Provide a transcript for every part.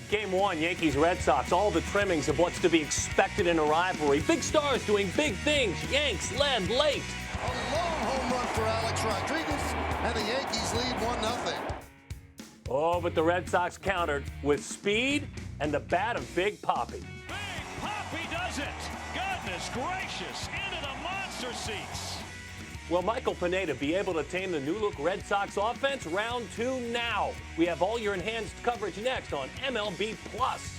Game 1, Yankees-Red Sox, all the trimmings of what's to be expected in a rivalry. Big stars doing big things. Yanks led late. A long home run for Alex Rodriguez, and the Yankees lead 1-0. Oh, but the Red Sox countered with speed and the bat of Big Papi. Big Papi does it. Goodness gracious, into the monster seats. Will Michael Pineda be able to tame the new-look Red Sox offense? Round 2 now. We have all your enhanced coverage next on MLB Plus.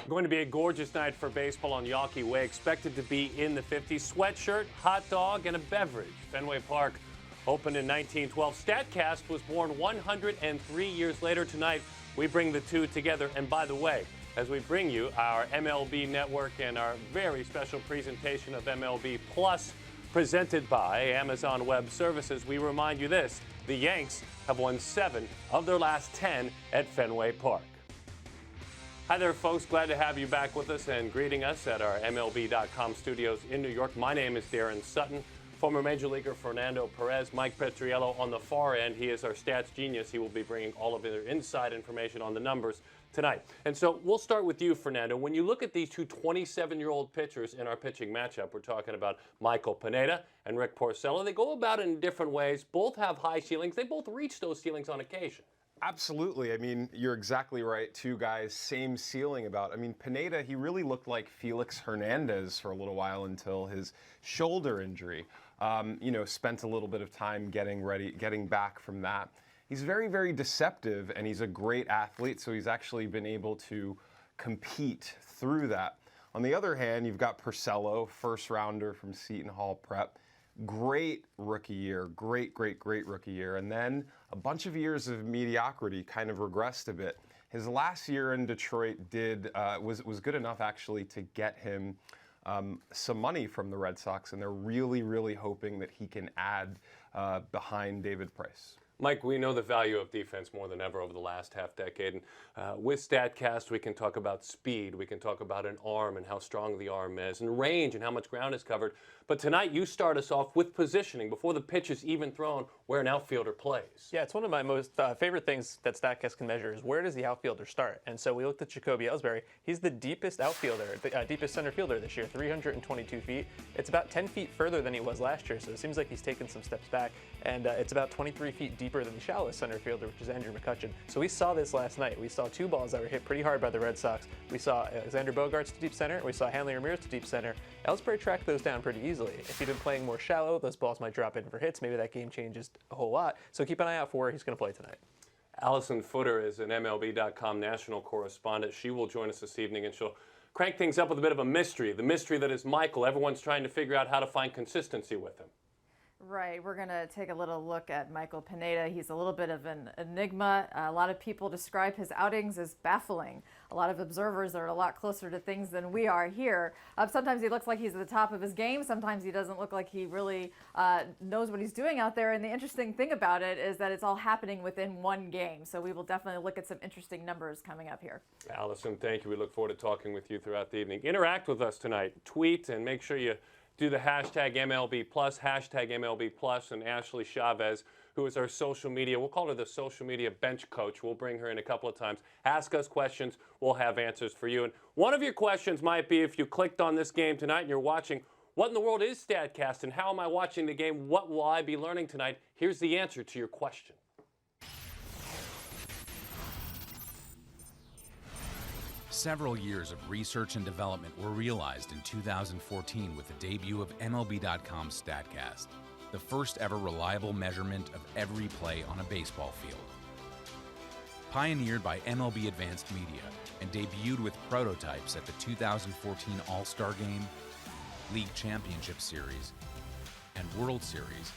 Going to be a gorgeous night for baseball on Yawkey Way. Expected to be in the 50s. Sweatshirt, hot dog, and a beverage. Fenway Park opened in 1912. StatCast was born 103 years later tonight. We bring the two together. And by the way, as we bring you our MLB Network and our very special presentation of MLB Plus presented by Amazon Web Services, we remind you this: the Yanks have won 7 of their last 10 at Fenway Park. Hi there, folks. Glad to have you back with us and greeting us at our MLB.com studios in New York. My name is Darren Sutton. Former Major Leaguer Fernando Perez, Mike Petriello on the far end. He is our stats genius. He will be bringing all of their inside information on the numbers tonight. And so we'll start with you, Fernando. When you look at these two 27-year-old pitchers in our pitching matchup, we're talking about Michael Pineda and Rick Porcello. They go about it in different ways. Both have high ceilings. They both reach those ceilings on occasion. Absolutely. I mean, you're exactly right. Two guys, same ceiling about. I mean, Pineda, he really looked like Felix Hernandez for a little while until his shoulder injury. Spent a little bit of time getting back from that. He's very, very deceptive, and he's a great athlete, so he's actually been able to compete through that. On the other hand, you've got Porcello, first rounder from Seton Hall Prep. Great rookie year, great rookie year. And then a bunch of years of mediocrity, kind of regressed a bit. His last year in Detroit was good enough actually to get him some money from the Red Sox, and they're really, really hoping that he can add behind David Price. Mike, we know the value of defense more than ever over the last half decade. And with StatCast, we can talk about speed. We can talk about an arm and how strong the arm is, and range and how much ground is covered. But tonight, you start us off with positioning before the pitch is even thrown, where an outfielder plays. Yeah, it's one of my most favorite things that StatCast can measure is where does the outfielder start? And so we looked at Jacoby Ellsbury. He's the deepest outfielder, deepest center fielder this year, 322 feet. It's about 10 feet further than he was last year, so it seems like he's taken some steps back. And it's about 23 feet deeper than the shallowest center fielder, which is Andrew McCutchen. So we saw this last night. We saw 2 balls that were hit pretty hard by the Red Sox. We saw Alexander Bogaerts to deep center. We saw Hanley Ramirez to deep center. Ellsbury tracked those down pretty easily. If he'd been playing more shallow, those balls might drop in for hits. Maybe that game changes a whole lot. So keep an eye out for where he's going to play tonight. Allison Footer is an MLB.com national correspondent. She will join us this evening, and she'll crank things up with a bit of a mystery. The mystery that is Michael. Everyone's trying to figure out how to find consistency with him. Right, we're going to take a little look at Michael Pineda. He's a little bit of an enigma. A lot of people describe his outings as baffling. A lot of observers are a lot closer to things than we are here. Sometimes he looks like he's at the top of his game. Sometimes he doesn't look like he really knows what he's doing out there. And the interesting thing about it is that it's all happening within one game. So we will definitely look at some interesting numbers coming up here. Allison, thank you. We look forward to talking with you throughout the evening. Interact with us tonight. Tweet and make sure you do the hashtag MLB Plus, and Ashley Chavez, who is our social media, we'll call her the social media bench coach. We'll bring her in a couple of times. Ask us questions. We'll have answers for you. And one of your questions might be, if you clicked on this game tonight and you're watching, what in the world is StatCast and how am I watching the game? What will I be learning tonight? Here's the answer to your question. Several years of research and development were realized in 2014 with the debut of MLB.com StatCast, the first ever reliable measurement of every play on a baseball field. Pioneered by MLB Advanced Media and debuted with prototypes at the 2014 All-Star Game, League Championship Series, and World Series,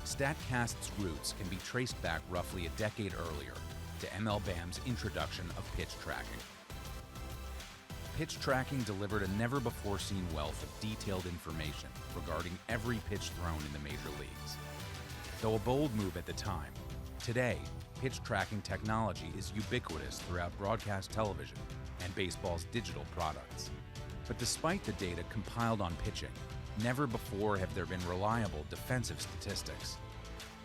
StatCast's roots can be traced back roughly a decade earlier to MLBAM's introduction of pitch tracking. Pitch tracking delivered a never-before-seen wealth of detailed information regarding every pitch thrown in the major leagues. Though a bold move at the time, today, pitch tracking technology is ubiquitous throughout broadcast television and baseball's digital products. But despite the data compiled on pitching, never before have there been reliable defensive statistics.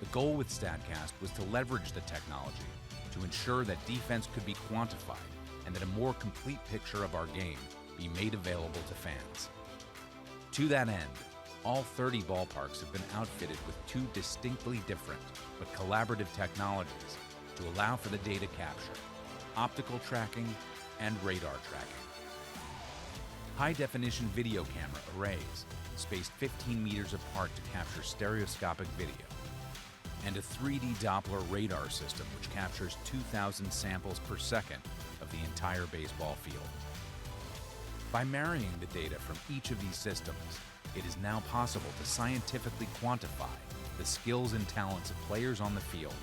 The goal with StatCast was to leverage the technology to ensure that defense could be quantified and that a more complete picture of our game be made available to fans. To that end, all 30 ballparks have been outfitted with two distinctly different but collaborative technologies to allow for the data capture, optical tracking, and radar tracking. High-definition video camera arrays spaced 15 meters apart to capture stereoscopic video, and a 3D Doppler radar system which captures 2,000 samples per second of the entire baseball field. By marrying the data from each of these systems, it is now possible to scientifically quantify the skills and talents of players on the field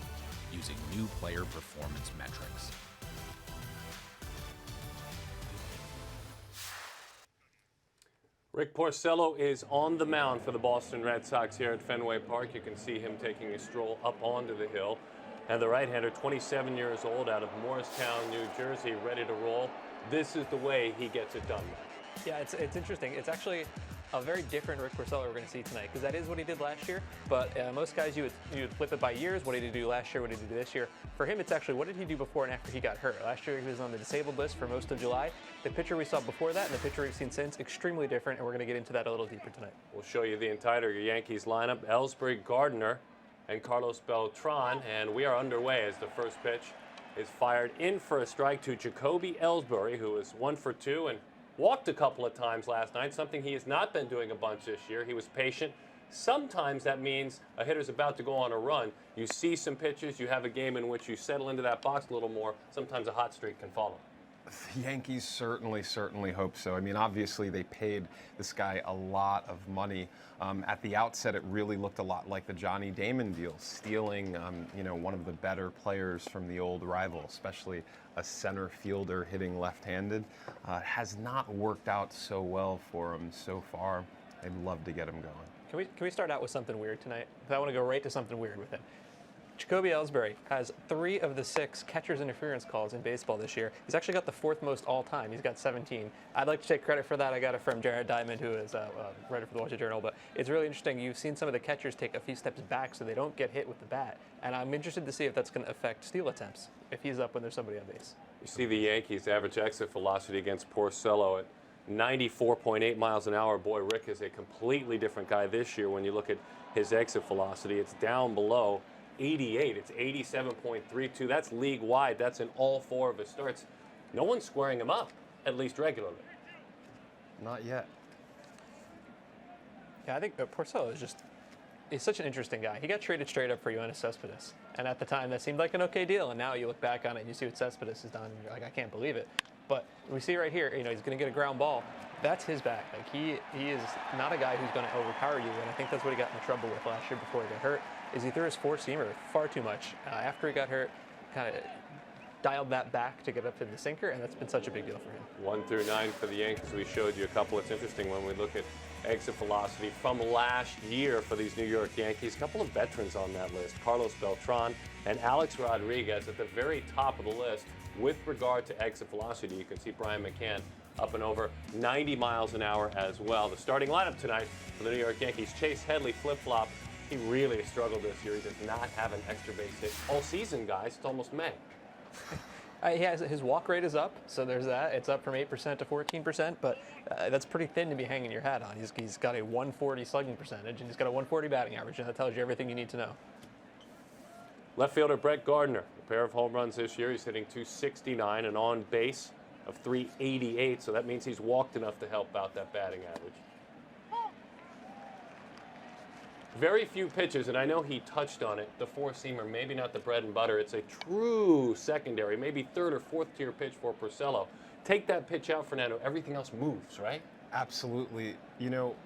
using new player performance metrics. Rick Porcello is on the mound for the Boston Red Sox here at Fenway Park. You can see him taking a stroll up onto the hill. And the right-hander, 27 years old, out of Morristown, New Jersey, ready to roll. This is the way he gets it done. Yeah, it's interesting. It's actually a very different Rick Porcello we're going to see tonight, because that is what he did last year. But most guys, you would flip it by years. What did he do last year? What did he do this year? For him, it's actually what did he do before and after he got hurt. Last year, he was on the disabled list for most of July. The pitcher we saw before that and the pitcher we've seen since, extremely different, and we're going to get into that a little deeper tonight. We'll show you the entire Yankees lineup. Ellsbury, Gardner, and Carlos Beltran, and we are underway as the first pitch is fired in for a strike to Jacoby Ellsbury, who is 1 for 2 and walked a couple of times last night, something he has not been doing a bunch this year. He was patient. Sometimes that means a hitter's about to go on a run. You see some pitches, you have a game in which you settle into that box a little more. Sometimes a hot streak can follow. The Yankees certainly hope so. I mean, obviously they paid this guy a lot of money. At the outset, it really looked a lot like the Johnny Damon deal, stealing, one of the better players from the old rival, especially a center fielder hitting left-handed. Has not worked out so well for him so far. I'd love to get him going. Can we start out with something weird tonight? I want to go right to something weird with him. Jacoby Ellsbury has 3 of the 6 catcher's interference calls in baseball this year. He's actually got the 4th most all time. He's got 17. I'd like to take credit for that. I got it from Jared Diamond, who is a writer for the Wall Street Journal. But it's really interesting. You've seen some of the catchers take a few steps back so they don't get hit with the bat. And I'm interested to see if that's going to affect steal attempts if he's up when there's somebody on base. You see the Yankees' average exit velocity against Porcello at 94.8 miles an hour. Boy, Rick is a completely different guy this year when you look at his exit velocity. It's down below 88. It's 87.32. That's league wide. That's in all 4 of his starts. No one's squaring him up, at least regularly. Not yet. Yeah, I think Porcello he's such an interesting guy. He got traded straight up for Yoenis Cespedes. And at the time, that seemed like an okay deal. And now you look back on it and you see what Cespedes has done, and you're like, I can't believe it. But we see right here, he's going to get a ground ball. That's his bat. Like he is not a guy who's going to overpower you. And I think that's what he got in trouble with last year before he got hurt. Is he threw his 4-seamer far too much. After he got hurt, kind of dialed that back to get up to the sinker, and that's been such a big deal for him. 1 through 9 for the Yankees. We showed you a couple. It's interesting when we look at exit velocity from last year for these New York Yankees. A couple of veterans on that list, Carlos Beltran and Alex Rodriguez at the very top of the list with regard to exit velocity. You can see Brian McCann up and over 90 miles an hour as well. The starting lineup tonight for the New York Yankees, Chase Headley, flip-flop. He really struggled this year. He does not have an extra base hit all season, guys. It's almost May. His walk rate is up, so there's that. It's up from 8% to 14%, but that's pretty thin to be hanging your hat on. He's got a 140 slugging percentage, and he's got a 140 batting average, and that tells you everything you need to know. Left fielder Brett Gardner, a pair of home runs this year. He's hitting .269 and on base of .388, so that means he's walked enough to help out that batting average. Very few pitches, and I know he touched on it, the 4-seamer, maybe not the bread and butter. It's a true secondary, maybe 3rd or 4th tier pitch for Porcello. Take that pitch out, Fernando, everything else moves, right? Absolutely.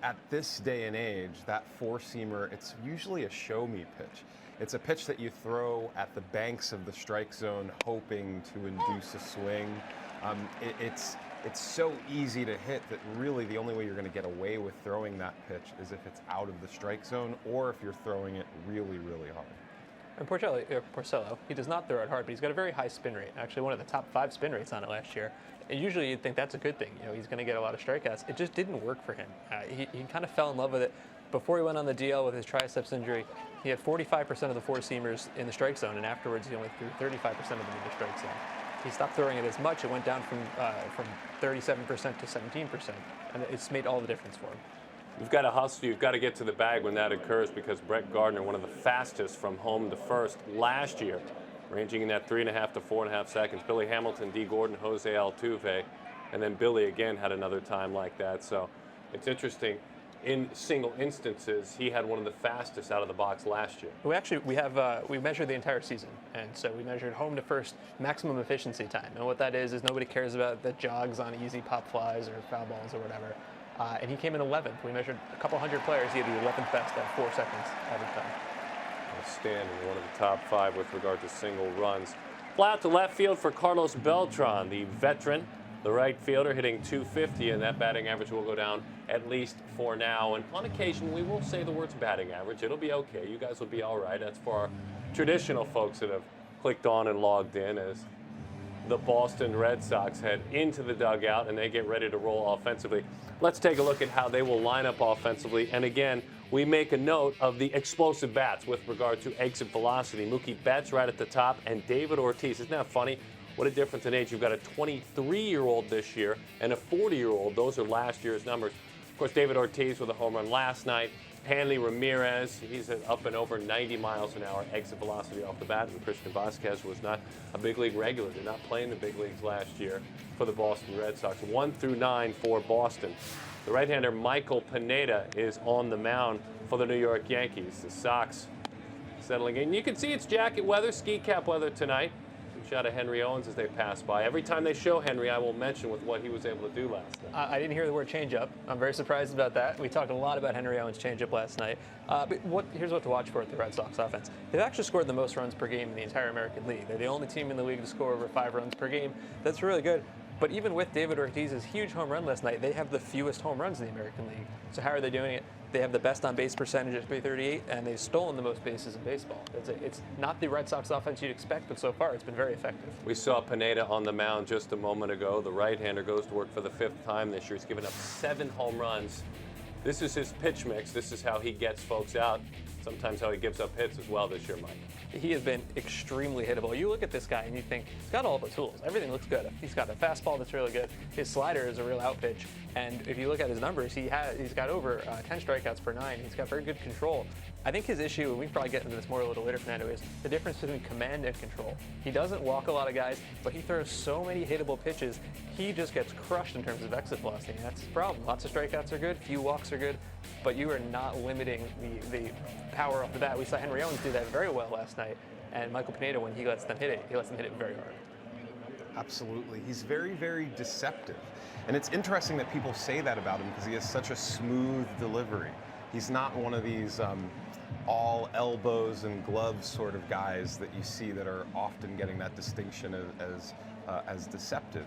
At this day and age, that 4-seamer, it's usually a show-me pitch. It's a pitch that you throw at the banks of the strike zone hoping to induce a swing. It's so easy to hit that really the only way you're going to get away with throwing that pitch is if it's out of the strike zone or if you're throwing it really, really hard. And Porcello, he does not throw it hard, but he's got a very high spin rate. Actually, one of the top 5 spin rates on it last year. And usually you'd think that's a good thing. You know, he's going to get a lot of strikeouts. It just didn't work for him. He kind of fell in love with it. Before he went on the DL with his triceps injury, he had 45% of the four-seamers in the strike zone, and afterwards he only threw 35% of them in the strike zone. He stopped throwing it as much. It went down from 37% to 17%, and it's made all the difference for him. You've got to hustle. You've got to get to the bag when that occurs, because Brett Gardner, one of the fastest from home to first last year, ranging in that 3.5 to 4.5 seconds. Billy Hamilton, D. Gordon, Jose Altuve, and then Billy again had another time like that. So it's interesting. In single instances, he had one of the fastest out of the box last year. We measured the entire season, and so we measured home to first maximum efficiency time. And what that is nobody cares about the jogs on easy pop flies or foul balls or whatever. And he came in 11th. We measured a couple hundred players. He had the 11th best at 4 seconds every time. Outstanding, one of the top 5 with regard to single runs. Fly out to left field for Carlos Beltran, the veteran. The right fielder hitting .250, and that batting average will go down at least for now. And on occasion, we will say the words batting average. It'll be okay. You guys will be all right. That's for our traditional folks that have clicked on and logged in as the Boston Red Sox head into the dugout and they get ready to roll offensively. Let's take a look at how they will line up offensively. And again, we make a note of the explosive bats with regard to exit velocity. Mookie Betts right at the top, and David Ortiz. Isn't that funny? What a difference in age. You've got a 23-year-old this year and a 40-year-old. Those are last year's numbers. Of course, David Ortiz with a home run last night. Hanley Ramirez, he's at up and over 90 miles an hour exit velocity off the bat. And Christian Vasquez was not a big league regular. Did not play in the big leagues last year for the Boston Red Sox. 1 through 9 for Boston. The right-hander Michael Pineda is on the mound for the New York Yankees. The Sox settling in. You can see it's jacket weather, ski cap weather tonight. Shot of Henry Owens as they pass by. Every time they show Henry, I will mention with what he was able to do last night. I didn't hear the word changeup. I'm very surprised about that. We talked a lot about Henry Owens' changeup last night. But here's what to watch for at the Red Sox offense. They've actually scored the most runs per game in the entire American League. They're the only team in the league to score over 5 runs per game. That's really good. But even with David Ortiz's huge home run last night, they have the fewest home runs in the American League. So how are they doing it? They have the best on-base percentage at .338, and they've stolen the most bases in baseball. It's not the Red Sox offense you'd expect, but so far it's been very effective. We saw Pineda on the mound just a moment ago. The right-hander goes to work for the 5th time this year. He's given up 7 home runs. This is his pitch mix. This is how he gets folks out. Sometimes how he gives up hits as well this year, Mike. He has been extremely hittable. You look at this guy and you think, he's got all the tools. Everything looks good. He's got a fastball that's really good. His slider is a real out pitch. And if you look at his numbers, he's got over 10 strikeouts per 9. He's got very good control. I think his issue, and we can probably get into this more a little later, Fernando, is the difference between command and control. He doesn't walk a lot of guys, but he throws so many hittable pitches, he just gets crushed in terms of exit velocity. And that's the problem. Lots of strikeouts are good, few walks are good, but you are not limiting the power off the bat. We saw Henry Owens do that very well last night, and Michael Pineda, when he lets them hit it, he lets them hit it very hard. Absolutely. He's very, very deceptive. And it's interesting that people say that about him because he has such a smooth delivery. He's not one of these all elbows and gloves sort of guys that you see that are often getting that distinction as deceptive.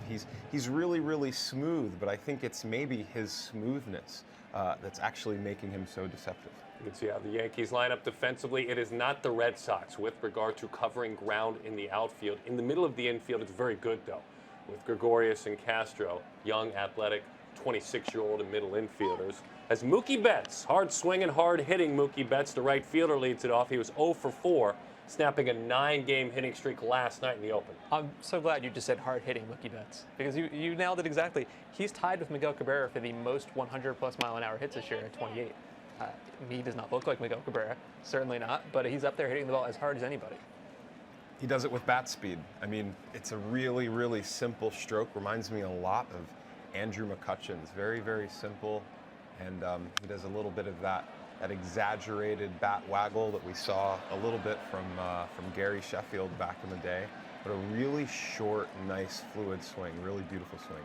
He's really, really smooth, but I think it's maybe his smoothness that's actually making him so deceptive. You can see how the Yankees line up defensively. It is not the Red Sox with regard to covering ground in the outfield. In the middle of the infield, it's very good, though, with Gregorius and Castro, young, athletic, 26-year-old and middle infielders. As Mookie Betts, hard-swinging, hard-hitting Mookie Betts, the right fielder, leads it off. He was 0 for 4, snapping a 9-game hitting streak last night in the open. I'm so glad you just said hard-hitting Mookie Betts, because you nailed it exactly. He's tied with Miguel Cabrera for the most 100-plus mile-an-hour hits this year at 28. He does not look like Miguel Cabrera, certainly not, but he's up there hitting the ball as hard as anybody. He does it with bat speed. I mean, it's a really, really simple stroke. Reminds me a lot of Andrew McCutcheon's. Very, very simple, and he does a little bit of that exaggerated bat waggle that we saw a little bit from Gary Sheffield back in the day, but a really short, nice, fluid swing, really beautiful swing.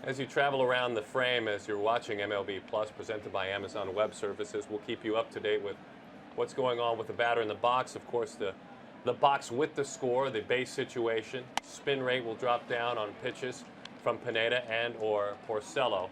As you travel around the frame, as you're watching MLB Plus presented by Amazon Web Services, we'll keep you up to date with what's going on with the batter in the box. Of course, the box with the score, the base situation. Spin rate will drop down on pitches from Pineda and or Porcello.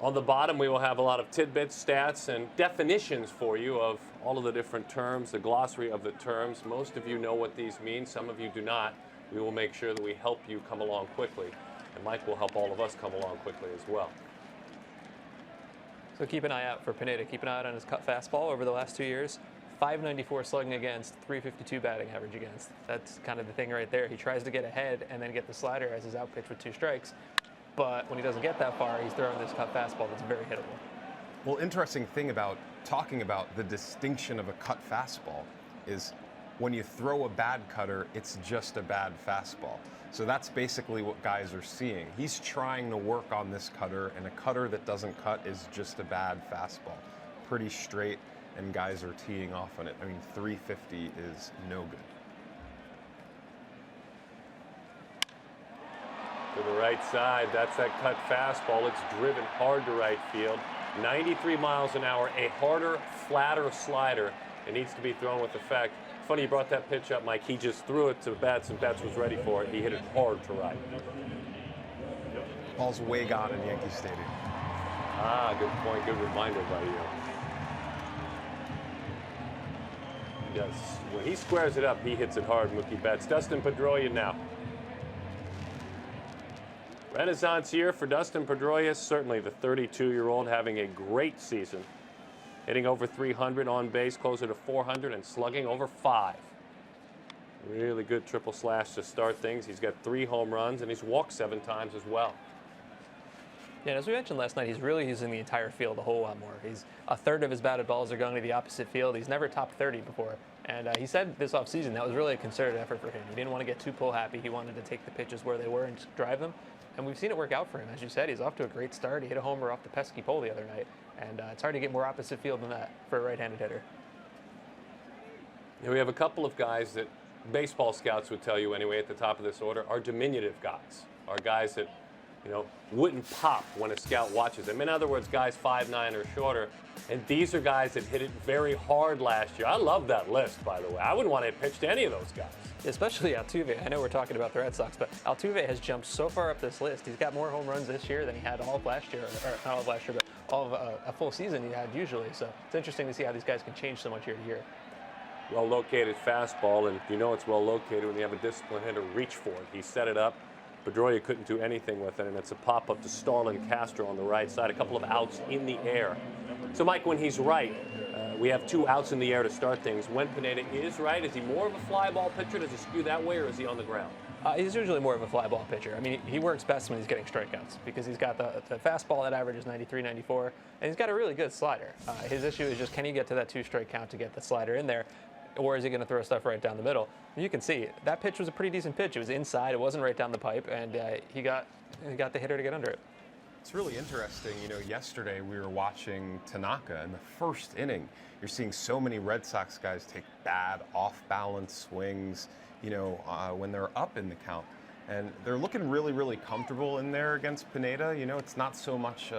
On the bottom, we will have a lot of tidbits, stats, and definitions for you of all of the different terms, the glossary of the terms. Most of you know what these mean. Some of you do not. We will make sure that we help you come along quickly. And Mike will help all of us come along quickly as well. So keep an eye out for Pineda. Keep an eye out on his cut fastball over the last 2 years. 594 slugging against, 352 batting average against. That's kind of the thing right there. He tries to get ahead and then get the slider as his out pitch with 2 strikes. But when he doesn't get that far, he's throwing this cut fastball that's very hittable. Well, interesting thing about talking about the distinction of a cut fastball is when you throw a bad cutter, it's just a bad fastball. So that's basically what guys are seeing. He's trying to work on this cutter, and a cutter that doesn't cut is just a bad fastball. Pretty straight, and guys are teeing off on it. I mean, 350 is no good. To the right side, that's that cut fastball. It's driven hard to right field. 93 miles an hour, a harder, flatter slider. It needs to be thrown with effect. Funny you brought that pitch up, Mike. He just threw it to Betts, and Betts was ready for it. He hit it hard to right. Ball's way gone in Yankee Stadium. Ah, good point. Good reminder by you. Yes, when he squares it up, he hits it hard, Mookie Betts. Dustin Pedroia now. Renaissance year for Dustin Pedroia. Certainly the 32-year-old having a great season. Hitting over 300 on base, closer to 400, and slugging over 5. Really good triple slash to start things. He's got 3 home runs, and he's walked 7 times as well. Yeah, as we mentioned last night, he's really using the entire field a whole lot more. He's a third of his batted balls are going to the opposite field. He's never topped 30 before. And he said this offseason that was really a concerted effort for him. He didn't want to get too pull happy. He wanted to take the pitches where they were and just drive them. And we've seen it work out for him. As you said, he's off to a great start. He hit a homer off the pesky pole the other night. And it's hard to get more opposite field than that for a right-handed hitter. And we have a couple of guys that baseball scouts would tell you anyway at the top of this order are diminutive guys, are guys that, you know, wouldn't pop when a scout watches them. In other words, guys 5'9" or shorter. And these are guys that hit it very hard last year. I love that list, by the way. I wouldn't want to pitch to any of those guys. Especially Altuve. I know we're talking about the Red Sox, but Altuve has jumped so far up this list. He's got more home runs this year than he had all of last year, or not all of last year, but all of a full season he had usually. So it's interesting to see how these guys can change so much year to year. Well-located fastball, and you know it's well-located when you have a disciplined hitter reach for it. He set it up. Pedroia couldn't do anything with it, and it's a pop-up to Starlin Castro on the right side. A couple of outs in the air. So, Mike, when he's right, we have 2 outs in the air to start things. When Pineda is right, is he more of a fly ball pitcher? Does he skew that way, or is he on the ground? He's usually more of a fly ball pitcher. I mean, he works best when he's getting strikeouts because he's got the fastball that averages 93, 94, and he's got a really good slider. His issue is just, can he get to that 2-strike count to get the slider in there, or is he going to throw stuff right down the middle? You can see that pitch was a pretty decent pitch. It was inside. It wasn't right down the pipe, and he got the hitter to get under it. It's really interesting. You know, yesterday we were watching Tanaka in the first inning. You're seeing so many Red Sox guys take bad off-balance swings, you know, when they're up in the count. And they're looking really, really comfortable in there against Pineda. You know, it's not so much,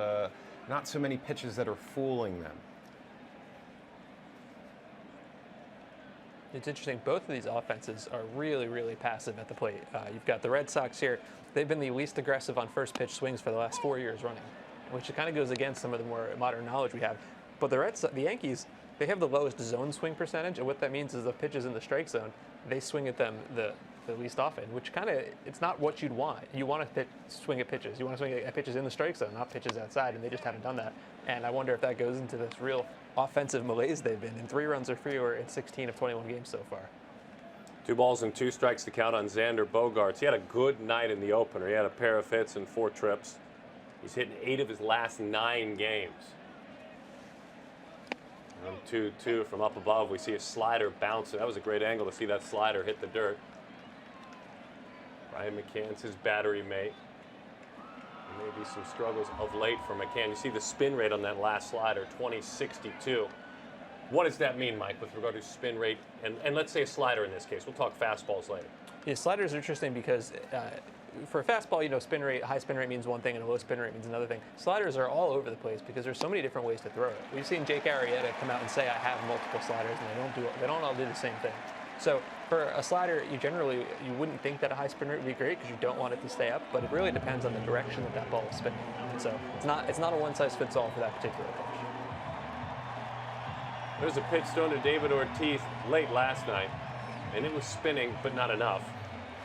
not so many pitches that are fooling them. It's interesting. Both of these offenses are really, really passive at the plate. You've got the Red Sox here. They've been the least aggressive on first pitch swings for the last 4 years running, which kind of goes against some of the more modern knowledge we have. But the Yankees, they have the lowest zone swing percentage, and what that means is the pitches in the strike zone, they swing at them the least often, which kind of, it's not what you'd want. You want to swing at pitches. You want to swing at pitches in the strike zone, not pitches outside, and they just haven't done that. And I wonder if that goes into this real offensive malaise they've been in. 3 runs or fewer in 16 of 21 games so far. 2 balls and 2 strikes to count on Xander Bogaerts. He had a good night in the opener. He had a pair of hits and 4 trips. He's hit in 8 of his last 9 games. And 2-2 from up above. We see a slider bounce. That was a great angle to see that slider hit the dirt. Brian McCann's his battery mate. Maybe some struggles of late for McCann. You see the spin rate on that last slider, 2062. What does that mean, Mike, with regard to spin rate? And let's say a slider in this case. We'll talk fastballs later. Yeah, sliders are interesting because for a fastball, you know, spin rate, high spin rate means one thing and a low spin rate means another thing. Sliders are all over the place because there's so many different ways to throw it. We've seen Jake Arrieta come out and say, I have multiple sliders, and they don't all do the same thing. So for a slider, you wouldn't think that a high spin rate would be great because you don't want it to stay up, but it really depends on the direction that ball is spinning. So it's not a one-size-fits-all for that particular pitch. There's a pitch thrown to David Ortiz late last night, and it was spinning, but not enough.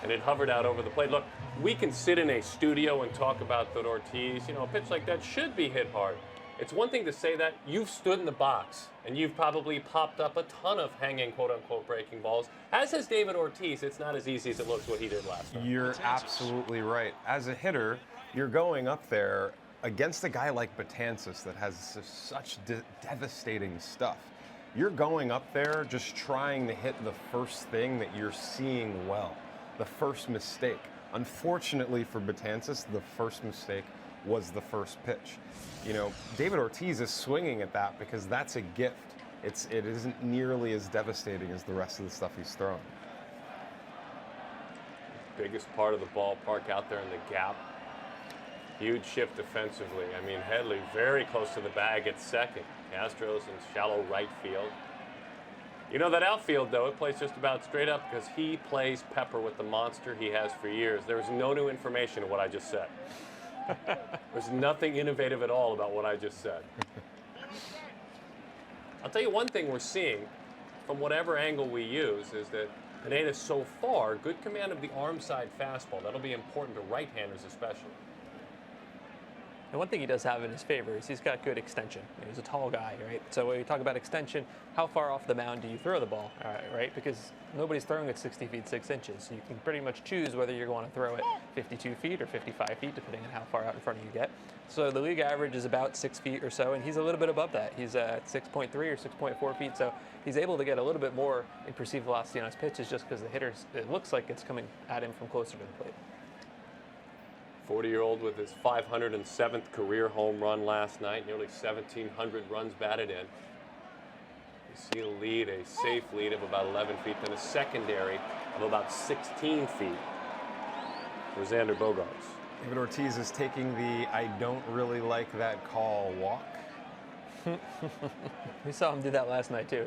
And it hovered out over the plate. Look, we can sit in a studio and talk about that Ortiz, a pitch like that should be hit hard. It's one thing to say that. You've stood in the box, and you've probably popped up a ton of hanging, quote-unquote, breaking balls. As has David Ortiz, it's not as easy as it looks what he did last night. You're absolutely right. As a hitter, you're going up there against a guy like Betances that has such devastating stuff. You're going up there just trying to hit the first thing that you're seeing well, the first mistake. Unfortunately for Betances, the first mistake was the first pitch. David Ortiz is swinging at that because that's a gift. It isn't nearly as devastating as the rest of the stuff he's throwing. Biggest part of the ballpark out there in the gap. Huge shift defensively. Headley very close to the bag at second. Astros in shallow right field. That outfield, though, it plays just about straight up because he plays Pepper with the monster he has for years. There's no new information in what I just said. There's nothing innovative at all about what I just said. I'll tell you one thing we're seeing from whatever angle we use is that Pineda so far, good command of the arm side fastball. That'll be important to right-handers especially. And one thing he does have in his favor is he's got good extension. He's a tall guy, right? So when you talk about extension, how far off the mound do you throw the ball, right? Because nobody's throwing it 60 feet 6 inches. So you can pretty much choose whether you're going to throw it 52 feet or 55 feet, depending on how far out in front of you get. So the league average is about 6 feet or so, and he's a little bit above that. He's at 6.3 or 6.4 feet, so he's able to get a little bit more in perceived velocity on his pitches just because the hitters, it looks like it's coming at him from closer to the plate. 40-year-old with his 507th career home run last night, nearly 1,700 runs batted in. You see a lead, a safe lead of about 11 feet, then a secondary of about 16 feet for Xander Bogaerts. David Ortiz is taking the I don't really like that call walk. We saw him do that last night, too.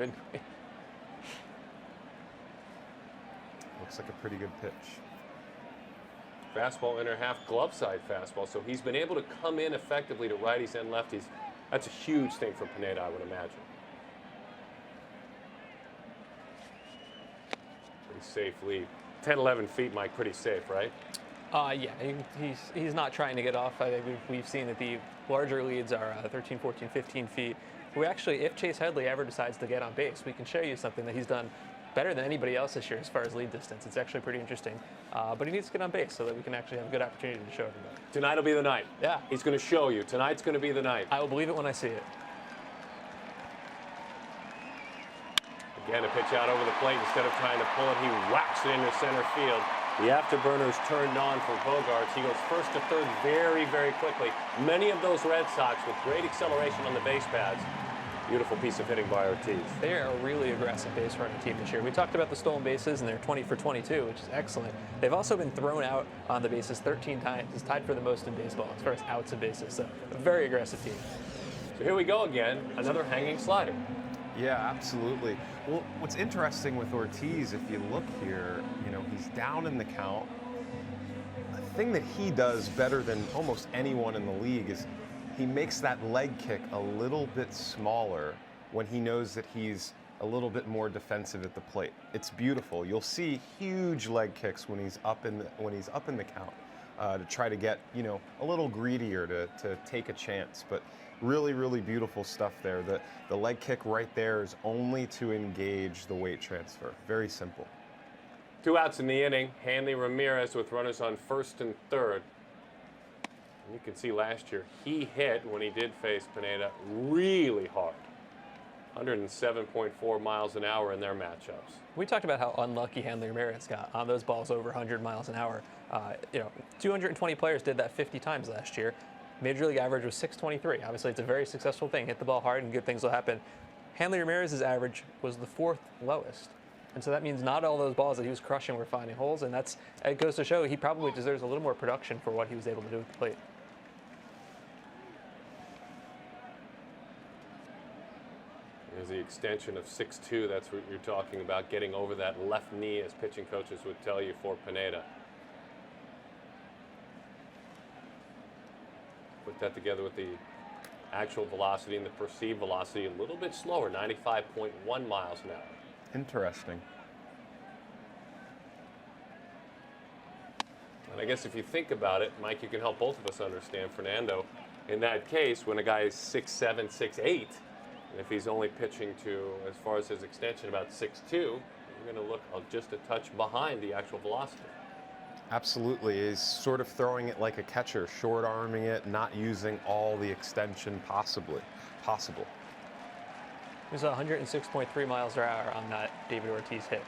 Looks like a pretty good pitch. Fastball inner half, glove side fastball. So he's been able to come in effectively to righties and lefties. That's a huge thing for Pineda, I would imagine. Pretty safe lead. 10, 11 feet, Mike, pretty safe, right? Yeah, he's not trying to get off. I think we've seen that the larger leads are 13, 14, 15 feet. We actually, if Chase Headley ever decides to get on base, we can show you something that he's done better than anybody else this year as far as lead distance. It's actually pretty interesting. But he needs to get on base so that we can actually have a good opportunity to show everybody. Tonight will be the night. Yeah. He's going to show you. Tonight's going to be the night. I will believe it when I see it. Again, a pitch out over the plate. Instead of trying to pull it, he whacks it into center field. The afterburners turned on for Bogaerts. He goes first to third very, very quickly. Many of those Red Sox with great acceleration on the base paths. Beautiful piece of hitting by Ortiz. They are a really aggressive base running team this year. We talked about the stolen bases, and they're 20 for 22, which is excellent. They've also been thrown out on the bases 13 times. It's tied for the most in baseball as far as outs of bases. So a very aggressive team. So here we go again, another hanging slider. Yeah, absolutely. Well, what's interesting with Ortiz, if you look here, he's down in the count. The thing that he does better than almost anyone in the league is he makes that leg kick a little bit smaller when he knows that he's a little bit more defensive at the plate. It's beautiful. You'll see huge leg kicks when he's up in the count to try to get a little greedier to take a chance. But really, really beautiful stuff there. The leg kick right there is only to engage the weight transfer. Very simple. 2 outs in the inning. Hanley Ramirez with runners on first and third. And you can see last year he hit, when he did face Pineda, really hard. 107.4 miles an hour in their matchups. We talked about how unlucky Hanley Ramirez got on those balls over 100 miles an hour. 220 players did that 50 times last year. Major league average was 623. Obviously, it's a very successful thing. Hit the ball hard and good things will happen. Hanley Ramirez's average was the 4th lowest. And so that means not all those balls that he was crushing were finding holes. And it goes to show he probably deserves a little more production for what he was able to do at the plate. Here's as the extension of 6'2", that's what you're talking about, getting over that left knee, as pitching coaches would tell you, for Pineda. Put that together with the actual velocity and the perceived velocity, a little bit slower, 95.1 miles an hour. Interesting. And I guess if you think about it, Mike, you can help both of us understand, Fernando, in that case, when a guy is 6'7", 6'8", and if he's only pitching to, as far as his extension, about 6'2", you're going to look just a touch behind the actual velocity. Absolutely. He's sort of throwing it like a catcher, short-arming it, not using all the extension possible. There's 106.3 miles per hour on that David Ortiz hit.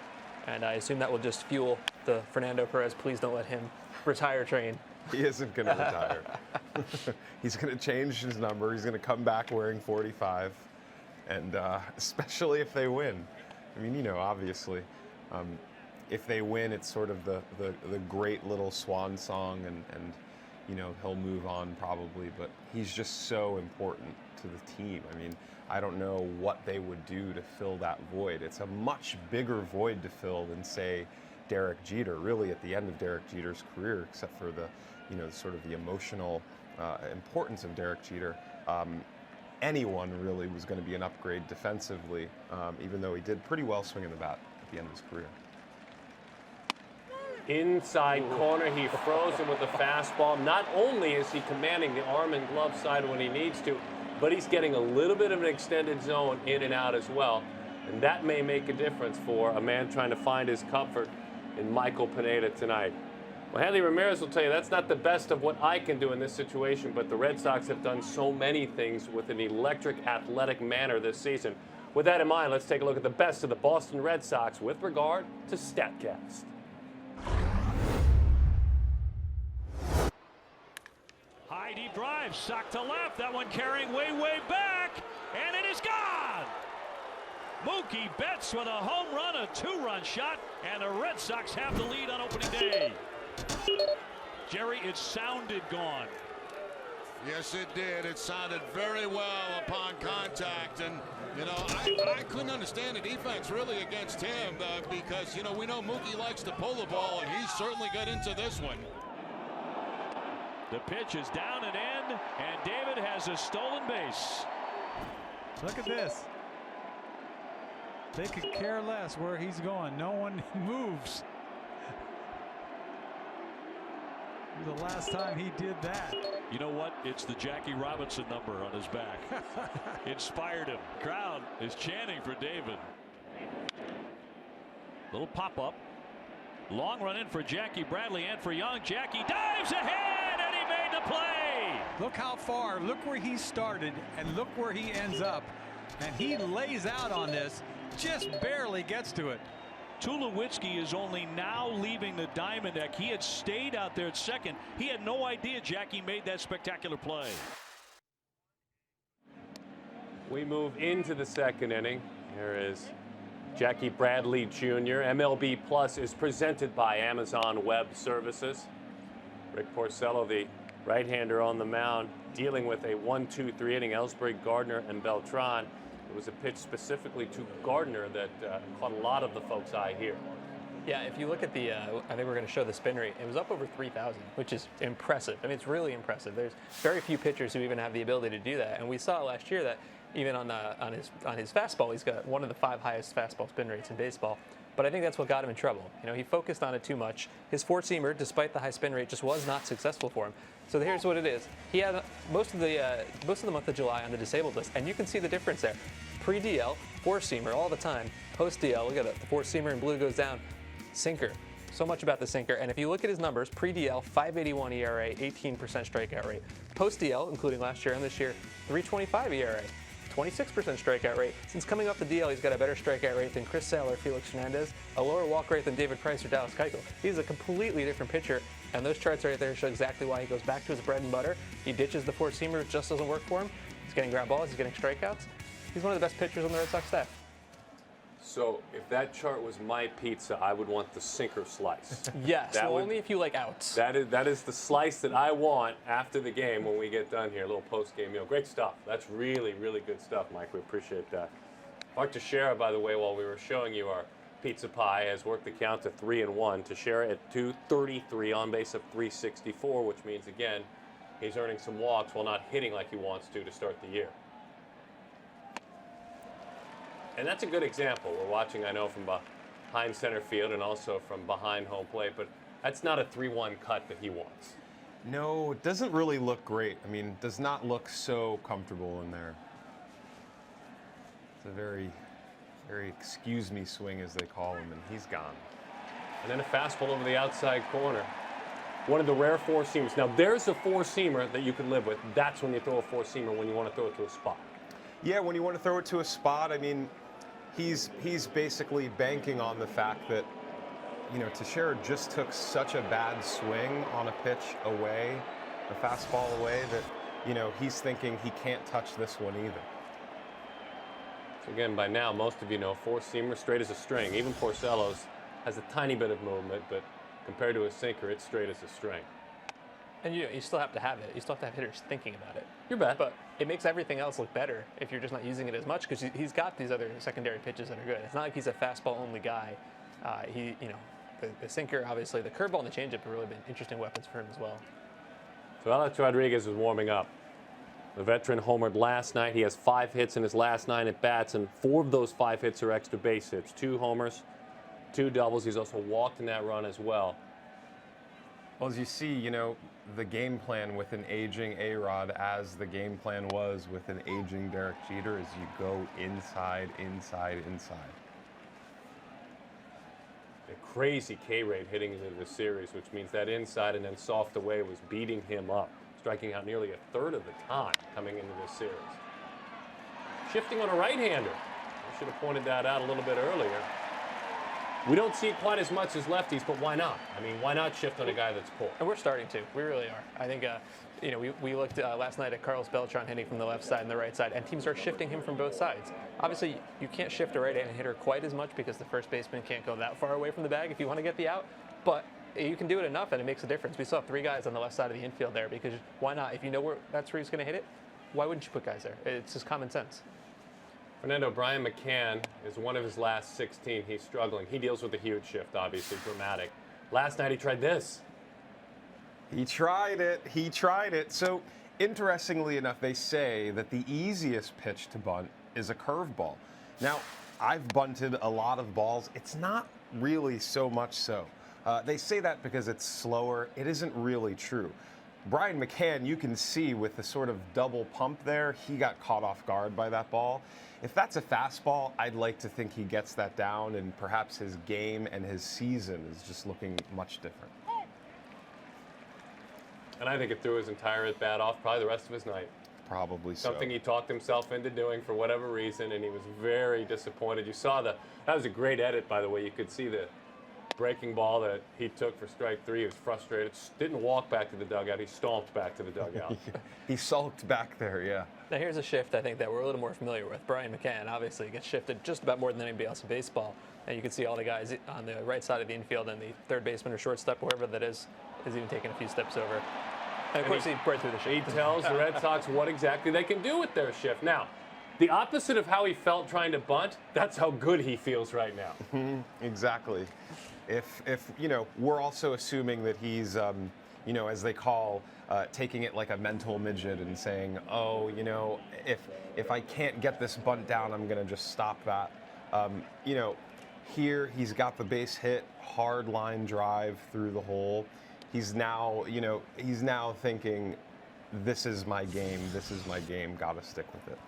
And I assume that will just fuel the Fernando Perez, please don't let him retire train. He isn't going to retire. He's going to change his number. He's going to come back wearing 45, and especially if they win. I mean, obviously, if they win, it's sort of the great little swan song, and he'll move on probably, but he's just so important to the team. I mean, I don't know what they would do to fill that void. It's a much bigger void to fill than, say, Derek Jeter, really at the end of Derek Jeter's career, except for the, sort of the emotional importance of Derek Jeter. Anyone really was going to be an upgrade defensively, even though he did pretty well swinging the bat at the end of his career. Inside corner, he froze him with a fastball. Not only is he commanding the arm and glove side when he needs to, but he's getting a little bit of an extended zone in and out as well. And that may make a difference for a man trying to find his comfort in Michael Pineda tonight. Well, Hanley Ramirez will tell you that's not the best of what I can do in this situation, but the Red Sox have done so many things with an electric, athletic manner this season. With that in mind, let's take a look at the best of the Boston Red Sox with regard to StatCast. High deep drive, sock to left. That one carrying way, way back, and it is gone. Mookie Betts with a home run, a two-run shot, and the Red Sox have the lead on opening day. Jerry, it sounded gone. Yes, it did. It sounded very well upon contact, and I couldn't understand the defense really against him because we know Mookie likes to pull the ball, and he certainly got into this one. The pitch is down and in, and David has a stolen base. Look at this. They could care less where he's going. No one moves. The last time he did that. You know what? It's the Jackie Robinson number on his back. Inspired him. Crowd is chanting for David. Little pop-up. Long run in for Jackie Bradley and for Young. Jackie dives ahead, and he made the play. Look how far. Look where he started, and look where he ends up. And he lays out on this, just barely gets to it. Tulowitzki is only now leaving the diamond deck. He had stayed out there at second. He had no idea Jackie made that spectacular play. We move into the second inning. Here is Jackie Bradley Jr. MLB Plus is presented by Amazon Web Services. Rick Porcello, the right-hander on the mound, dealing with a 1-2-3 inning. Ellsbury, Gardner, and Beltran. It was a pitch specifically to Gardner that caught a lot of the folks' eye here. Yeah, if you look at the, I think we're going to show the spin rate. It was up over 3,000, which is impressive. I mean, it's really impressive. There's very few pitchers who even have the ability to do that. And we saw last year that even on his fastball, he's got one of the 5 highest fastball spin rates in baseball. But I think that's what got him in trouble. He focused on it too much. His four-seamer, despite the high spin rate, just was not successful for him. So here's what it is. He had most of the month of July on the disabled list, and you can see the difference there. Pre-DL, four-seamer all the time. Post-DL, look at it. The four-seamer in blue goes down. Sinker. So much about the sinker. And if you look at his numbers, pre-DL, 5.81 ERA, 18% strikeout rate. Post-DL, including last year and this year, 3.25 ERA. 26% strikeout rate. Since coming off the DL, he's got a better strikeout rate than Chris Sale or Felix Hernandez, a lower walk rate than David Price or Dallas Keuchel. He's a completely different pitcher, and those charts right there show exactly why he goes back to his bread and butter. He ditches the four-seamer, it just doesn't work for him. He's getting ground balls, he's getting strikeouts. He's one of the best pitchers on the Red Sox staff. So if that chart was my pizza, I would want the sinker slice. Yes, only if you like outs. That is the slice that I want after the game when we get done here. A little post-game meal. Great stuff. That's really, really good stuff, Mike. We appreciate that. Mark Teixeira, by the way, while we were showing you our pizza pie, has worked the count to 3-1. Teixeira at .233, on base of .364, which means, again, he's earning some walks while not hitting like he wants to start the year. And that's a good example. We're watching, I know, from behind center field and also from behind home plate, but that's not a 3-1 cut that he wants. No, it doesn't really look great. I mean, does not look so comfortable in there. It's a very excuse me swing, as they call him, and he's gone. And then a fastball over the outside corner. One of the rare four-seamers. Now, there's a four-seamer that you could live with. That's when you throw a four-seamer, when you want to throw it to a spot. Yeah, when you want to throw it to a spot, I mean, he's basically banking on the fact that, you know, Teixeira just took such a bad swing on a pitch away, a fastball away, that, you know, he's thinking he can't touch this one either. So again, by now, most of you know, four-seamer straight as a string. Even Porcello's has a tiny bit of movement, but compared to a sinker, it's straight as a string. And you still have to have it. You still have to have hitters thinking about it. You bet. But it makes everything else look better if you're just not using it as much, because he's got these other secondary pitches that are good. It's not like he's a fastball-only guy. The sinker, obviously, the curveball and the changeup have really been interesting weapons for him as well. So Alex Rodriguez is warming up. The veteran homered last night. He has 5 hits in his last 9 at-bats, and 4 of those 5 hits are extra base hits. 2 homers, 2 doubles. He's also walked in that run as well. Well, as you see, you know, the game plan with an aging A-Rod, as the game plan was with an aging Derek Jeter, is you go inside, inside, inside. A crazy K rate hitting into the series, which means that inside and then soft away was beating him up, striking out nearly a third of the time coming into this series. Shifting on a right-hander. I should have pointed that out a little bit earlier. We don't see it quite as much as lefties, but why not? I mean, why not shift on a guy that's pulled? And we're starting to. We really are. I think, we looked last night at Carlos Beltran hitting from the left side and the right side, and teams are shifting him from both sides. Obviously, you can't shift a right-handed hitter quite as much because the first baseman can't go that far away from the bag if you want to get the out, but you can do it enough and it makes a difference. We saw 3 guys on the left side of the infield there, because why not? If you know that's where he's going to hit it, why wouldn't you put guys there? It's just common sense. Fernando, Brian McCann is one of his last 16. He's struggling. He deals with a huge shift, obviously, dramatic. Last night he tried this. He tried it. He tried it. So, interestingly enough, they say that the easiest pitch to bunt is a curveball. Now, I've bunted a lot of balls. It's not really so much so. They say that because it's slower. It isn't really true. Brian McCann, you can see with the sort of double pump there, he got caught off guard by that ball. If that's a fastball, I'd like to think he gets that down, and perhaps his game and his season is just looking much different. And I think it threw his entire at-bat off probably the rest of his night. Probably so. Something he talked himself into doing for whatever reason, and he was very disappointed. You saw that was a great edit, by the way. You could see the breaking ball that he took for strike 3. He was frustrated. Didn't walk back to the dugout. He stomped back to the dugout. He sulked back there, yeah. Now here's a shift I think that we're a little more familiar with. Brian McCann obviously gets shifted just about more than anybody else in baseball. And you can see all the guys on the right side of the infield, and the third baseman or shortstop, whoever that is even taking a few steps over. And of course, he right through the shift. He tells the Red Sox what exactly they can do with their shift. Now, the opposite of how he felt trying to bunt, that's how good he feels right now. Exactly. If you know, we're also assuming that he's, you know, as they call, taking it like a mental midget and saying, oh, you know, if I can't get this bunt down, I'm going to just stop that. You know, here he's got the base hit, hard line drive through the hole. He's now, you know, thinking, this is my game, gotta stick with it.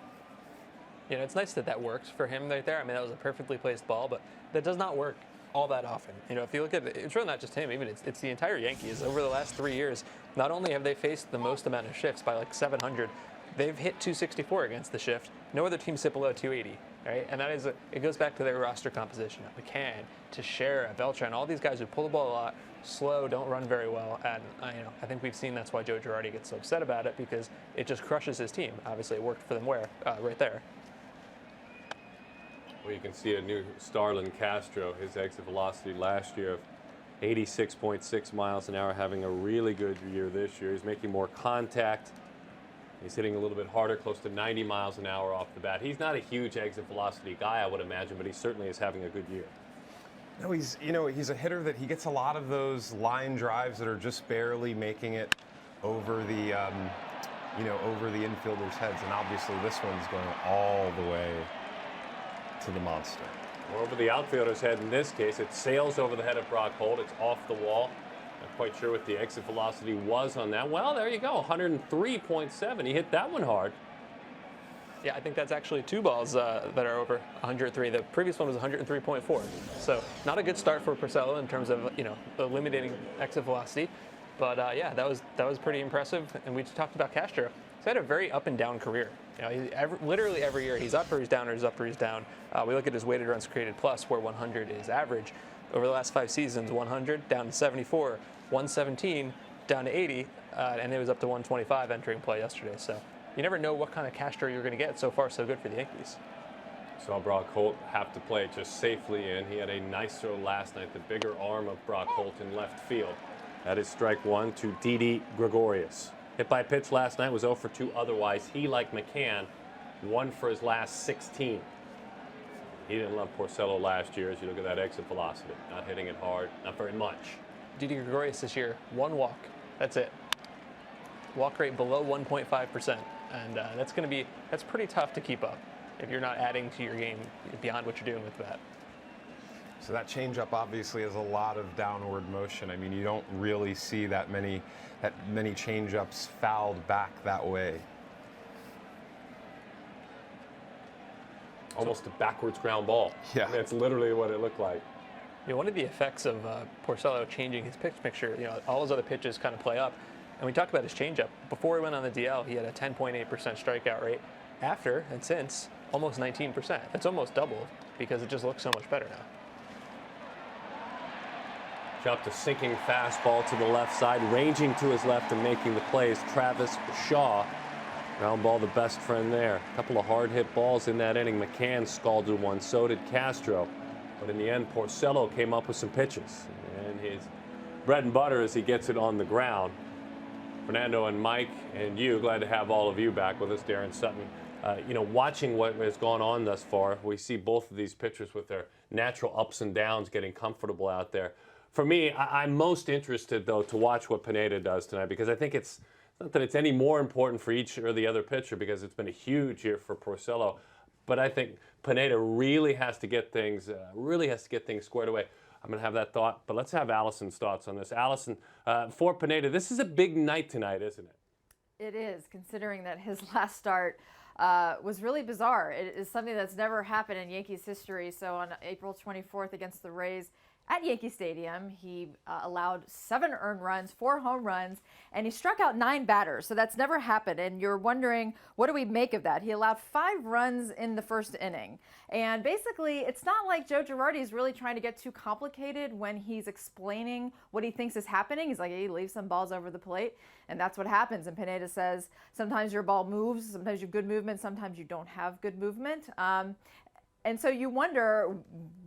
You know, it's nice that works for him right there. I mean, that was a perfectly placed ball, but that does not work all that often. You know, if you look at it, it's really not just him, even it's the entire Yankees. Over the last 3 years, not only have they faced the most amount of shifts by like 700, they've hit 264 against the shift. No other team sit below 280, right? And that is, it goes back to their roster composition. McCann, Teixeira, Beltran, all these guys who pull the ball a lot, slow, don't run very well, and you know, I think we've seen that's why Joe Girardi gets so upset about it, because it just crushes his team. Obviously, it worked for them right there. Well, you can see a new Starlin Castro, his exit velocity last year of 86.6 miles an hour, having a really good year this year. He's making more contact. He's hitting a little bit harder, close to 90 miles an hour off the bat. He's not a huge exit velocity guy, I would imagine, but he certainly is having a good year. No, he's a hitter that he gets a lot of those line drives that are just barely making it over the over the infielders' heads, and obviously this one's going all the way to the monster. Or over the outfielder's head in this case. It sails over the head of Brock Holt. It's off the wall. Not quite sure what the exit velocity was on that. Well, there you go, 103.7. He hit that one hard. Yeah, I think that's actually 2 balls that are over 103. The previous one was 103.4. So not a good start for Porcello in terms of eliminating exit velocity. But yeah, that was pretty impressive. And we talked about Castro. He's had a very up and down career. Literally every year he's up or he's down or he's up or he's down. We look at his weighted runs created plus, where 100 is average. Over the last 5 seasons, 100 down to 74, 117 down to 80, and it was up to 125 entering play yesterday. So you never know what kind of Castro you're going to get. So far, so good for the Yankees. Saw Brock Holt have to play it just safely in. He had a nice throw last night, the bigger arm of Brock Holt in left field. That is strike 1 to Didi Gregorius. Hit by pitch last night, was 0 for 2 otherwise. He, like McCann, 1 for his last 16. He didn't love Porcello last year as you look at that exit velocity. Not hitting it hard, not very much. Didi Gregorius this year, 1 walk. That's it. Walk rate below 1.5%. And that's pretty tough to keep up if you're not adding to your game beyond what you're doing with that. So that changeup obviously has a lot of downward motion. I mean, you don't really see that many changeups fouled back that way. Almost a backwards ground ball. Yeah. That's literally what it looked like. One of the effects of Porcello changing his pitch picture, all his other pitches kind of play up. And we talked about his changeup. Before he went on the DL, he had a 10.8% strikeout rate. After and since, almost 19%. It's almost doubled because it just looks so much better now. Chopped a sinking fastball to the left side, ranging to his left and making the plays. Travis Shaw, ground ball, the best friend there. A couple of hard hit balls in that inning. McCann scalded one, so did Castro. But in the end, Porcello came up with some pitches. And his bread and butter is he gets it on the ground. Fernando and Mike and you, glad to have all of you back with us, Darren Sutton. Watching what has gone on thus far, we see both of these pitchers with their natural ups and downs getting comfortable out there. For me, I'm most interested, though, to watch what Pineda does tonight, because I think it's not that it's any more important for each or the other pitcher, because it's been a huge year for Porcello. But I think Pineda really has to get things squared away. I'm going to have that thought, but let's have Allison's thoughts on this. Allison, for Pineda, this is a big night tonight, isn't it? It is, considering that his last start was really bizarre. It is something that's never happened in Yankees history. So on April 24th against the Rays at Yankee Stadium, he allowed 7 earned runs, 4 home runs, and he struck out 9 batters. So that's never happened. And you're wondering, what do we make of that? He allowed 5 runs in the first inning. And basically, it's not like Joe Girardi is really trying to get too complicated when he's explaining what he thinks is happening. He's like, hey, leave some balls over the plate. And that's what happens. And Pineda says, sometimes your ball moves, sometimes you have good movement, sometimes you don't have good movement. And so you wonder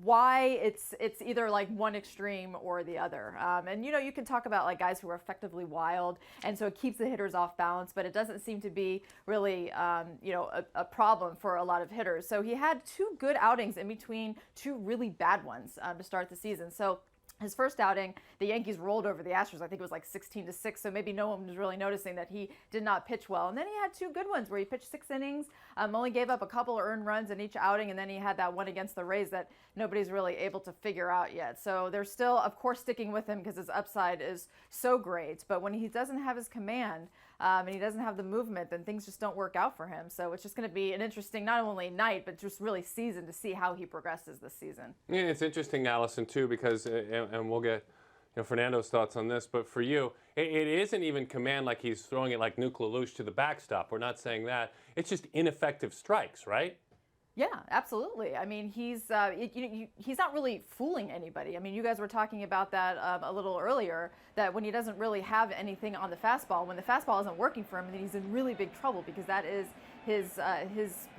why it's either like one extreme or the other. And you can talk about like guys who are effectively wild, and so it keeps the hitters off balance, but it doesn't seem to be really a problem for a lot of hitters. So he had 2 good outings in between 2 really bad ones to start the season. So his first outing, the Yankees rolled over the Astros. I think it was like 16-6, so maybe no one was really noticing that he did not pitch well. And then he had 2 good ones where he pitched 6 innings, only gave up a couple of earned runs in each outing, and then he had that one against the Rays that nobody's really able to figure out yet. So they're still, of course, sticking with him because his upside is so great. But when he doesn't have his command and he doesn't have the movement, then things just don't work out for him. So it's just going to be an interesting, not only night, but just really season to see how he progresses this season. Yeah, it's interesting, Allison, too, because, and we'll get Fernando's thoughts on this, but for you, it isn't even command like he's throwing it like Nuke LaLoosh to the backstop. We're not saying that. It's just ineffective strikes, right? Yeah, absolutely. I mean, he's not really fooling anybody. I mean, you guys were talking about that a little earlier, that when he doesn't really have anything on the fastball, when the fastball isn't working for him, then he's in really big trouble because that is his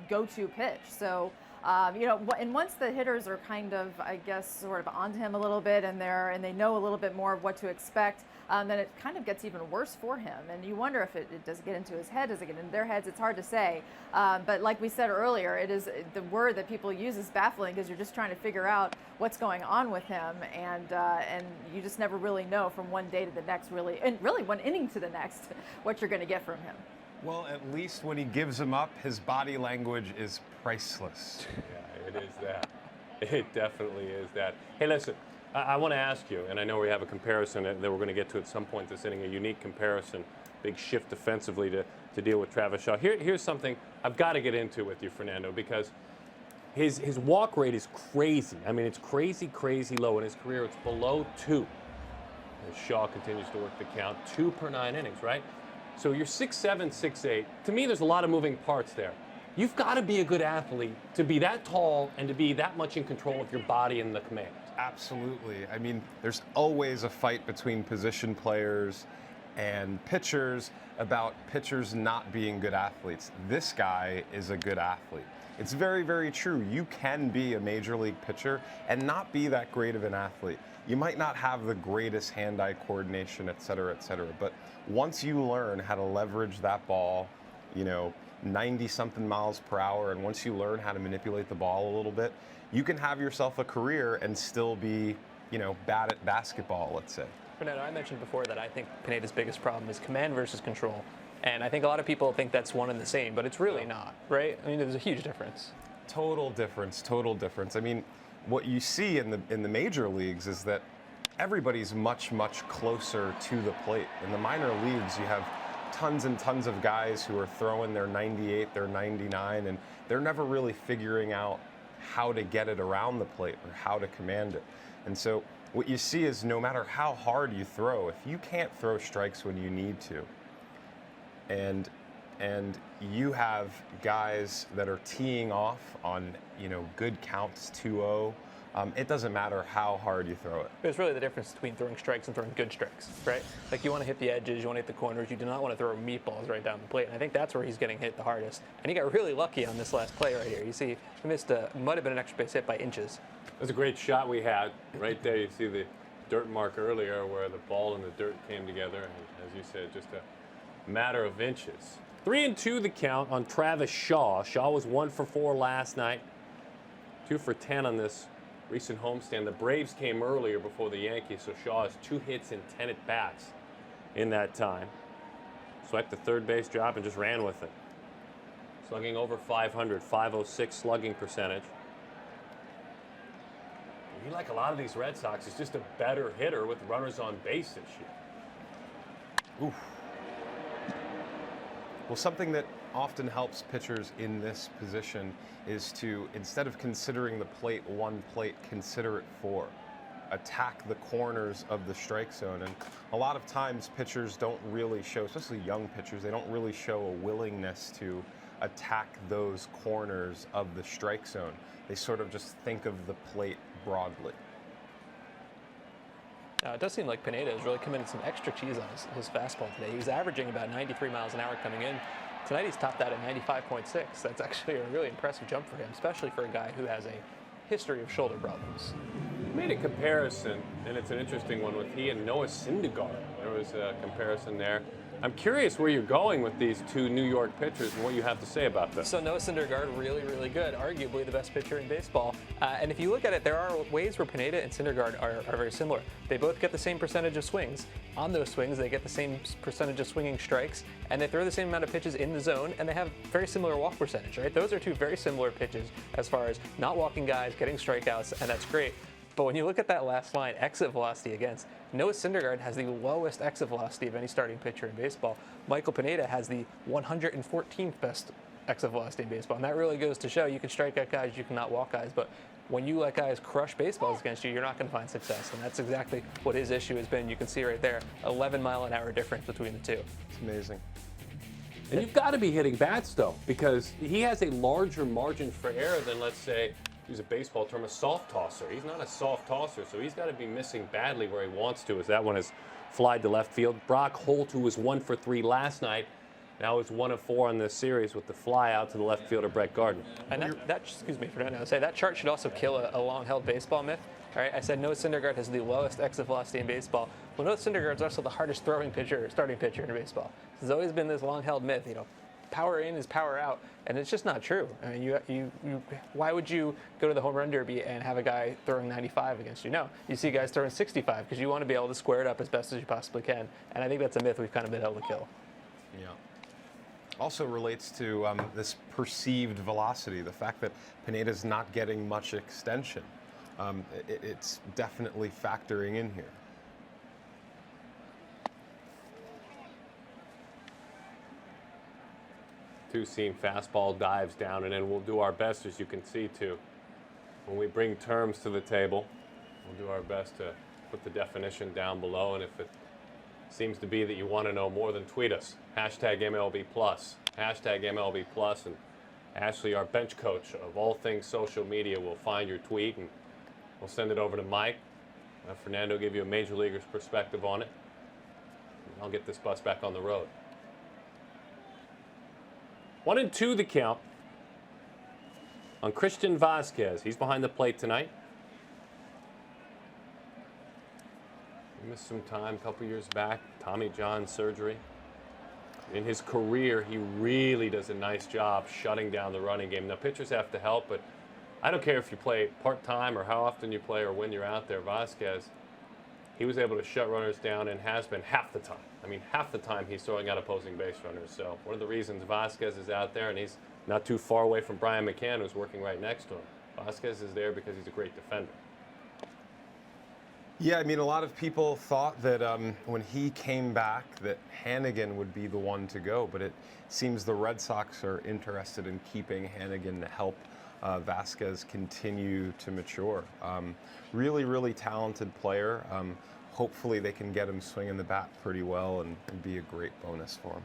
go-to pitch. So And once the hitters are kind of, I guess, sort of onto him a little bit, and they know a little bit more of what to expect, then it kind of gets even worse for him. And you wonder if it does get into his head, does it get into their heads? It's hard to say. But like we said earlier, it is the word that people use is baffling, because you're just trying to figure out what's going on with him, and you just never really know from one day to the next, really, and really one inning to the next, what you're going to get from him. Well, at least when he gives them up, his body language is priceless. Yeah, it is that. It definitely is that. Hey, listen, I want to ask you, and I know we have a comparison that we're going to get to at some point this inning, a unique comparison, big shift defensively to deal with Travis Shaw. Here's something I've got to get into with you, Fernando, because his walk rate is crazy. I mean, it's crazy, crazy low. In his career, it's below 2. As Shaw continues to work the count, 2 per 9 innings, right? So you're 6'7", 6'8". To me, there's a lot of moving parts there. You've got to be a good athlete to be that tall and to be that much in control of your body and the command. Absolutely. I mean, there's always a fight between position players and pitchers about pitchers not being good athletes. This guy is a good athlete. It's very, very true. You can be a major league pitcher and not be that great of an athlete. You might not have the greatest hand-eye coordination, et cetera, but once you learn how to leverage that ball, 90-something miles per hour, and once you learn how to manipulate the ball a little bit, you can have yourself a career and still be, bad at basketball, let's say. Fernando, I mentioned before that I think Pineda's biggest problem is command versus control. And I think a lot of people think that's one and the same, but it's really not, right? I mean, there's a huge difference. Total difference. I mean, what you see in the major leagues is that everybody's much, much closer to the plate. In the minor leagues, you have tons and tons of guys who are throwing their 98, their 99, and they're never really figuring out how to get it around the plate or how to command it. And so what you see is no matter how hard you throw, if you can't throw strikes when you need to, and you have guys that are teeing off on, good counts, 2-0, it doesn't matter how hard you throw it. But it's really the difference between throwing strikes and throwing good strikes, right? Like, you want to hit the edges, you want to hit the corners, you do not want to throw meatballs right down the plate. And I think that's where he's getting hit the hardest. And he got really lucky on this last play right here. You see, he missed might have been an extra base hit by inches. That was a great shot we had right there. You see the dirt mark earlier where the ball and the dirt came together. And as you said, just a matter of inches. 3-2 the count on Travis Shaw. Shaw was 1 for 4 last night, 2 for 10 on this recent homestand. The Braves came earlier before the Yankees, so Shaw has 2 hits and 10 at-bats in that time. Swiped the third base job and just ran with it. Slugging over 500, 506 slugging percentage. You like a lot of these Red Sox, is just a better hitter with runners on base this year. Oof. Well, something that often helps pitchers in this position is to, instead of considering the plate one plate, consider it 4. Attack the corners of the strike zone. And a lot of times pitchers don't really show, especially young pitchers, they don't really show a willingness to attack those corners of the strike zone. They sort of just think of the plate broadly. It does seem like Pineda has really committed some extra cheese on his fastball today. He was averaging about 93 miles an hour coming in. Tonight he's topped out at 95.6. That's actually a really impressive jump for him, especially for a guy who has a history of shoulder problems. Made a comparison, and it's an interesting one, with he and Noah Syndergaard. There was a comparison there. I'm curious where you're going with these 2 New York pitchers and what you have to say about them. So Noah Syndergaard, really, really good. Arguably the best pitcher in baseball. And if you look at it, there are ways where Pineda and Syndergaard are very similar. They both get the same percentage of swings. On those swings, they get the same percentage of swinging strikes, and they throw the same amount of pitches in the zone, and they have very similar walk percentage, right? Those are 2 very similar pitches as far as not walking guys, getting strikeouts, and that's great. But when you look at that last line, exit velocity against, Noah Syndergaard has the lowest exit velocity of any starting pitcher in baseball. Michael Pineda has the 114th best exit velocity in baseball. And that really goes to show you can strike out guys, you cannot walk guys. But when you let guys crush baseballs against you, you're not going to find success. And that's exactly what his issue has been. You can see right there, 11-mile-an-hour difference between the 2. It's amazing. And you've got to be hitting bats, though, because he has a larger margin for error than, let's say, use a baseball term, a soft tosser. He's not a soft tosser, so he's got to be missing badly where he wants to, as that one has flied to left field. Brock Holt, who was 1 for 3 last night, Now he's 1 of 4 on this series with the fly out to the left fielder, Brett Gardner. And excuse me, Fernando, say that chart should also kill a long-held baseball myth. All right, I said Noah Syndergaard has the lowest exit velocity in baseball. Well, Noah Syndergaard is also the hardest throwing pitcher, starting pitcher in baseball. There's always been this long-held myth, power in is power out, and it's just not true. I mean, why would you go to the home run derby and have a guy throwing 95 against you? No, you see guys throwing 65 because you want to be able to square it up as best as you possibly can, and I think that's a myth we've kind of been able to kill. Yeah. Also relates to this perceived velocity, the fact that Pineda's not getting much extension. It's definitely factoring in here. Two-seam fastball dives down, and then we'll do our best, as you can see, when we bring terms to the table, we'll do our best to put the definition down below, and if it seems to be that you want to know more, then tweet us. Hashtag MLB+. Hashtag MLB+. And Ashley, our bench coach of all things social media, will find your tweet, and we'll send it over to Mike. Fernando give you a major leaguer's perspective on it. And I'll get this bus back on the road. 1-2 the count on Christian Vazquez. He's behind the plate tonight. He missed some time a couple years back, Tommy John surgery. In his career, he really does a nice job shutting down the running game. Now, pitchers have to help, but I don't care if you play part-time or how often you play or when you're out there. Vazquez, he was able to shut runners down and has been half the time. I mean, half the time he's throwing out opposing base runners. So one of the reasons Vazquez is out there, and he's not too far away from Brian McCann, who's working right next to him. Vazquez is there because he's a great defender. Yeah, I mean, a lot of people thought that when he came back that Hannigan would be the one to go, but it seems the Red Sox are interested in keeping Hannigan to help Vazquez continue to mature. Really, really talented player. Hopefully they can get him swinging the bat pretty well and be a great bonus for him.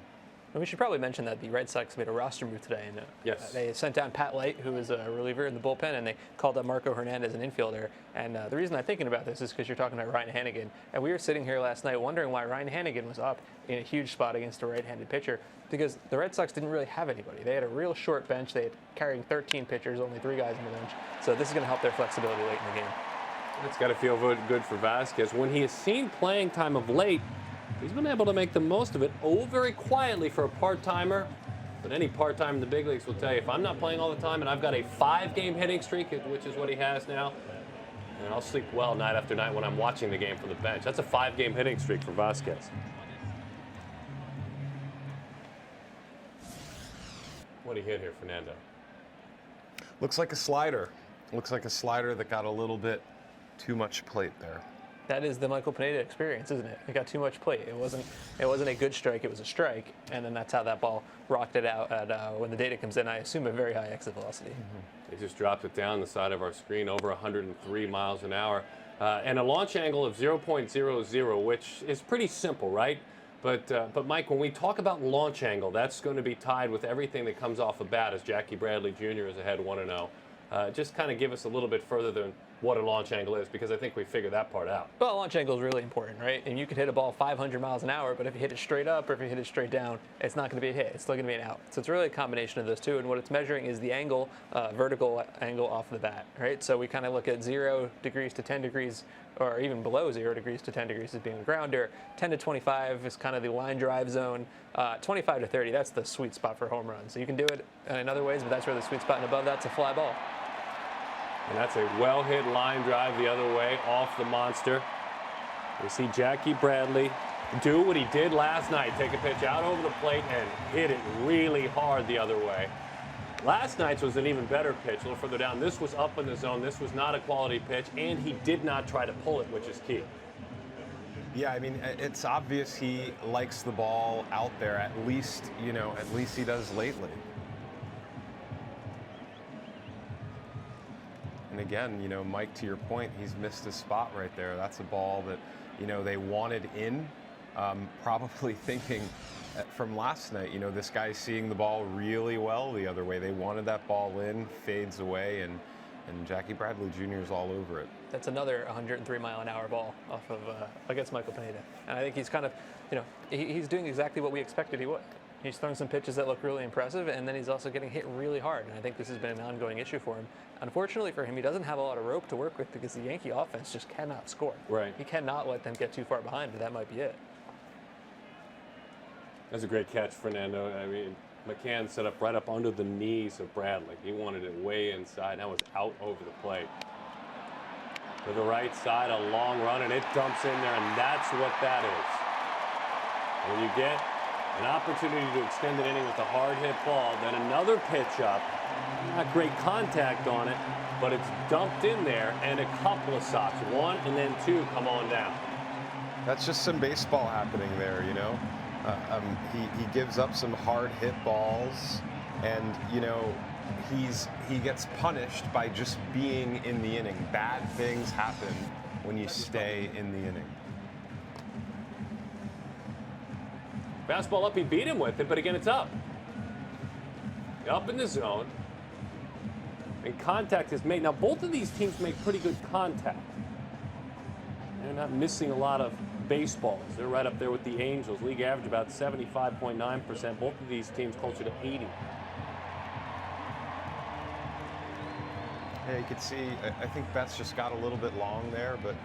And we should probably mention that the Red Sox made a roster move today. And, yes. They sent down Pat Light, who is a reliever in the bullpen, and they called up Marco Hernandez, an infielder. And the reason I'm thinking about this is because you're talking about Ryan Hannigan. And we were sitting here last night wondering why Ryan Hannigan was up in a huge spot against a right-handed pitcher, because the Red Sox didn't really have anybody. They had a real short bench. They had carrying 13 pitchers, only 3 guys on the bench. So this is going to help their flexibility late in the game. It's got to feel good for Vazquez. When he has seen playing time of late, he's been able to make the most of it, very quietly for a part-timer. But any part-timer in the big leagues will tell you, if I'm not playing all the time and I've got a 5-game hitting streak, which is what he has now, and I'll sleep well night after night when I'm watching the game from the bench. That's a 5-game hitting streak for Vazquez. What did he hit here, Fernando? Looks like a slider. Looks like a slider that got a little bit too much plate there. That is the Michael Pineda experience, isn't it? It got too much plate. It wasn't a good strike. It was a strike, and then that's how that ball rocked it out at when the data comes in. I assume a very high exit velocity. They just dropped it down the side of our screen, over 103 miles an hour, and a launch angle of 0.00, which is pretty simple, right? But Mike, when we talk about launch angle, that's going to be tied with everything that comes off a bat, as Jackie Bradley Jr. is ahead 1-0. Just kind of give us a little bit further than what a launch angle is, because I think we figured that part out. Well, launch angle is really important, right? And you could hit a ball 500 miles an hour, but if you hit it straight up or if you hit it straight down, it's not going to be a hit. It's still going to be an out. So it's really a combination of those two, and what it's measuring is the angle, vertical angle off the bat, right? So we kind of look at 0 degrees to 10 degrees, or even below 0 degrees to 10 degrees as being a grounder. 10 to 25 is kind of the line drive zone. 25 to 30, that's the sweet spot for home runs. So you can do it in other ways, but that's where the sweet spot, and above that's a fly ball. And that's a well-hit line drive the other way off the monster. We see Jackie Bradley do what he did last night, take a pitch out over the plate and hit it really hard the other way. Last night's was an even better pitch, a little further down. This was up in the zone. This was not a quality pitch, and he did not try to pull it, which is key. Yeah, I mean, it's obvious he likes the ball out there, at least he does lately. And again, Mike, to your point, he's missed a spot right there. That's a ball that, they wanted in, probably thinking from last night, this guy's seeing the ball really well the other way. They wanted that ball in, fades away, and Jackie Bradley Jr. is all over it. That's another 103-mile-an-hour ball off of against Michael Pineda. And I think he's kind of, he's doing exactly what we expected he would. He's throwing some pitches that look really impressive, and then he's also getting hit really hard. And I think this has been an ongoing issue for him. Unfortunately for him, he doesn't have a lot of rope to work with because the Yankee offense just cannot score. Right. He cannot let them get too far behind, but that might be it. That's a great catch, Fernando. I mean, McCann set up right up under the knees of Bradley. He wanted it way inside. That was out over the plate. To the right side, a long run, and it dumps in there, and that's what that is. When you get an opportunity to extend an inning with a hard hit ball, then another pitch up. Not great contact on it, but it's dumped in there, and a couple of socks. One and then two come on down. That's just some baseball happening there, you know. He gives up some hard hit balls, and you know he gets punished by just being in the inning. Bad things happen when you stay in the inning. Fastball up, he beat him with it, but again, it's up. Up in the zone. And contact is made. Now, both of these teams make pretty good contact. They're not missing a lot of baseballs. They're right up there with the Angels. League average about 75.9%. Both of these teams closer to 80. Yeah, you could see, I think Betts just got a little bit long there, but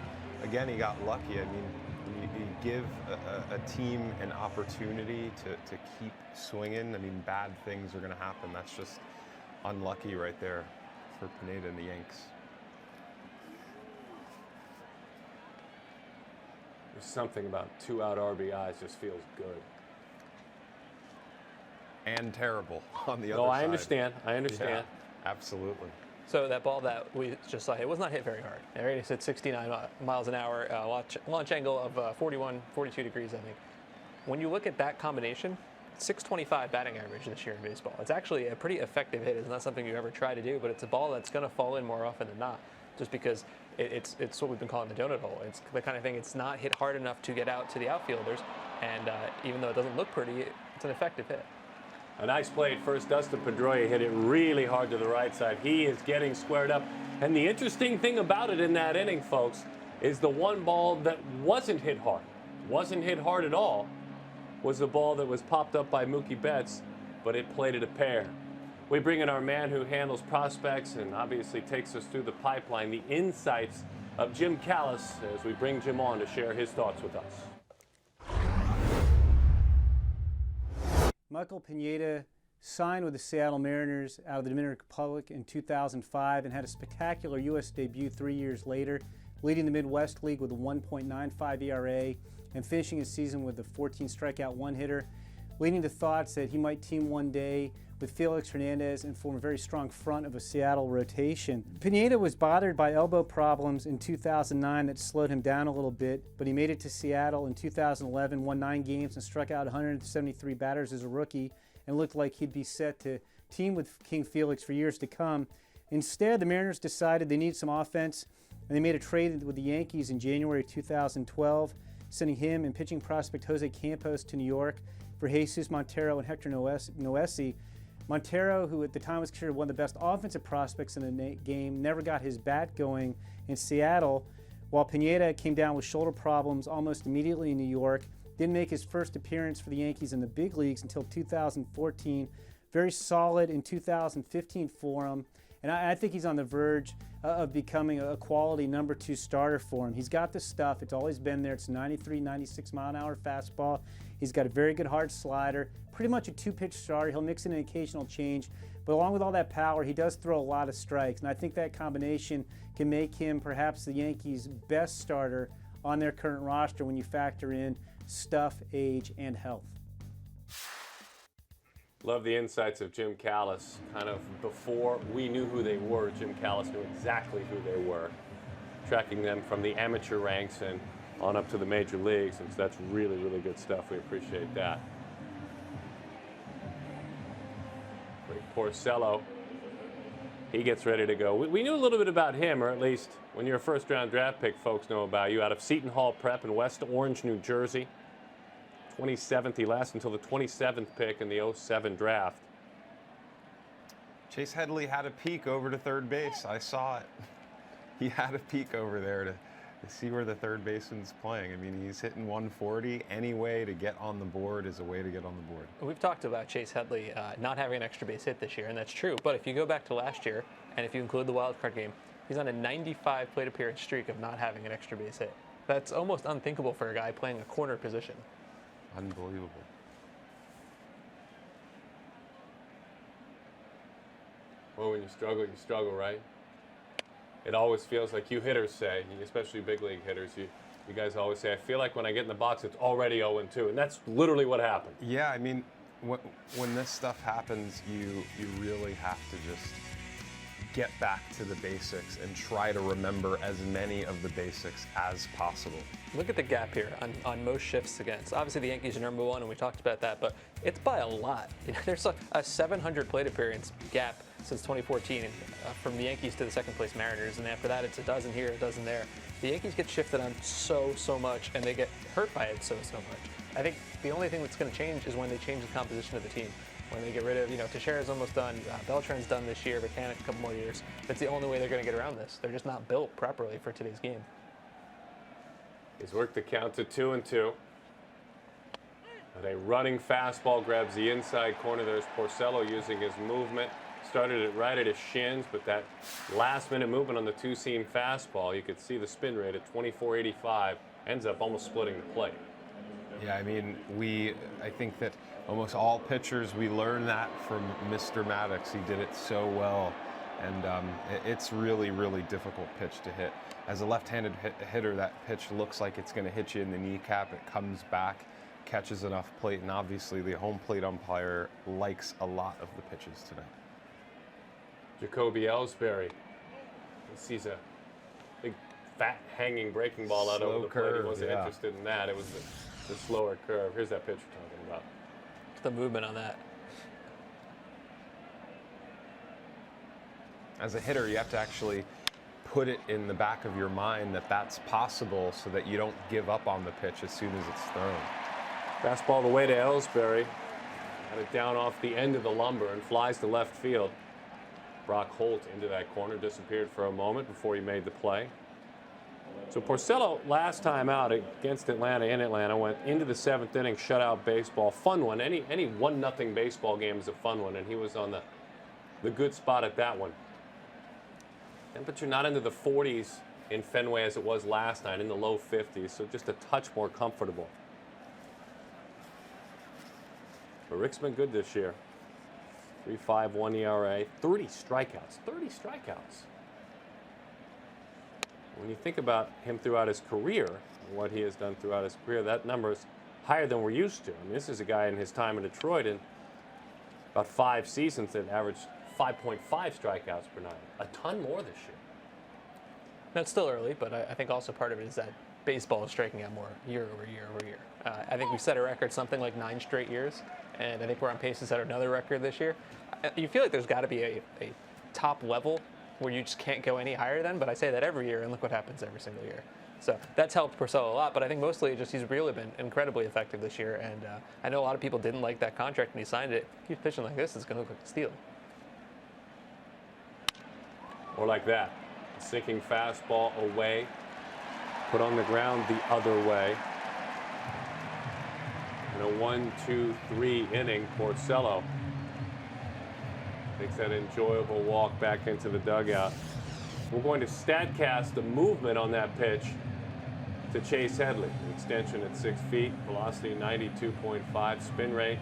again, he got lucky. I mean, you give a team an opportunity to keep swinging. I mean, bad things are going to happen. That's just unlucky right there for Pineda and the Yanks. There's something about 2-out RBIs just feels good. And terrible on the other No, side. I understand. I understand. Yeah, absolutely. So that ball that we just saw, it was not hit very hard. Right? It's at 69 miles an hour, launch angle of 41, 42 degrees, I think. When you look at that combination, 625 batting average this year in baseball. It's actually a pretty effective hit. It's not something you ever try to do, but it's a ball that's going to fall in more often than not, just because it's what we've been calling the donut hole. It's the kind of thing, it's not hit hard enough to get out to the outfielders, and even though it doesn't look pretty, it's an effective hit. A nice play at first. Dustin Pedroia hit it really hard to the right side. He is getting squared up. And the interesting thing about it in that inning, folks, is the one ball that wasn't hit hard at all, was the ball that was popped up by Mookie Betts, but it plated a pair. We bring in our man who handles prospects and obviously takes us through the pipeline, the insights of Jim Callis, as we bring Jim on to share his thoughts with us. Michael Pineda signed with the Seattle Mariners out of the Dominican Republic in 2005 and had a spectacular U.S. debut 3 years later, leading the Midwest League with a 1.95 ERA and finishing his season with a 14 strikeout one-hitter, leading to thoughts that he might team one day with Felix Hernandez and form a very strong front of a Seattle rotation. Pineda was bothered by elbow problems in 2009 that slowed him down a little bit, but he made it to Seattle in 2011, won 9 games and struck out 173 batters as a rookie and looked like he'd be set to team with King Felix for years to come. Instead, the Mariners decided they needed some offense, and they made a trade with the Yankees in January 2012, sending him and pitching prospect Jose Campos to New York for Jesus Montero and Hector Noesi. Montero, who at the time was considered one of the best offensive prospects in the game, never got his bat going in Seattle, while Pineda came down with shoulder problems almost immediately in New York, didn't make his first appearance for the Yankees in the big leagues until 2014. Very solid in 2015 for him, and I think he's on the verge of becoming a quality number 2 starter for him. He's got the stuff. It's always been there. It's 93, 96 mile an hour fastball. He's got a very good hard slider, pretty much a 2-pitch starter. He'll mix in an occasional change, but along with all that power, he does throw a lot of strikes, and I think that combination can make him perhaps the Yankees' best starter on their current roster when you factor in stuff, age, and health. Love the insights of Jim Callis. Kind of before we knew who they were, Jim Callis knew exactly who they were, tracking them from the amateur ranks and on up to the major leagues, and so that's really, really good stuff. We appreciate that. Great Porcello. He gets ready to go. We knew a little bit about him, or at least when you're a first-round draft pick, folks know about you, out of Seton Hall Prep in West Orange, New Jersey. 27th, he lasted until the 27th pick in the 07 draft. Chase Headley had a peek over to third base. I saw it. He had a peek over there see where the third baseman's playing. I mean, he's hitting 140. Any way to get on the board is a way to get on the board. We've talked about Chase Headley not having an extra base hit this year, and that's true. But if you go back to last year, and if you include the wild card game, he's on a 95 plate appearance streak of not having an extra base hit. That's almost unthinkable for a guy playing a corner position. Unbelievable. Well, when you struggle, right? It always feels like you hitters say, especially big league hitters, you guys always say, I feel like when I get in the box, it's already 0-2. And that's literally what happened. Yeah, I mean, when this stuff happens, you really have to just get back to the basics and try to remember as many of the basics as possible. Look at the gap here on most shifts against. Obviously, the Yankees are number one, and we talked about that, but it's by a lot. There's a 700 plate appearance gap since 2014 from the Yankees to the second place Mariners, and after that, it's a dozen here, a dozen there. The Yankees get shifted on so much, and they get hurt by it so much. I think the only thing that's going to change is when they change the composition of the team. When they get rid of, Teixeira's almost done, Beltran's done this year, Mechanic a couple more years. That's the only way they're going to get around this. They're just not built properly for today's game. He's worked the count to 2-2. But a running fastball grabs the inside corner. There's Porcello using his movement. Started it right at his shins, but that last-minute movement on the two-seam fastball, you could see the spin rate at 24.85, ends up almost splitting the plate. Yeah, I mean, I think that almost all pitchers, we learn that from Mr. Maddox. He did it so well, and it's really difficult pitch to hit. As a left-handed hitter, that pitch looks like it's going to hit you in the kneecap. It comes back, catches enough plate, and obviously the home plate umpire likes a lot of the pitches tonight. Jacoby Ellsbury. He sees a big, fat, hanging breaking ball out over the plate. He wasn't interested in that. It was the slower curve. Here's that pitch we're talking about. It's the movement on that. As a hitter, you have to actually put it in the back of your mind that that's possible so that you don't give up on the pitch as soon as it's thrown. Fastball the way to Ellsbury. Got it down off the end of the lumber and flies to left field. Brock Holt into that corner, disappeared for a moment before he made the play. So Porcello, last time out against Atlanta in Atlanta, went into the seventh inning, shutout baseball. Fun one. Any 1-0 baseball game is a fun one, and he was on the good spot at that one. Temperature not into the 40s in Fenway as it was last night, in the low 50s, so just a touch more comfortable. But Rick's been good this year. 3.51 ERA, 30 strikeouts. 30 strikeouts. When you think about him throughout his career, and what he has done throughout his career, that number is higher than we're used to. I mean, this is a guy in his time in Detroit in about 5 seasons that averaged 5.5 strikeouts per night. A ton more this year. That's still early, but I think also part of it is that baseball is striking out more year over year over year. I think we've set a record something like 9 straight years, and I think we're on pace to set another record this year. You feel like there's got to be a top level where you just can't go any higher than, but I say that every year, and look what happens every single year. So that's helped Porcello a lot, but I think mostly just he's really been incredibly effective this year, and I know a lot of people didn't like that contract when he signed it. He's pitching like this, it's going to look like a steal. Or like that. A sinking fastball away, put on the ground the other way. In a 1-2-3 inning, Porcello takes that enjoyable walk back into the dugout. We're going to StatCast the movement on that pitch to Chase Headley. The extension at 6 feet, velocity 92.5, spin rate.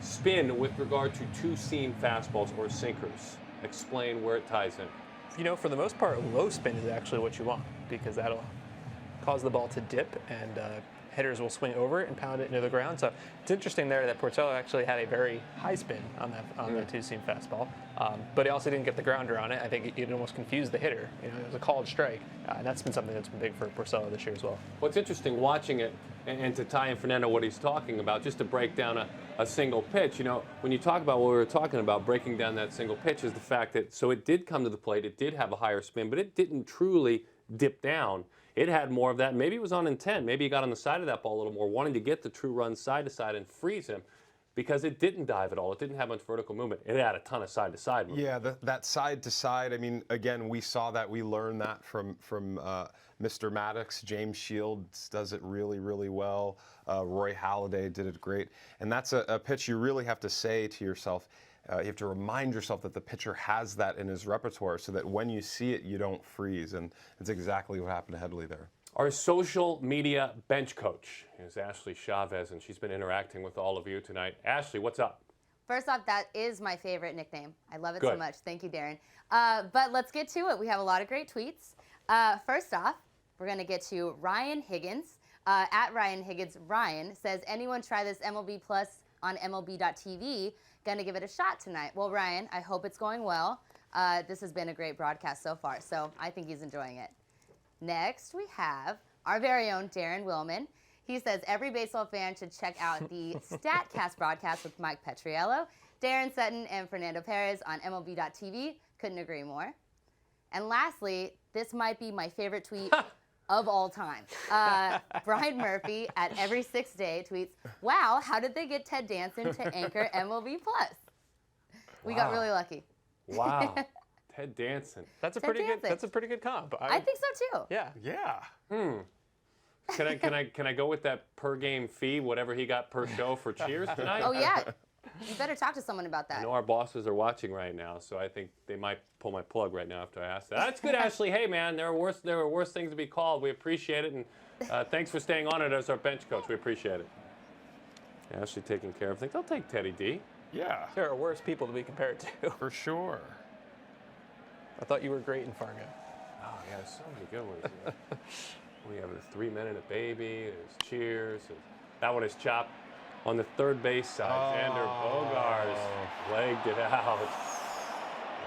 Spin with regard to two-seam fastballs or sinkers. Explain where it ties in. For the most part, low spin is actually what you want because that'll cause the ball to dip and hitters will swing over it and pound it into the ground. So it's interesting there that Porcello actually had a very high spin on that two-seam fastball, but he also didn't get the grounder on it. I think it almost confused the hitter. It was a called strike, and that's been something that's been big for Porcello this year as well. What's interesting watching it, and to tie in Fernando what he's talking about, just to break down a single pitch, when you talk about what we were talking about, breaking down that single pitch, is the fact that, so it did come to the plate, it did have a higher spin, but it didn't truly dip down. It had more of that. Maybe it was on intent. Maybe he got on the side of that ball a little more, wanting to get the true run side to side and freeze him. because it didn't dive at all. It didn't have much vertical movement. It had a ton of side-to-side movement. Yeah, that side-to-side, I mean, again, we saw that. We learned that from Mr. Maddox. James Shields does it really, really well. Roy Halladay did it great. And that's a pitch you really have to say to yourself, you have to remind yourself that the pitcher has that in his repertoire so that when you see it, you don't freeze. And it's exactly what happened to Headley there. Our social media bench coach is Ashley Chavez, and she's been interacting with all of you tonight. Ashley, what's up? First off, that is my favorite nickname. I love it Good. so much. Thank you, Darren. But let's get to it. We have a lot of great tweets. First off, we're going to get to Ryan Higgins. At Ryan Higgins, Ryan says, anyone try this MLB Plus on MLB.tv? Going to give it a shot tonight. Well, Ryan, I hope it's going well. This has been a great broadcast so far, so I think he's enjoying it. Next, we have our very own Darren Willman. He says every baseball fan should check out the StatCast broadcast with Mike Petriello, Darren Sutton, and Fernando Perez on MLB.tv. Couldn't agree more. And lastly, this might be my favorite tweet of all time. Brian Murphy at Every 6 Day tweets, wow, how did they get Ted Danson to anchor MLB Plus? We got really lucky. Wow. Ted Danson. That's a Ted pretty good. Danson. That's a pretty good comp. I think so too. Yeah. Yeah. Can I go with that per game fee, whatever he got per show for Cheers tonight? Oh yeah. You better talk to someone about I that. know our bosses are watching right now, so I think they might pull my plug right now after I ask that. That's good, Ashley. Hey, man, there are worse things to be called. We appreciate it, and thanks for staying on it as our bench coach. We appreciate it. Ashley taking care of things. I'll take Teddy D. Yeah. There are worse people to be compared to. For sure. I thought you were great in Fargo. Oh, yeah, so many good ones. Yeah. We have the 3 Men and a Baby. There's Cheers. That one is chopped on the third base side. Xander Bogaerts legged it out.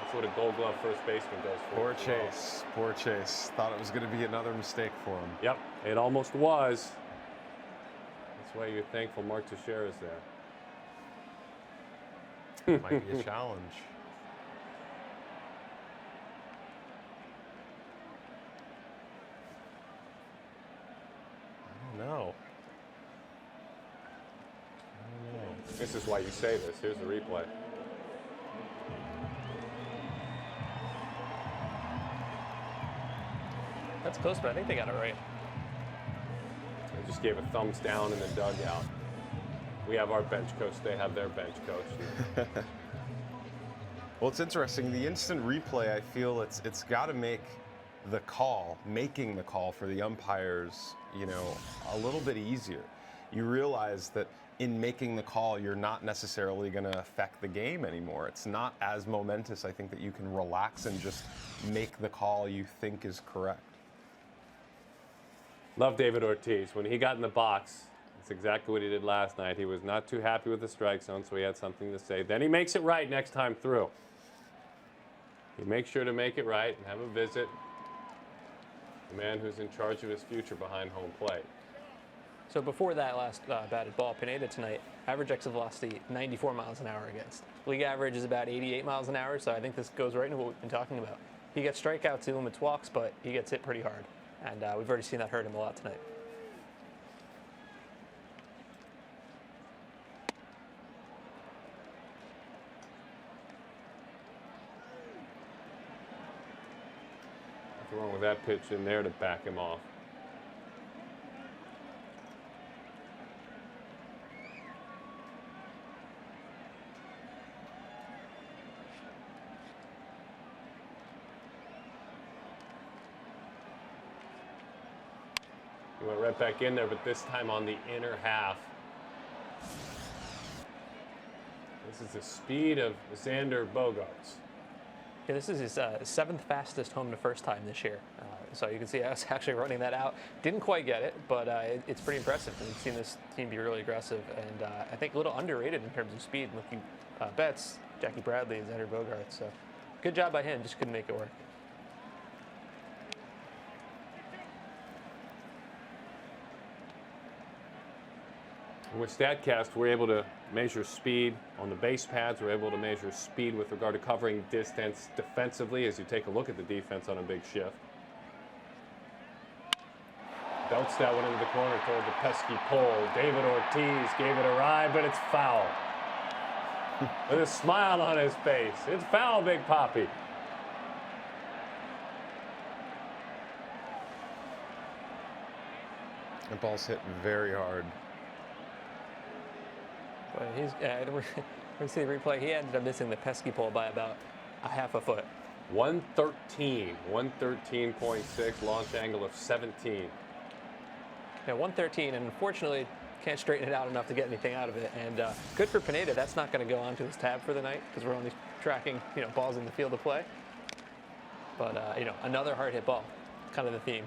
That's what a Gold Glove first baseman does for Poor you. Chase. Poor Chase. Thought it was going to be another mistake for him. Yep, it almost was. That's why you're thankful Mark Teixeira's there. Might be a challenge. No. This is why you say this. Here's the replay. That's close, but I think they got it right. They just gave a thumbs down in the dugout. We have our bench coach. They have their bench coach. Well, it's interesting. The instant replay, I feel it's got to make making the call for the umpires, a little bit easier. You realize that in making the call, you're not necessarily going to affect the game anymore. It's not as momentous, I think, that you can relax and just make the call you think is correct. Love David Ortiz. When he got in the box, that's exactly what he did last night. He was not too happy with the strike zone, so he had something to say. Then he makes it right next time through. He makes sure to make it right and have a visit. The man who's in charge of his future behind home plate. So before that last batted ball, Pineda tonight, average exit velocity 94 miles an hour against. League average is about 88 miles an hour, so I think this goes right into what we've been talking about. He gets strikeouts, he limits walks, but he gets hit pretty hard. And we've already seen that hurt him a lot tonight. Nothing wrong with that pitch in there to back him off. He went right back in there, but this time on the inner half. This is the speed of Xander Bogaerts. Yeah, this is his 7th fastest home to first time this year. So you can see I was actually running that out. Didn't quite get it, but it's pretty impressive. We've seen this team be really aggressive and I think a little underrated in terms of speed. Looking Betts, Jackie Bradley, and Xander Bogaerts. So good job by him, just couldn't make it work. With StatCast, we're able to measure speed on the base pads. We're able to measure speed with regard to covering distance defensively as you take a look at the defense on a big shift. Belts that one into the corner toward the pesky pole. David Ortiz gave it a ride, but it's foul. with a smile on his face. It's foul, Big Papi. The ball's hit very hard. But we see the replay. He ended up missing the pesky pole by about a half a foot. 113.6, launch angle of 17. Yeah, 113, and unfortunately can't straighten it out enough to get anything out of it. And good for Pineda. That's not going to go onto his tab for the night because we're only tracking, balls in the field of play. But another hard hit ball, kind of the theme.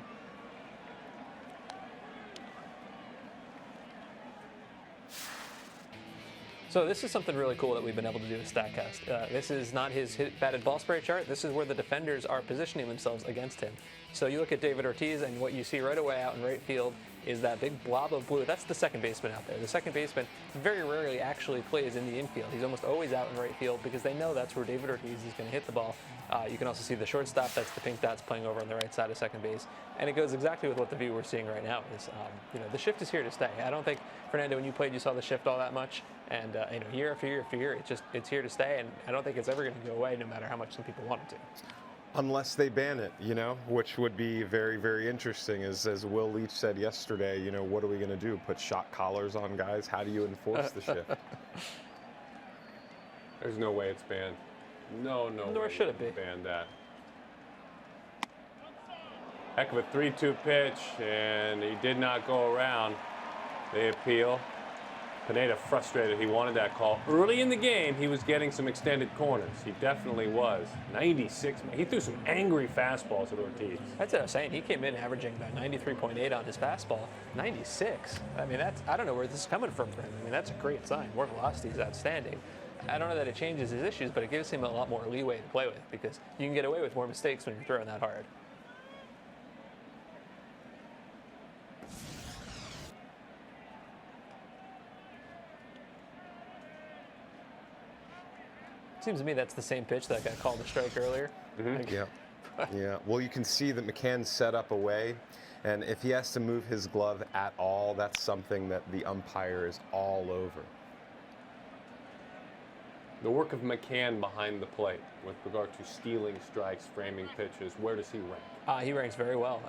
So this is something really cool that we've been able to do with StatCast. This is not his batted ball spray chart. This is where the defenders are positioning themselves against him. So you look at David Ortiz, and what you see right away out in right field is that big blob of blue. That's the second baseman out there. The second baseman very rarely actually plays in the infield. He's almost always out in right field because they know that's where David Ortiz is going to hit the ball. You can also see the shortstop. That's the pink dots playing over on the right side of second base. And it goes exactly with what the view we're seeing right now is, the shift is here to stay. I don't think, Fernando, when you played, you saw the shift all that much. And, year after year after year, it's here to stay. And I don't think it's ever going to go away no matter how much some people want it to. Unless they ban it, which would be very, very interesting. As Will Leach said yesterday, what are we going to do? Put shot collars on guys? How do you enforce the shift? There's no way it's banned. No Nor way should it be. Ban that. Heck of a 3-2 pitch, and he did not go around. They appeal. Pineda frustrated. He wanted that call. Early in the game, he was getting some extended corners. He definitely was. 96. He threw some angry fastballs at Ortiz. That's what I was saying. He came in averaging about 93.8 on his fastball. 96. I mean, I don't know where this is coming from for him. I mean, that's a great sign. More velocity is outstanding. I don't know that it changes his issues, but it gives him a lot more leeway to play with because you can get away with more mistakes when you're throwing that hard. Seems to me that's the same pitch that got called a strike earlier. Mm-hmm. Yeah. Well, you can see that McCann's set up away, and if he has to move his glove at all, that's something that the umpire is all over. The work of McCann behind the plate with regard to stealing strikes, framing pitches, where does he rank? He ranks very well.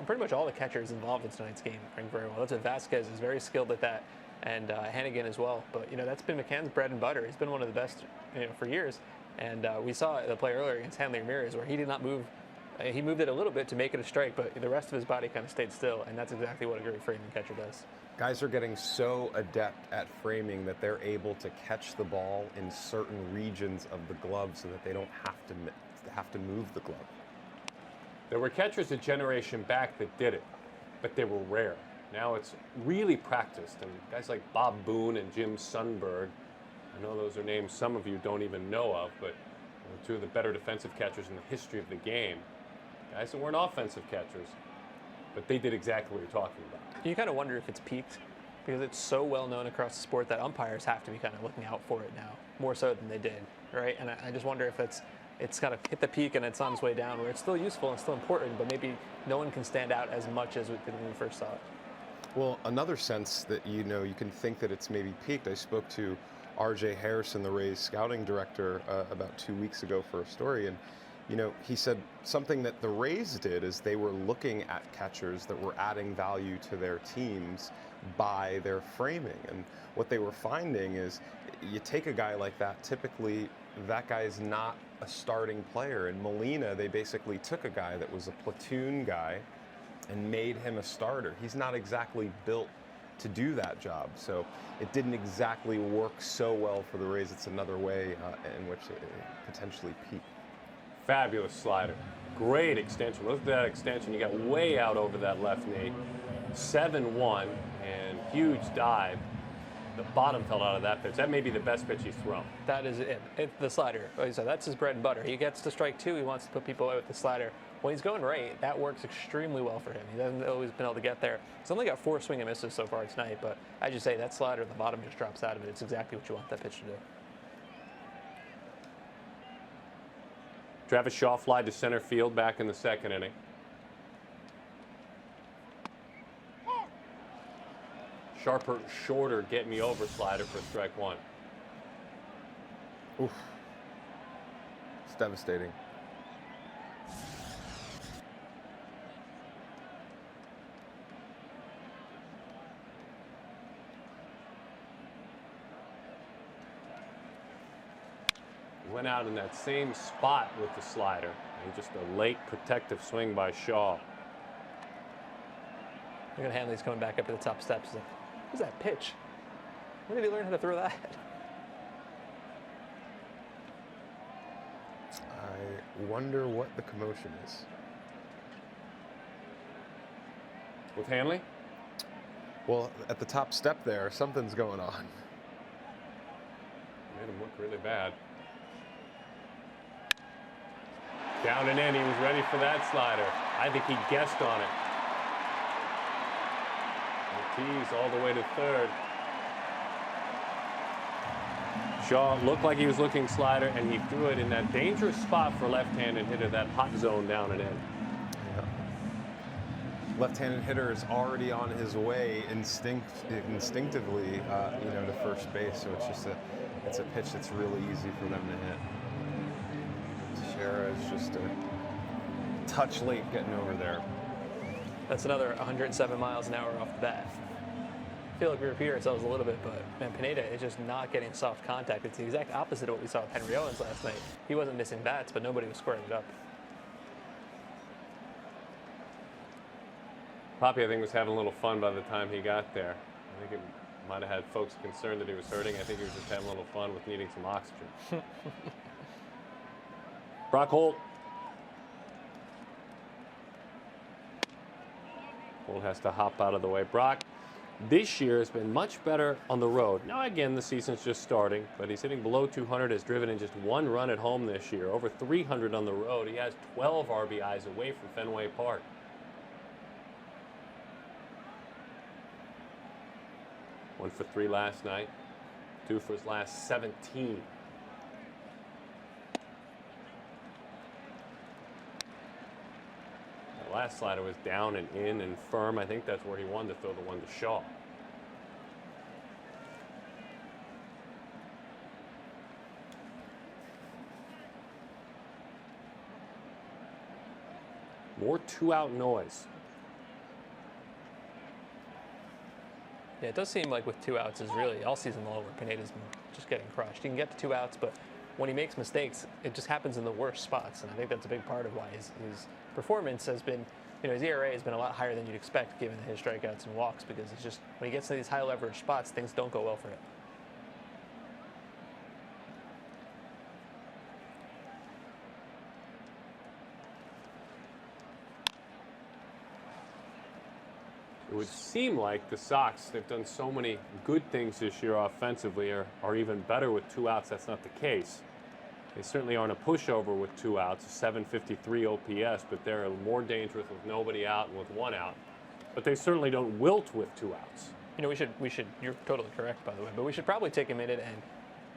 Pretty much all the catchers involved in tonight's game rank very well. That's what Vasquez is very skilled at that, and Hannigan as well. But that's been McCann's bread and butter. He's been one of the best for years. And we saw the play earlier against Hanley Ramirez where he did not move. He moved it a little bit to make it a strike, but the rest of his body kind of stayed still, and that's exactly what a great framing catcher does. Guys are getting so adept at framing that they're able to catch the ball in certain regions of the glove so that they don't have to move the glove. There were catchers a generation back that did it, but they were rare. Now it's really practiced, and guys like Bob Boone and Jim Sundberg, I know those are names some of you don't even know of, but two of the better defensive catchers in the history of the game. Guys that weren't offensive catchers, but they did exactly what you're talking about. You kind of wonder if it's peaked because it's so well known across the sport that umpires have to be kind of looking out for it now, more so than they did, right? And I just wonder if it's kind of hit the peak and it's on its way down where it's still useful and still important, but maybe no one can stand out as much as we did when we first saw it. Well, another sense that you can think that it's maybe peaked. I spoke to R.J. Harrison, the Rays scouting director, about 2 weeks ago for a story, and he said something that the Rays did is they were looking at catchers that were adding value to their teams by their framing. And what they were finding is you take a guy like that, typically that guy's not a starting player. In Molina, they basically took a guy that was a platoon guy and made him a starter. He's not exactly built to do that job. So it didn't exactly work so well for the Rays. It's another way in which it potentially peaked. Fabulous slider. Great extension. Look at that extension. You got way out over that left knee. 7-1 and huge dive. The bottom fell out of that pitch. That may be the best pitch he's thrown. That is it. It's the slider. Like I said, that's his bread and butter. He gets to strike two. He wants to put people away with the slider. When he's going right, that works extremely well for him. He hasn't always been able to get there. He's only got 4 swing and misses so far tonight, but as you say, that slider at the bottom just drops out of it. It's exactly what you want that pitch to do. Travis Shaw fly to center field back in the second inning. Sharper, shorter, get me over slider for strike one. Oof. It's devastating. Went out in that same spot with the slider. And just a late protective swing by Shaw. Look at Hanley's coming back up to the top steps. He's like, what's that pitch? When did he learn how to throw that? I wonder what the commotion is. With Hanley? Well, at the top step there, something's going on. Made him look really bad. Down and in, he was ready for that slider. I think he guessed on it. Ortiz all the way to third. Shaw looked like he was looking slider, and he threw it in that dangerous spot for left-handed hitter, that hot zone down and in. Yeah. Left-handed hitter is already on his way instinctively, to first base. So it's a pitch that's really easy for them to hit. Teixeira is just a touch late getting over there. That's another 107 miles an hour off the bat. I feel like we repeat ourselves a little bit, but man, Pineda is just not getting soft contact. It's the exact opposite of what we saw with Henry Owens last night. He wasn't missing bats, but nobody was squaring it up. Poppy, I think, was having a little fun by the time he got there. I think it might have had folks concerned that he was hurting. I think he was just having a little fun with needing some oxygen. Brock Holt. Holt has to hop out of the way. Brock, this year, has been much better on the road. Now, again, the season's just starting, but he's hitting below 200, has driven in just one run at home this year. Over 300 on the road. He has 12 RBIs away from Fenway Park. One for 3 last night. 2 for his last 17. Last slider was down and in and firm. I think that's where he wanted to throw the one to Shaw. More 2-out noise. Yeah, it does seem like with 2 outs is really all season long where Pineda's been just getting crushed. He can get to 2 outs, but when he makes mistakes, it just happens in the worst spots. And I think that's a big part of why his performance has been, his ERA has been a lot higher than you'd expect given his strikeouts and walks, because it's just, when he gets to these high leverage spots, things don't go well for him. It would seem like the Sox, they've done so many good things this year offensively, are even better with 2 outs. That's not the case. They certainly aren't a pushover with 2 outs, a 753 OPS, but they're more dangerous with nobody out and with 1 out. But they certainly don't wilt with 2 outs. We should, you're totally correct, by the way, but we should probably take a minute and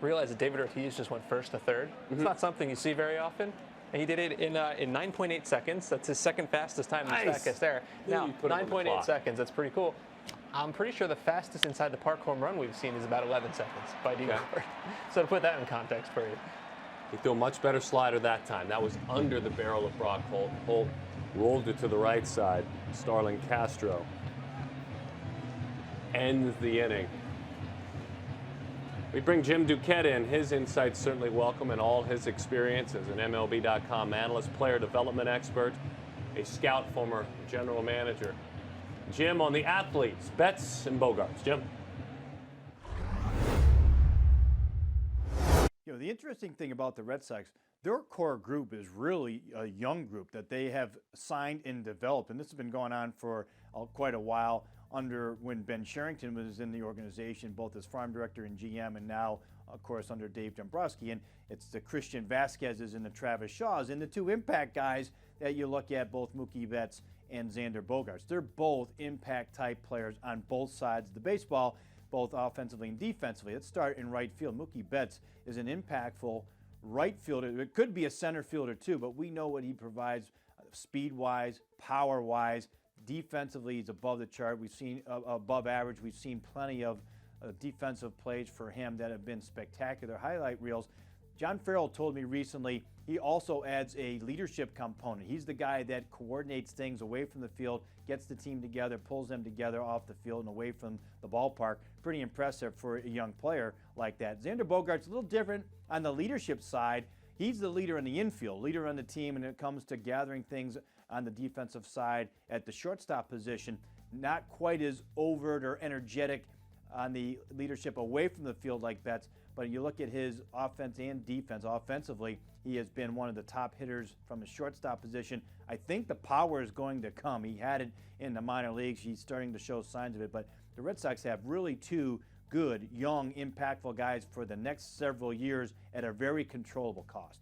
realize that David Ortiz just went first to third. It's not something you see very often. And he did it in 9.8 seconds. That's his second fastest time in the Statcast era. Now, 9.8 seconds, that's pretty cool. I'm pretty sure the fastest inside the park home run we've seen is about 11 seconds by D. Gordon. So to put that in context for you. He threw a much better slider that time. That was under the barrel of Brock Holt. Holt rolled it to the right side. Starling Castro ends the inning. We bring Jim Duquette in. His insights certainly welcome, and all his experience as an MLB.com analyst, player development expert, a scout, former general manager. Jim on the athletes, Betts and Bogarts. Jim. The interesting thing about the Red Sox, their core group is really a young group that they have signed and developed, and this has been going on for quite a while under when Ben Sherrington was in the organization, both as farm director and GM, and now, of course, under Dave Dombrowski. And it's the Christian Vasquez's and the Travis Shaws, and the 2 impact guys that you look at, both Mookie Betts and Xander Bogaerts. They're both impact-type players on both sides of the baseball, both offensively and defensively. Let's start in right field. Mookie Betts is an impactful right fielder. It could be a center fielder too, but we know what he provides speed-wise, power-wise. Defensively, he's above the chart. We've seen above average. We've seen plenty of defensive plays for him that have been spectacular highlight reels. John Farrell told me recently he also adds a leadership component. He's the guy that coordinates things away from the field, gets the team together, pulls them together off the field and away from the ballpark. Pretty impressive for a young player like that. Xander Bogaerts a little different on the leadership side. He's the leader in the infield, leader on the team, and when it comes to gathering things on the defensive side at the shortstop position. Not quite as overt or energetic on the leadership away from the field like Betts, but you look at his offense and defense. Offensively, he has been one of the top hitters from the shortstop position. I think the power is going to come. He had it in the minor leagues. He's starting to show signs of it, but the Red Sox have really two good, young, impactful guys for the next several years at a very controllable cost.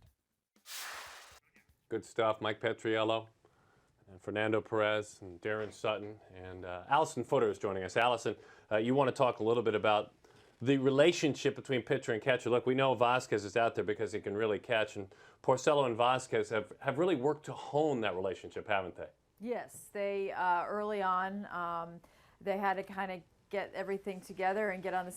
Good stuff. Mike Petriello, and Fernando Perez, and Darren Sutton, and Allison Footer is joining us. Allison, you want to talk a little bit about the relationship between pitcher and catcher. Look, we know Vasquez is out there because he can really catch, and Porcello and Vasquez have really worked to hone that relationship, haven't they? Yes, they early on they had to kind of get everything together and get on the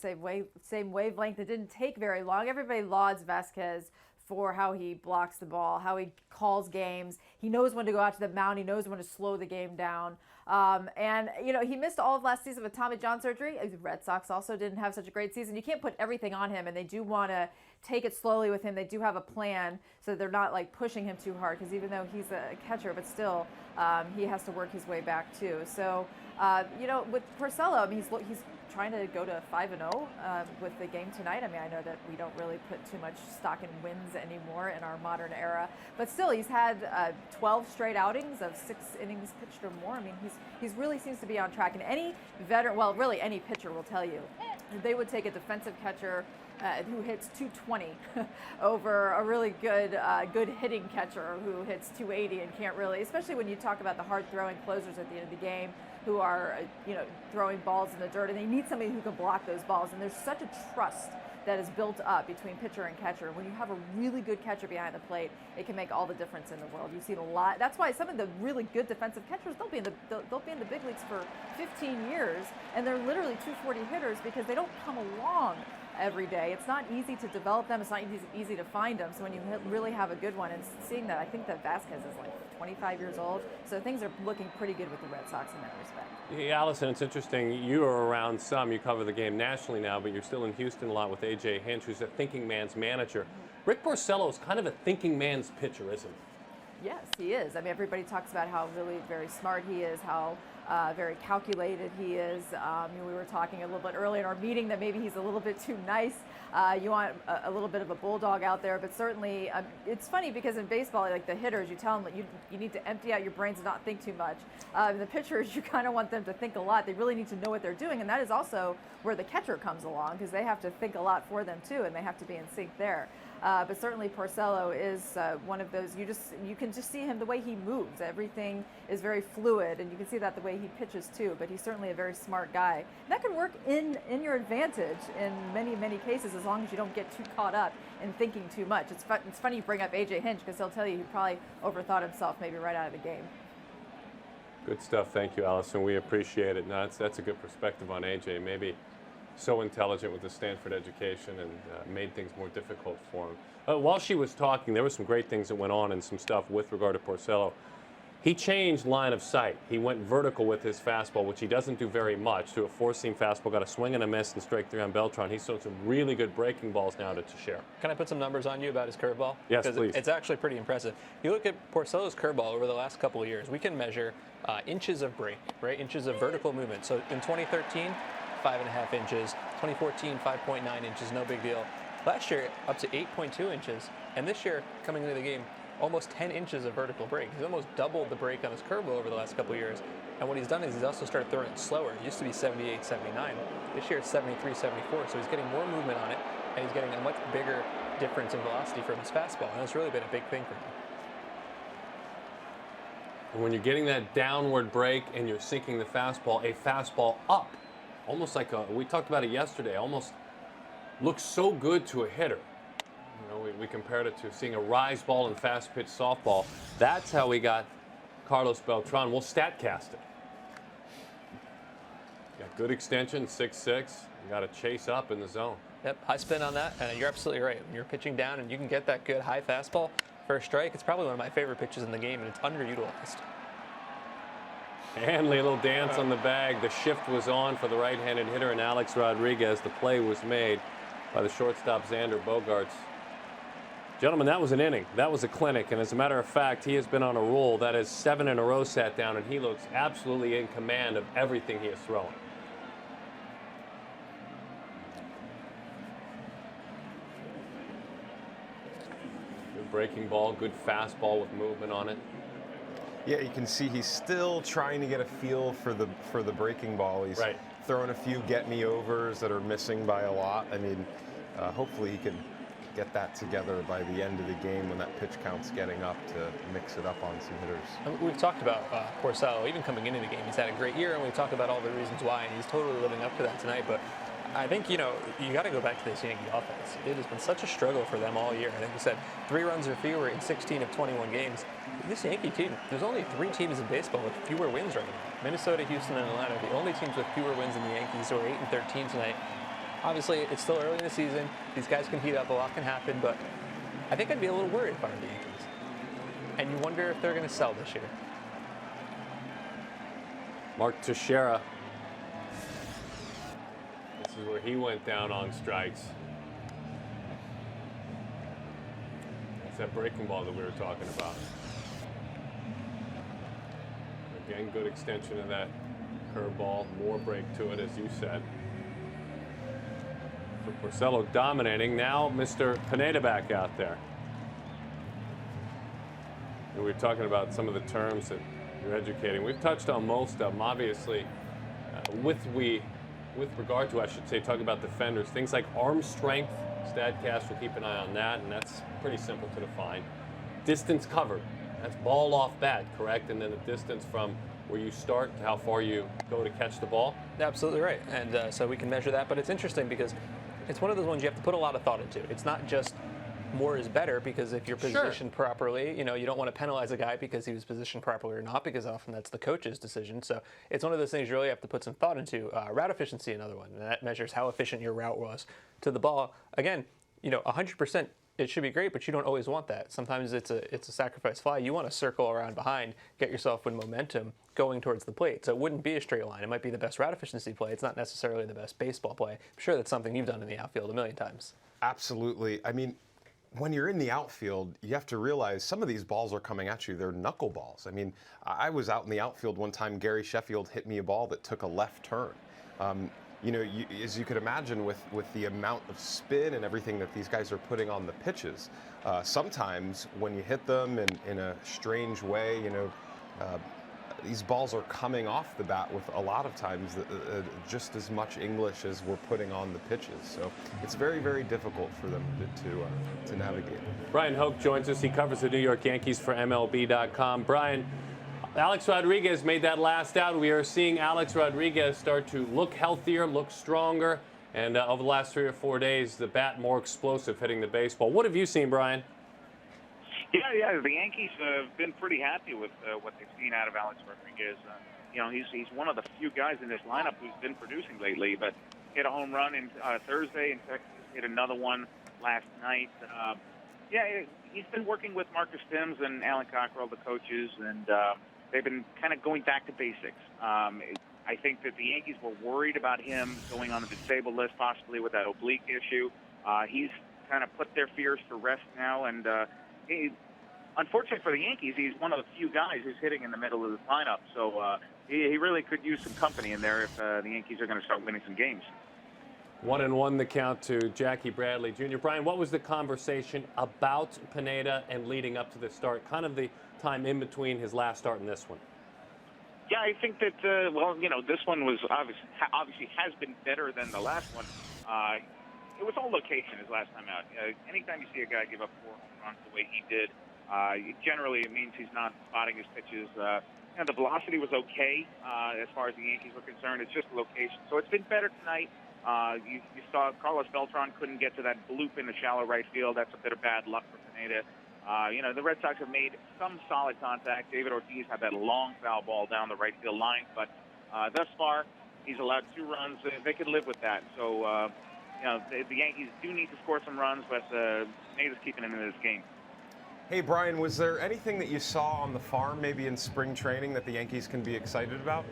same wavelength. It didn't take very long. Everybody lauds Vasquez for how he blocks the ball, how he calls games. He knows when to go out to the mound. He knows when to slow the game down. And, you know, he missed all of last season with Tommy John surgery. The Red Sox also didn't have such a great season. You can't put everything on him, and they do want to take it slowly with him. They do have a plan so they're not, like, pushing him too hard, because even though he's a catcher, but still he has to work his way back, too. So, you know, with Porcello, I mean, he's trying to go to 5-0 with the game tonight. I mean, I know that we don't really put too much stock in wins anymore in our modern era, but still, he's had 12 straight outings of 6 innings pitched or more. I mean, he's really seems to be on track. And any veteran, well, really any pitcher will tell you, they would take a defensive catcher who hits 220 over a really good hitting catcher who hits 280 and can't really, especially when you talk about the hard-throwing closers at the end of the game, who are, you know, throwing balls in the dirt, and they need somebody who can block those balls. And there's such a trust that is built up between pitcher and catcher. When you have a really good catcher behind the plate, it can make all the difference in the world. You've seen a lot. That's why some of the really good defensive catchers, they'll be in the big leagues for 15 years, and they're literally 240 hitters because they don't come along every day. It's not easy to develop them. It's not easy to find them. So when you really have a good one, and seeing that, I think that Vasquez is like 25 years old. So things are looking pretty good with the Red Sox in that respect. Yeah, Allison, it's interesting. You are around some. You cover the game nationally now, but you're still in Houston a lot with A.J. Hinch, who's a thinking man's manager. Rick Porcello is kind of a thinking man's pitcher, isn't he? Yes, he is. I mean, everybody talks about how really very smart he is, how very calculated he is. We were talking a little bit earlier in our meeting that maybe he's a little bit too nice. You want a little bit of a bulldog out there, but certainly it's funny because in baseball, like the hitters, you tell them that you need to empty out your brains and not think too much. The pitchers, you kind of want them to think a lot. They really need to know what they're doing, and that is also where the catcher comes along, because they have to think a lot for them too, and they have to be in sync there. But certainly Porcello is one of those, you can just see him, the way he moves. Everything is very fluid, and you can see that the way he pitches too, but he's certainly a very smart guy. And that can work in your advantage in many, many cases, as long as you don't get too caught up in thinking too much. It's funny you bring up A.J. Hinch, because he'll tell you he probably overthought himself maybe right out of the game. Good stuff. Thank you, Allison. We appreciate it. No, that's a good perspective on A.J. Maybe so intelligent with the Stanford education and made things more difficult for him. While she was talking, there were some great things that went on and some stuff with regard to Porcello. He changed line of sight. He went vertical with his fastball, which he doesn't do very much, to a four-seam fastball, got a swing and a miss and strike 3 on Beltran. He's thrown some really good breaking balls now to share. Can I put some numbers on you about his curveball? Yes, because please. It's actually pretty impressive. You look at Porcello's curveball over the last couple of years, we can measure inches of break, right? Inches of vertical movement. So in 2013, 5.5 inches. 2014, 5.9 inches, no big deal. Last year, up to 8.2 inches. And this year, coming into the game, almost 10 inches of vertical break. He's almost doubled the break on his curveball over the last couple of years. And what he's done is he's also started throwing it slower. It used to be 78, 79. This year it's 73, 74. So he's getting more movement on it, and he's getting a much bigger difference in velocity from his fastball. And it's really been a big thing for him. And when you're getting that downward break and you're sinking the fastball, a fastball up, almost like we talked about it yesterday, almost looks so good to a hitter. You know, we compared it to seeing a rise ball and fast pitch softball. That's how we got Carlos Beltran. We'll StatCast it. Got good extension, 6'6". You got to chase up in the zone. Yep, high spin on that, and you're absolutely right. When you're pitching down and you can get that good high fastball for a strike, it's probably one of my favorite pitches in the game, and it's underutilized. Hanley, a little dance on the bag. The shift was on for the right-handed hitter and Alex Rodriguez. The play was made by the shortstop Xander Bogaerts. Gentlemen, that was an inning. That was a clinic, and as a matter of fact, he has been on a roll. That is 7 in a row sat down, and he looks absolutely in command of everything he is throwing. Good breaking ball, good fastball with movement on it. Yeah, you can see he's still trying to get a feel for the breaking ball. He's throwing a few get-me-overs that are missing by a lot. I mean, hopefully he can get that together by the end of the game when that pitch count's getting up to mix it up on some hitters. We've talked about Porcello, even coming into the game. He's had a great year, and we've talked about all the reasons why, and he's totally living up to that tonight. But I think, you got to go back to this Yankee offense. It has been such a struggle for them all year. I think we said 3 runs or fewer in 16 of 21 games. This Yankee team, there's only 3 teams in baseball with fewer wins right now. Minnesota, Houston, and Atlanta are the only teams with fewer wins than the Yankees, who are 8-13 tonight. Obviously, it's still early in the season. These guys can heat up. A lot can happen, but I think I'd be a little worried if I were the Yankees. And you wonder if they're going to sell this year. Mark Teixeira. This is where he went down on strikes. That's that breaking ball that we were talking about. Again, good extension of that curveball. More break to it, as you said. So Porcello dominating. Now Mr. Pineda back out there. And we're talking about some of the terms that you're educating. We've touched on most of them. Obviously, with regard to, I should say, talking about defenders, things like arm strength. StatCast will keep an eye on that, and that's pretty simple to define. Distance covered. That's ball off bat, correct? And then the distance from where you start to how far you go to catch the ball? Absolutely right. And so we can measure that. But it's interesting because it's one of those ones you have to put a lot of thought into. It's not just more is better, because if you're positioned properly, you don't want to penalize a guy because he was positioned properly or not, because often that's the coach's decision. So it's one of those things you really have to put some thought into. Route efficiency, another one, and that measures how efficient your route was to the ball. Again, 100%. It should be great, but you don't always want that. Sometimes it's a sacrifice fly. You want to circle around behind, get yourself with momentum going towards the plate. So it wouldn't be a straight line. It might be the best route efficiency play. It's not necessarily the best baseball play. I'm sure that's something you've done in the outfield a million times. Absolutely. I mean, when you're in the outfield, you have to realize some of these balls are coming at you. They're knuckleballs. I mean, I was out in the outfield one time. Gary Sheffield hit me a ball that took a left turn. As you could imagine, with the amount of spin and everything that these guys are putting on the pitches, sometimes when you hit them in a strange way, these balls are coming off the bat with a lot of times just as much English as we're putting on the pitches. So it's very, very difficult for them to navigate. Brian Hoke joins us. He covers the New York Yankees for MLB.com. Brian, Alex Rodriguez made that last out. We are seeing Alex Rodriguez start to look healthier, look stronger, and over the last 3 or 4 days, the bat more explosive hitting the baseball. What have you seen, Brian? Yeah, the Yankees have been pretty happy with what they've seen out of Alex Rodriguez. He's one of the few guys in this lineup who's been producing lately, but hit a home run in Thursday, and Texas hit another one last night. He's been working with Marcus Sims and Alan Cockrell, the coaches, and they've been kind of going back to basics. I think that the Yankees were worried about him going on the disabled list, possibly with that oblique issue. He's kind of put their fears to rest now, and unfortunately for the Yankees, he's one of the few guys who's hitting in the middle of the lineup. So he really could use some company in there if the Yankees are going to start winning some games. 1-1 the count to Jackie Bradley Jr. Brian, what was the conversation about Pineda and leading up to the start, kind of the time in between his last start and this one? Yeah, I think that, this one was obviously has been better than the last one. It was all location his last time out. Anytime you see a guy give up 4 home runs the way he did, generally it means he's not spotting his pitches. The velocity was okay as far as the Yankees were concerned. It's just location. So it's been better tonight. You saw Carlos Beltran couldn't get to that bloop in the shallow right field. That's a bit of bad luck for Pineda. The Red Sox have made some solid contact. David Ortiz had that long foul ball down the right field line, but thus far he's allowed 2 runs. They could live with that. So the Yankees do need to score some runs, but Pineda's keeping him in this game. Hey, Brian, was there anything that you saw on the farm, maybe in spring training, that the Yankees can be excited about?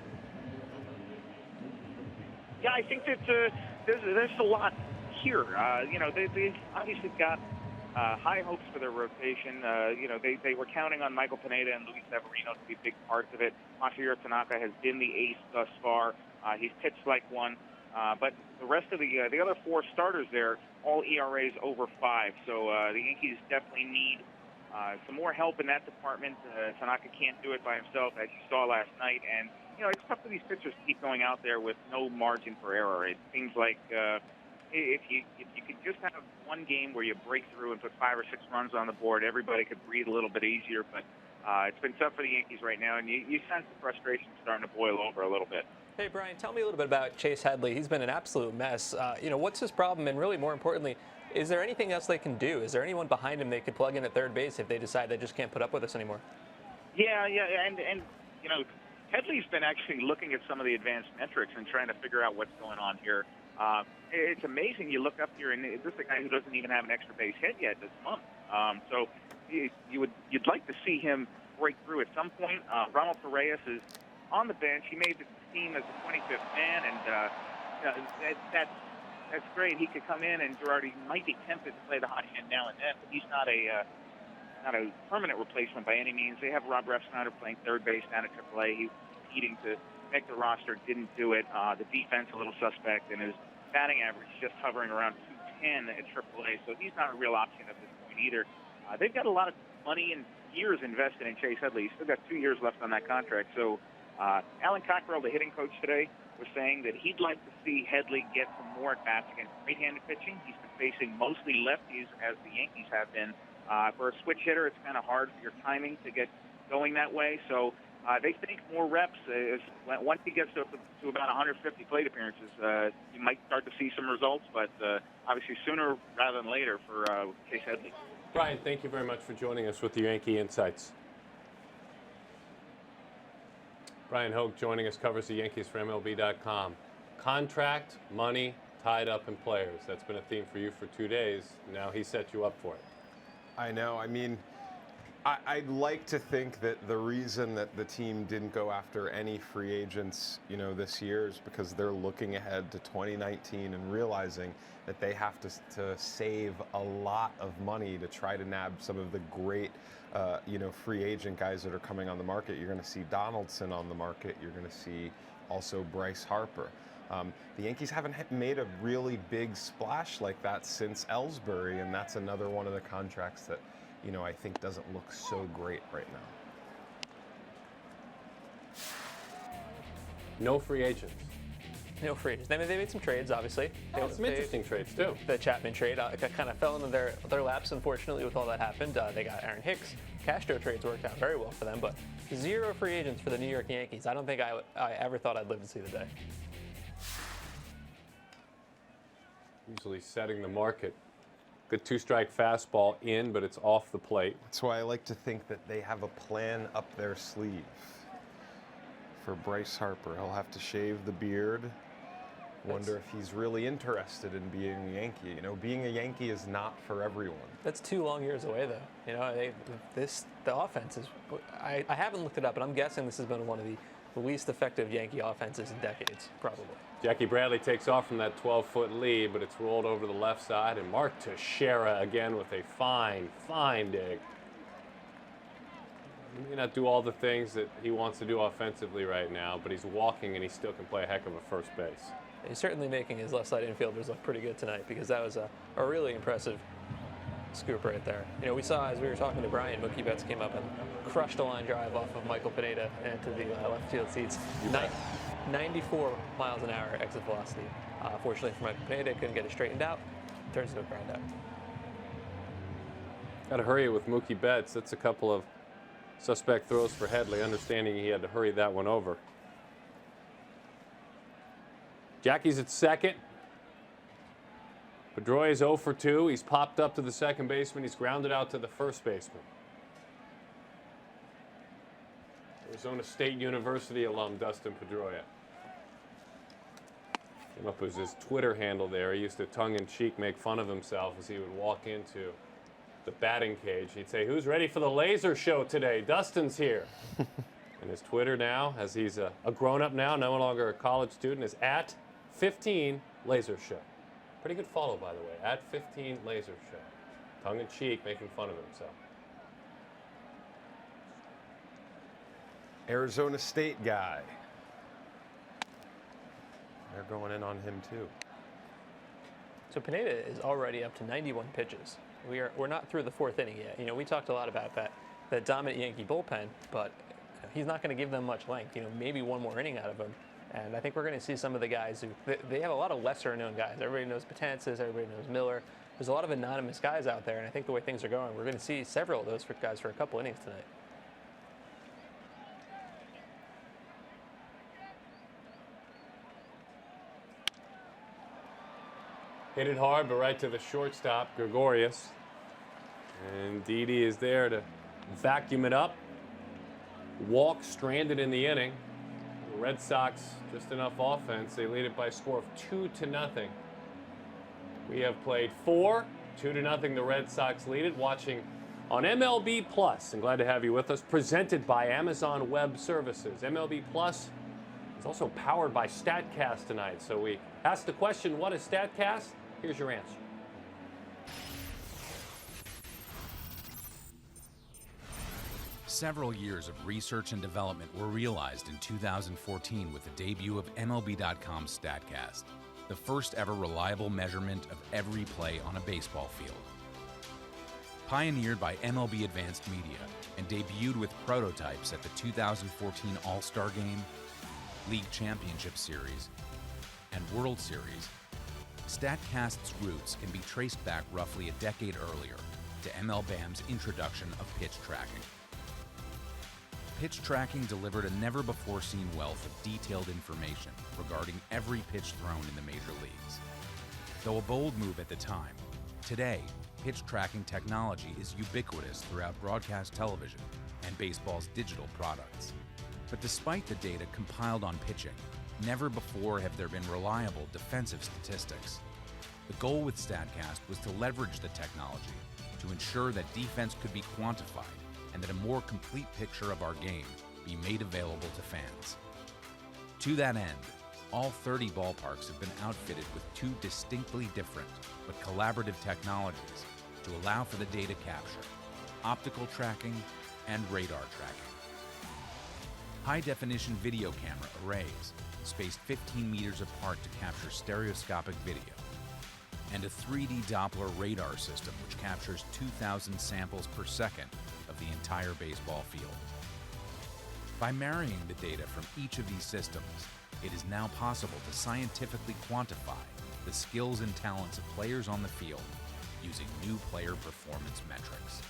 Yeah, I think that there's a lot here. They obviously got high hopes for their rotation. They were counting on Michael Pineda and Luis Severino to be big parts of it. Masahiro Tanaka has been the ace thus far. He's pitched like one. But the rest of the other 4 starters there, all ERAs over 5. So the Yankees definitely need some more help in that department. Tanaka can't do it by himself, as you saw last night. And, it's tough for these pitchers to keep going out there with no margin for error. It seems like if you could just have one game where you break through and put 5 or 6 runs on the board, everybody could breathe a little bit easier. But it's been tough for the Yankees right now, and you sense the frustration starting to boil over a little bit. Hey, Brian, tell me a little bit about Chase Headley. He's been an absolute mess. What's his problem? And really, more importantly, is there anything else they can do? Is there anyone behind him they could plug in at third base if they decide they just can't put up with us anymore? Yeah, and Headley's been actually looking at some of the advanced metrics and trying to figure out what's going on here. It's amazing. You look up here, and this is a guy who doesn't even have an extra base hit yet this month. So you'd like to see him break through at some point. Ronald Perez is on the bench. He made the team as the 25th man, and that's great. He could come in, and Girardi might be tempted to play the hot hand now and then, but he's not a permanent replacement by any means. They have Rob Refsnyder playing third base down at AAA. He was competing to make the roster, didn't do it. The defense a little suspect, and his batting average just hovering around 210 at AAA, so he's not a real option at this point either. They've got a lot of money and years invested in Chase Headley. He's still got 2 years left on that contract. So Alan Cockrell, the hitting coach today, was saying that he'd like to see Headley get some more at-bats against right-handed pitching. He's been facing mostly lefties, as the Yankees have been. For a switch hitter, it's kind of hard for your timing to get going that way. So they think more reps. Once he gets to about 150 plate appearances, you might start to see some results, but obviously sooner rather than later for Chase Headley. Brian, thank you very much for joining us with the Yankee Insights. Brian Hoke joining us, covers the Yankees for MLB.com. Contract, money, tied up in players. That's been a theme for you for 2 days. Now he set you up for it. I know. I mean, I'd like to think that the reason that the team didn't go after any free agents, this year is because they're looking ahead to 2019 and realizing that they have to save a lot of money to try to nab some of the great, free agent guys that are coming on the market. You're going to see Donaldson on the market. You're going to see also Bryce Harper. The Yankees haven't made a really big splash like that since Ellsbury, and that's another one of the contracts that, I think doesn't look so great right now. No free agents. No free agents. They made some trades, obviously. Some interesting trades, too. The Chapman trade kind of fell into their laps, unfortunately, with all that happened. They got Aaron Hicks. Castro trades worked out very well for them, but 0 free agents for the New York Yankees. I don't think I ever thought I'd live to see the day. Usually setting the market. Good 2-strike fastball in, but it's off the plate. That's why I like to think that they have a plan up their sleeve for Bryce Harper. He'll have to shave the beard. Wonder if he's really interested in being a Yankee. Being a Yankee is not for everyone. That's 2 long years away, though. The offense is. I haven't looked it up, but I'm guessing this has been one of the least effective Yankee offenses in decades, probably. Jackie Bradley takes off from that 12-foot lead, but it's rolled over the left side, and Mark Teixeira again with a fine dig. He may not do all the things that he wants to do offensively right now, but he's walking and he still can play a heck of a first base. He's certainly making his left side infielders look pretty good tonight, because that was a really impressive scoop right there. We saw, as we were talking to Brian, Mookie Betts came up and crushed a line drive off of Michael Pineda into the left field seats. 94 miles an hour exit velocity. Fortunately for Michael Pineda, couldn't get it straightened out. Turns into a ground out. Got to hurry with Mookie Betts. That's a couple of suspect throws for Headley, understanding he had to hurry that one over. Jackie's at second. Pedroia is 0 for 2. He's popped up to the second baseman. He's grounded out to the first baseman. Arizona State University alum Dustin Pedroia. Came up as his Twitter handle there. He used to tongue-in-cheek make fun of himself as he would walk into the batting cage. He'd say, "Who's ready for the laser show today? Dustin's here." And his Twitter now, as he's a grown-up now, no longer a college student, is at 15 Laser Show. Pretty good follow, by the way, at 15 Laser Show. Tongue-in-cheek, making fun of himself. Arizona State guy. They're going in on him too. So Pineda is already up to 91 pitches. We're not through the fourth inning yet. You know, we talked a lot about that dominant Yankee bullpen, but he's not going to give them much length. You know, maybe one more inning out of him. And I think we're going to see some of the guys who they have a lot of lesser-known guys. Everybody knows Betances, everybody knows Miller. There's a lot of anonymous guys out there, and I think the way things are going, we're going to see several of those guys for a couple innings tonight. Hit it hard, but right to the shortstop, Gregorius. And Didi is there to vacuum it up. Walk stranded in the inning. The Red Sox, just enough offense. They lead it by a score of 2-0. We have played 4, 2-0. The Red Sox lead it. Watching on MLB Plus, and glad to have you with us. Presented by Amazon Web Services. MLB Plus is also powered by StatCast tonight. So we asked the question, what is StatCast? Here's your answer. Several years of research and development were realized in 2014 with the debut of MLB.com StatCast, the first ever reliable measurement of every play on a baseball field. Pioneered by MLB Advanced Media and debuted with prototypes at the 2014 All-Star Game, League Championship Series, and World Series, StatCast's roots can be traced back roughly a decade earlier to MLBAM's introduction of pitch tracking. Pitch tracking delivered a never-before-seen wealth of detailed information regarding every pitch thrown in the major leagues. Though a bold move at the time, today, pitch tracking technology is ubiquitous throughout broadcast television and baseball's digital products. But despite the data compiled on pitching, never before have there been reliable defensive statistics. The goal with StatCast was to leverage the technology to ensure that defense could be quantified and that a more complete picture of our game be made available to fans. To that end, all 30 ballparks have been outfitted with 2 distinctly different but collaborative technologies to allow for the data capture: optical tracking and radar tracking. High-definition video camera arrays spaced 15 meters apart to capture stereoscopic video, and a 3D Doppler radar system which captures 2,000 samples per second of the entire baseball field. By marrying the data from each of these systems, it is now possible to scientifically quantify the skills and talents of players on the field using new player performance metrics.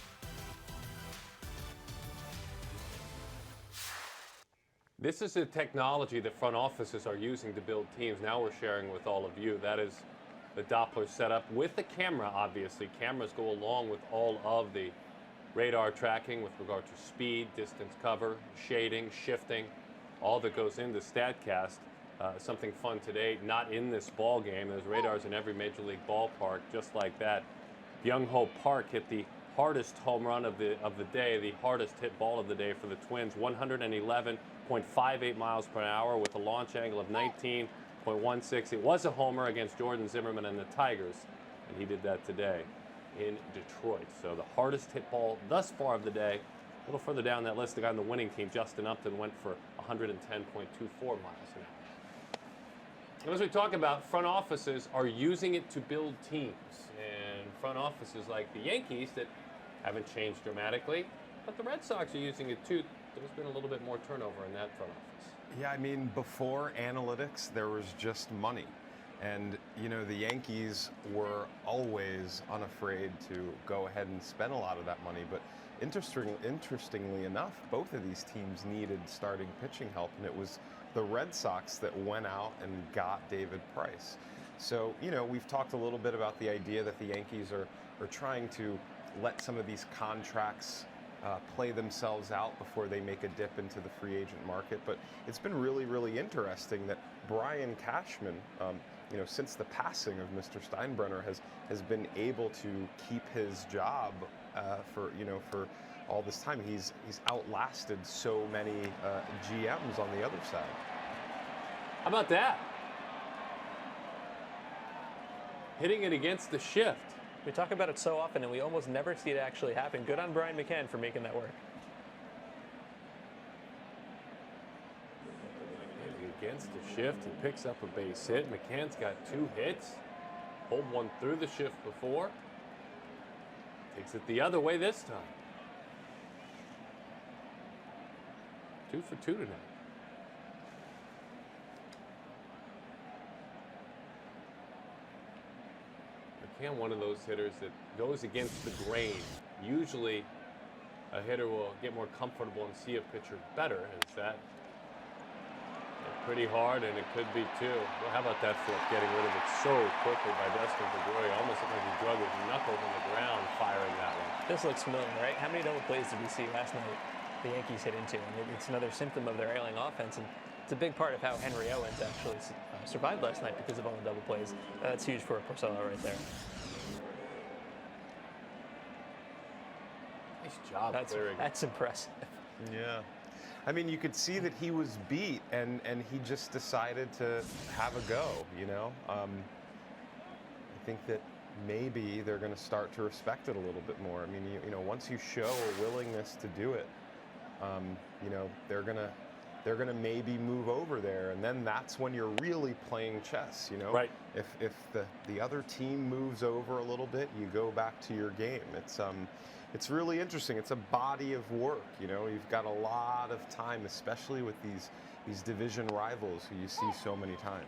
This is the technology that front offices are using to build teams. Now we're sharing with all of you. That is the Doppler setup with the camera, obviously. Cameras go along with all of the radar tracking with regard to speed, distance cover, shading, shifting, all that goes into StatCast. Something fun today, not in this ball game. There's radars in every major league ballpark, just like that. Byung-Ho Park hit the hardest home run of the day, the hardest hit ball of the day for the Twins, 111.58 miles per hour with a launch angle of 19.16. It was a homer against Jordan Zimmerman and the Tigers, and he did that today in Detroit. So the hardest hit ball thus far of the day. A little further down that list, the guy on the winning team, Justin Upton, went for 110.24 miles an hour. And as we talk about, front offices are using it to build teams. And front offices like the Yankees that haven't changed dramatically, but the Red Sox are using it too. There's been a little bit more turnover in that front office. Yeah, I mean, before analytics, there was just money. And, you know, the Yankees were always unafraid to go ahead and spend a lot of that money. But interestingly enough, both of these teams needed starting pitching help, and it was the Red Sox that went out and got David Price. So, you know, we've talked a little bit about the idea that the Yankees are trying to let some of these contracts play themselves out before they make a dip into the free agent market. But it's been really, really interesting that Brian Cashman, since the passing of Mr. Steinbrenner, has been able to keep his job for all this time. He's outlasted so many GMs on the other side. How about that? Hitting it against the shift. We talk about it so often, and we almost never see it actually happen. Good on Brian McCann for making that work. Hitting against the shift, he picks up a base hit. McCann's got 2 hits. Pulled one through the shift before. Takes it the other way this time. 2 for 2 tonight. McCann, one of those hitters that goes against the grain. Usually, a hitter will get more comfortable and see a pitcher better. Is that pretty hard, and it could be too. Well, how about that flip? Getting rid of it so quickly by Dustin Pedroia. Almost looked like he drug his knuckles on the ground firing that one. This looks familiar, right? How many double plays did we see last night the Yankees hit into? And it's another symptom of their ailing offense, and it's a big part of how Henry Owens actually survived last night because of all the double plays. That's huge for Porcello right there. Nice job clearing. That's impressive. Yeah. I mean, you could see that he was beat, and he just decided to have a go, I think that maybe they're going to start to respect it a little bit more. I mean, once you show a willingness to do it, they're gonna maybe move over there, and then that's when you're really playing chess. Right. If the other team moves over a little bit, you go back to your game. It's really interesting. It's a body of work. You've got a lot of time, especially with these division rivals who you see so many times.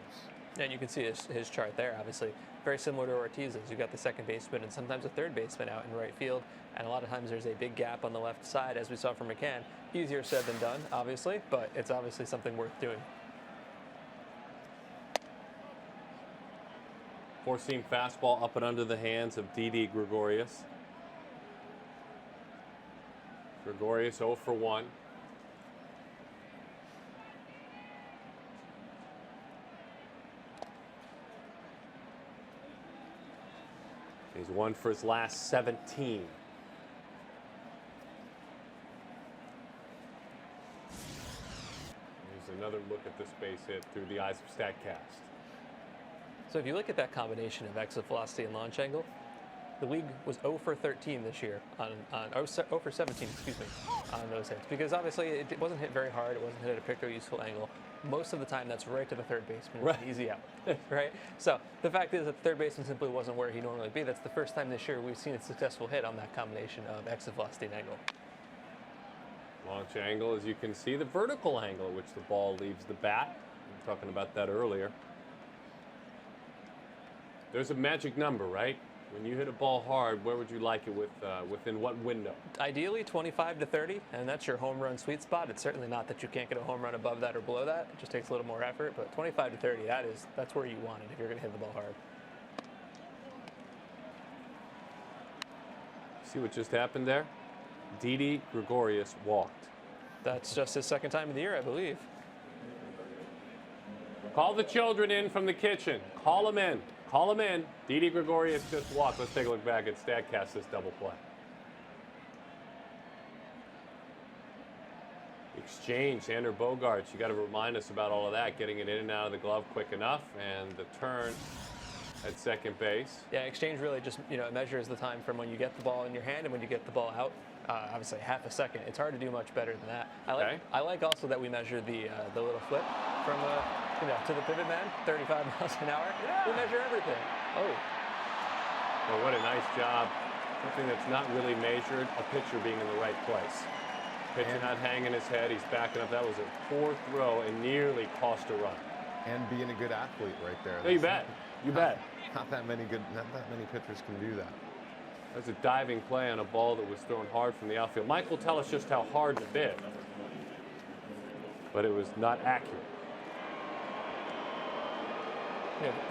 And you can see his chart there, obviously. Very similar to Ortiz's. You've got the second baseman and sometimes a third baseman out in right field. And a lot of times there's a big gap on the left side, as we saw from McCann. Easier said than done, obviously, but it's obviously something worth doing. Four-seam fastball up and under the hands of Didi Gregorius. Gregorius 0 for 1. He's 1 for his last 17. Here's another look at this base hit through the eyes of StatCast. So if you look at that combination of exit velocity and launch angle, the league was 0 for 13 this year on 0 for 17, on those hits, because obviously it wasn't hit very hard. It wasn't hit at a particularly useful angle. Most of the time, that's right to the third baseman, right. Easy out, right? So the fact is that the third baseman simply wasn't where he'd normally be. That's the first time this year we've seen a successful hit on that combination of exit velocity and angle. Launch angle, as you can see, the vertical angle at which the ball leaves the bat. We were talking about that earlier. There's a magic number, right? When you hit a ball hard, where would you like it within what window? Ideally 25 to 30, and that's your home run sweet spot. It's certainly not that you can't get a home run above that or below that. It just takes a little more effort, but 25 to 30, that's where you want it if you're going to hit the ball hard. See what just happened there? Didi Gregorius walked. That's just his second time of the year, I believe. Call the children in from the kitchen. Call them in. Call him in. Didi Gregorius just walked. Let's take a look back at StatCast, this double play. Exchange, Xander Bogaerts. You got to remind us about all of that, getting it in and out of the glove quick enough, and the turn at second base. Yeah, exchange really just it measures the time from when you get the ball in your hand and when you get the ball out. Obviously, half a second. It's hard to do much better than that. I like also that we measure the little flip from to the pivot man, 35 miles an hour. Yeah. We measure everything. Oh. Well, what a nice job. Something that's not really measured, a pitcher being in the right place. Pitcher not hanging his head, he's backing up. That was a poor throw and nearly cost a run. And being a good athlete right there. No, you bet. You bet. Not that many pitchers can do that. That's a diving play on a ball that was thrown hard from the outfield. Mike will tell us just how hard it bit, but it was not accurate.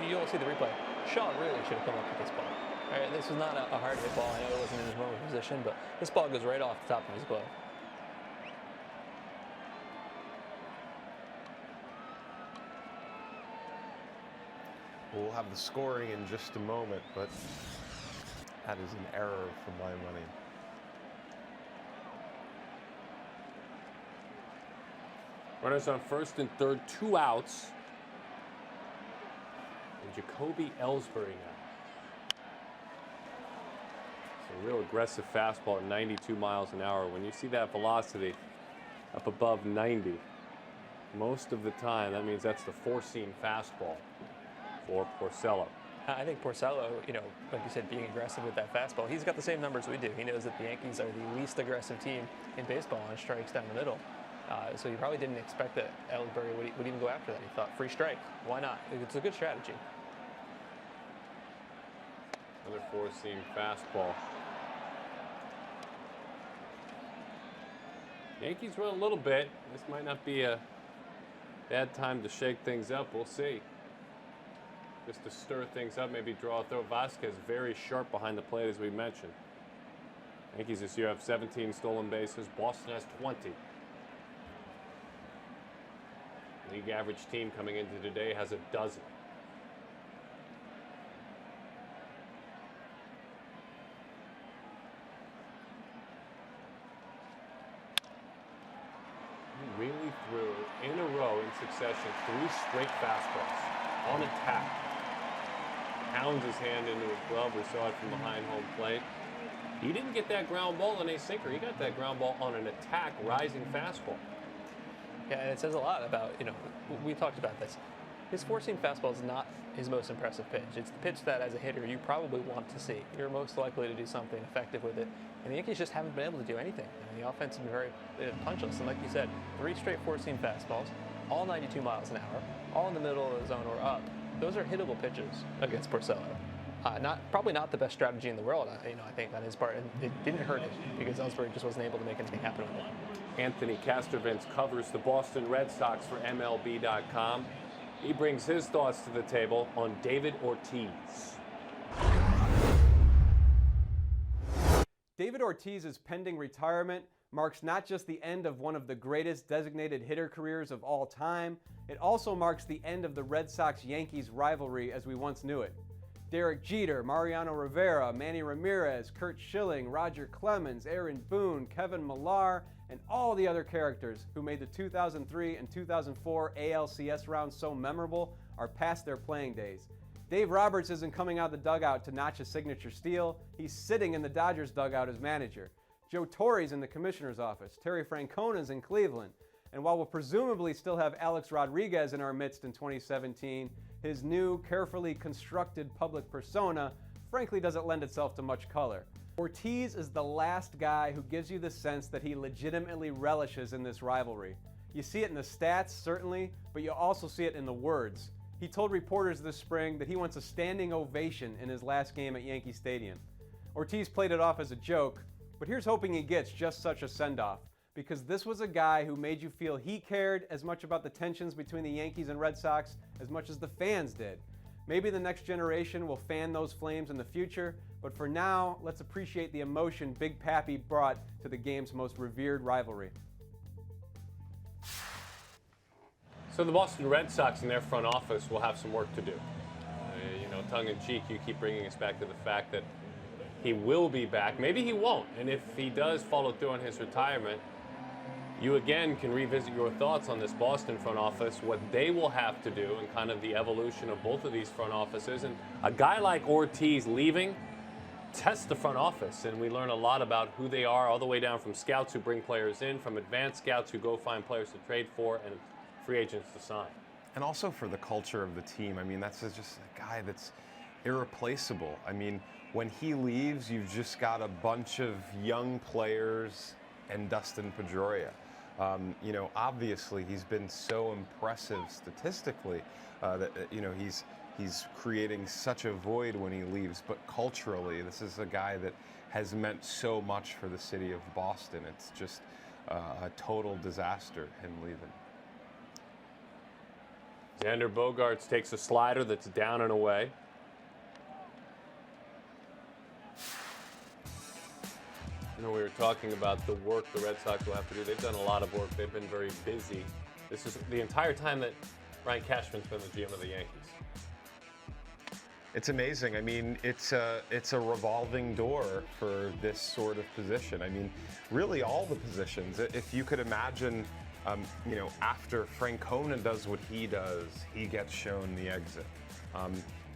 You'll see the replay. Shaw really should have come up with this ball. All right, this was not a hard hit ball. I know it wasn't in his normal position, but this ball goes right off the top of his glove. We'll have the scoring in just a moment, but that is an error for my money. Runners on first and third, 2 outs. And Jacoby Ellsbury now. It's a real aggressive fastball at 92 miles an hour. When you see that velocity up above 90, most of the time, that means that's the four-seam fastball for Porcello. I think Porcello, like you said, being aggressive with that fastball, he's got the same numbers we do. He knows that the Yankees are the least aggressive team in baseball on strikes down the middle. So he probably didn't expect that Ellsbury would even go after that. He thought, free strike, why not? It's a good strategy. Another four-seam fastball. Yankees run a little bit. This might not be a bad time to shake things up. We'll see. Just to stir things up, maybe draw a throw. Vasquez very sharp behind the plate, as we mentioned. Yankees this year have 17 stolen bases. Boston has 20. League average team coming into today has a dozen. He really threw in a row in succession 3 straight fastballs on attack. Pounds his hand into his glove. We saw it from behind home plate. He didn't get that ground ball on a sinker. He got that ground ball on an attack rising fastball. Yeah, and it says a lot about, we talked about this. His four-seam fastball is not his most impressive pitch. It's the pitch that, as a hitter, you probably want to see. You're most likely to do something effective with it. And the Yankees just haven't been able to do anything. The offense has been very punchless. And like you said, 3 straight four-seam fastballs, all 92 miles an hour, all in the middle of the zone or up. Those are hittable pitches against Porcello. Probably not the best strategy in the world, I think, on his part. And it didn't hurt him because Ellsbury just wasn't able to make anything happen with it. Anthony Castrovince covers the Boston Red Sox for MLB.com. He brings his thoughts to the table on David Ortiz. David Ortiz's pending retirement marks not just the end of one of the greatest designated hitter careers of all time, it also marks the end of the Red Sox-Yankees rivalry as we once knew it. Derek Jeter, Mariano Rivera, Manny Ramirez, Curt Schilling, Roger Clemens, Aaron Boone, Kevin Millar, and all the other characters who made the 2003 and 2004 ALCS rounds so memorable are past their playing days. Dave Roberts isn't coming out of the dugout to notch a signature steal. He's sitting in the Dodgers dugout as manager. Joe Torre's in the commissioner's office. Terry Francona's in Cleveland. And while we'll presumably still have Alex Rodriguez in our midst in 2017, his new, carefully constructed public persona frankly doesn't lend itself to much color. Ortiz is the last guy who gives you the sense that he legitimately relishes in this rivalry. You see it in the stats, certainly, but you also see it in the words. He told reporters this spring that he wants a standing ovation in his last game at Yankee Stadium. Ortiz played it off as a joke, but here's hoping he gets just such a send-off, because this was a guy who made you feel he cared as much about the tensions between the Yankees and Red Sox as much as the fans did. Maybe the next generation will fan those flames in the future, but for now, let's appreciate the emotion Big Pappy brought to the game's most revered rivalry. So the Boston Red Sox in their front office will have some work to do. Tongue-in-cheek, you keep bringing us back to the fact that he will be back. Maybe he won't. And if he does follow through on his retirement, you again can revisit your thoughts on this Boston front office, what they will have to do, and kind of the evolution of both of these front offices. And a guy like Ortiz leaving tests the front office, and we learn a lot about who they are, all the way down from scouts who bring players in, from advanced scouts who go find players to trade for, and free agents to sign. And also for the culture of the team. I mean, that's just a guy that's irreplaceable. I mean, when he leaves, you've just got a bunch of young players and Dustin Pedroia. Obviously he's been so impressive statistically that he's creating such a void when he leaves. But culturally, this is a guy that has meant so much for the city of Boston. It's just a total disaster him leaving. Xander Bogaerts takes a slider that's down and away. We were talking about the work the Red Sox will have to do. They've done a lot of work. They've been very busy. This is the entire time that Brian Cashman's been the GM of the Yankees. It's amazing. I mean, it's a revolving door for this sort of position. I mean, really all the positions. If you could imagine, you know, after Francona does what he does, he gets shown the exit.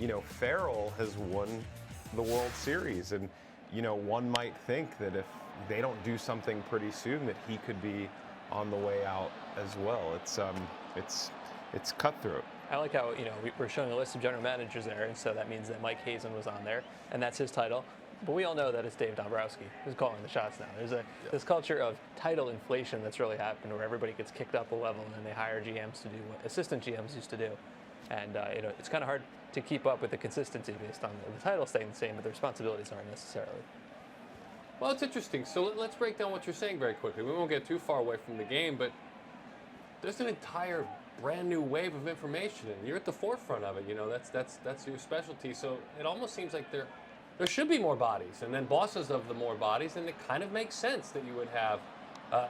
You know, Farrell has won the World Series, and you know, one might think that if they don't do something pretty soon, that he could be on the way out as well. It's cutthroat. I like how, you know, we're showing a list of general managers there, and so that means that Mike Hazen was on there, and that's his title. But we all know that it's Dave Dombrowski who's calling the shots now. There's this culture of title inflation that's really happened, where everybody gets kicked up a level, and then they hire GMs to do what assistant GMs used to do. And you know, it's kind of hard to keep up with the consistency based on the title staying the same, but the responsibilities aren't necessarily. Well, it's interesting. So let's break down what you're saying very quickly. We won't get too far away from the game, but there's an entire brand new wave of information, and you're at the forefront of it. You know, that's your specialty. So it almost seems like there should be more bodies, and then bosses of the more bodies, and it kind of makes sense that you would have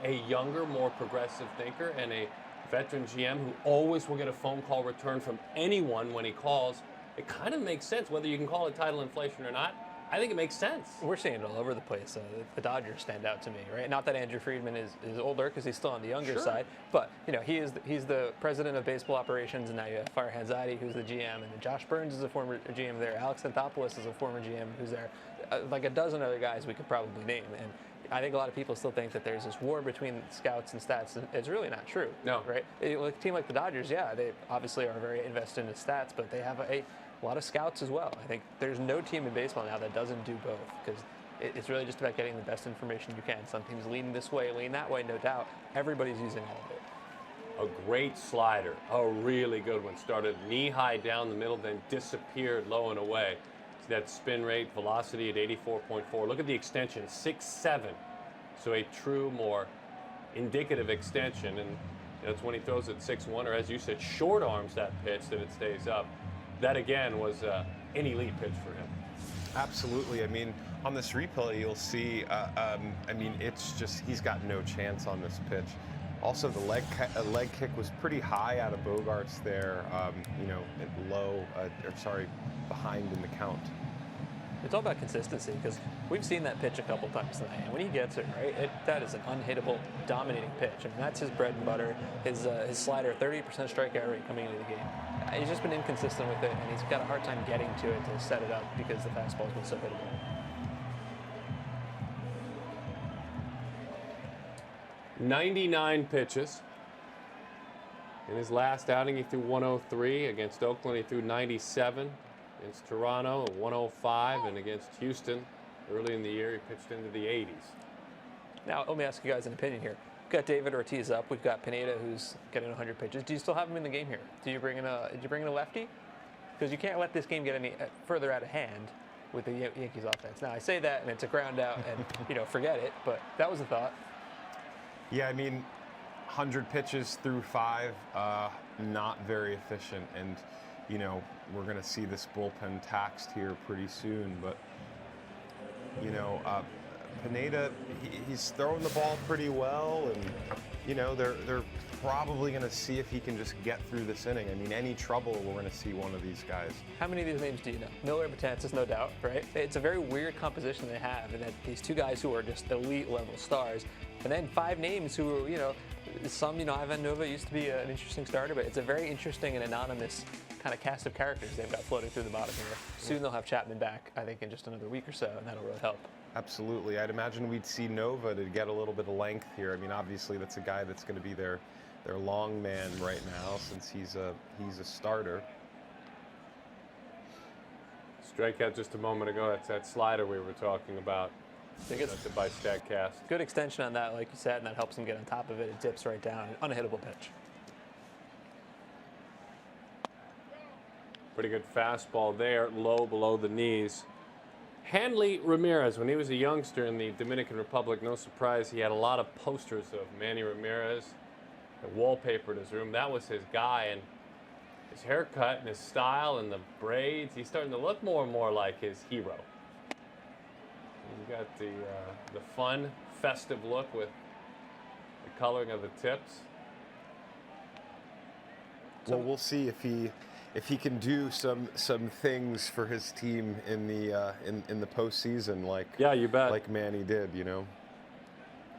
a younger, more progressive thinker and a veteran GM who always will get a phone call return from anyone when he calls. It kind of makes sense, whether you can call it title inflation or not. I think it makes sense. We're seeing it all over the place. The Dodgers stand out to me, right? Not that Andrew Friedman is older, because he's still on the younger side, but you know, he's the president of baseball operations, and now you have Farhan Zaidi, who's the GM, and then Josh Burns is a former GM there. Alex Anthopoulos is a former GM who's there. Like a dozen other guys we could probably name, and I think a lot of people still think that there's this war between scouts and stats. It's really not true. No. Right? A team like the Dodgers, yeah, they obviously are very invested in stats, but they have a lot of scouts as well. I think there's no team in baseball now that doesn't do both, because it's really just about getting the best information you can. Some teams lean this way, lean that way, no doubt. Everybody's using all of it. A great slider, a really good one. Started knee-high down the middle, then disappeared low and away. See that spin rate, velocity at 84.4. Look at the extension, 6.7. So a true, more indicative extension, and that's when he throws at 6.1, or as you said, short arms that pitch, that it stays up. That again was an elite pitch for him. Absolutely. I mean, on this replay, you'll see. I mean, it's just he's got no chance on this pitch. Also, the leg kick was pretty high out of Bogarts there. You know, low. Behind in the count. It's all about consistency, because we've seen that pitch a couple times tonight, and when he gets it right, that is an unhittable, dominating pitch. I mean, that's his bread and butter. His slider, 30% strikeout rate coming into the game. He's just been inconsistent with it, and he's got a hard time getting to it to set it up, because the fastball's been so hittable. "99 pitches. In his last outing, he threw 103. Against Oakland, he threw 97. Against Toronto, 105, and against Houston early in the year, he pitched into the 80s. Now, let me ask you guys an opinion here. We've got David Ortiz up. We've got Pineda, who's getting 100 pitches. Do you still have him in the game here? Did you bring in a lefty? Because you can't let this game get any further out of hand with the Yankees offense. Now, I say that, and it's a ground out, and you know, forget it. But that was a thought. Yeah, I mean, 100 pitches through 5, not very efficient, and you know, we're going to see this bullpen taxed here pretty soon. But, you know, Pineda, he's throwing the ball pretty well, and, you know, they're probably going to see if he can just get through this inning. I mean, any trouble, we're going to see one of these guys. How many of these names do you know? Miller, Betances, no doubt, right? It's a very weird composition they have, and that these two guys who are just elite-level stars, and then 5 names who are, you know, some, you know, Ivan Nova used to be an interesting starter, but it's a very interesting and anonymous kind of cast of characters they've got floating through the bottom here. Soon they'll have Chapman back, I think, in just another week or so, and that'll really help. Absolutely. I'd imagine we'd see Nova to get a little bit of length here. I mean, obviously, that's a guy that's going to be their long man right now, since he's a starter. Strikeout just a moment ago. That's that slider we were talking about. I think it's by StatCast. Good extension on that, like you said, and that helps him get on top of it. It dips right down. Unhittable pitch. Pretty good fastball there, low below the knees. Hanley Ramirez, when he was a youngster in the Dominican Republic, no surprise, he had a lot of posters of Manny Ramirez that wallpapered his room. That was his guy, and his haircut and his style and the braids, he's starting to look more and more like his hero. He's got the fun, festive look with the coloring of the tips. Well, we'll see if if he can do some things for his team in the postseason, like you bet, like Manny did, you know,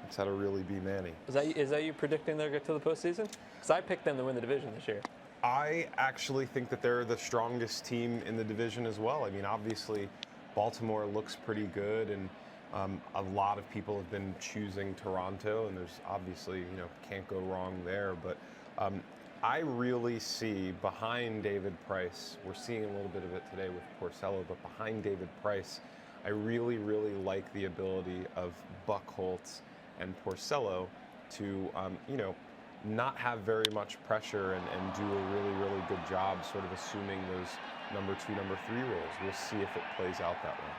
that's how to really be Manny. Is that you predicting they'll get to the postseason? Because I picked them to win the division this year. I actually think that they're the strongest team in the division as well. I mean, obviously, Baltimore looks pretty good, and a lot of people have been choosing Toronto, and there's obviously, you know, can't go wrong there. But I really see behind David Price, we're seeing a little bit of it today with Porcello, but behind David Price, I really, really like the ability of Buchholz and Porcello to, you know, not have very much pressure and do a really, really good job sort of assuming those number 2, number 3 roles. We'll see if it plays out that way.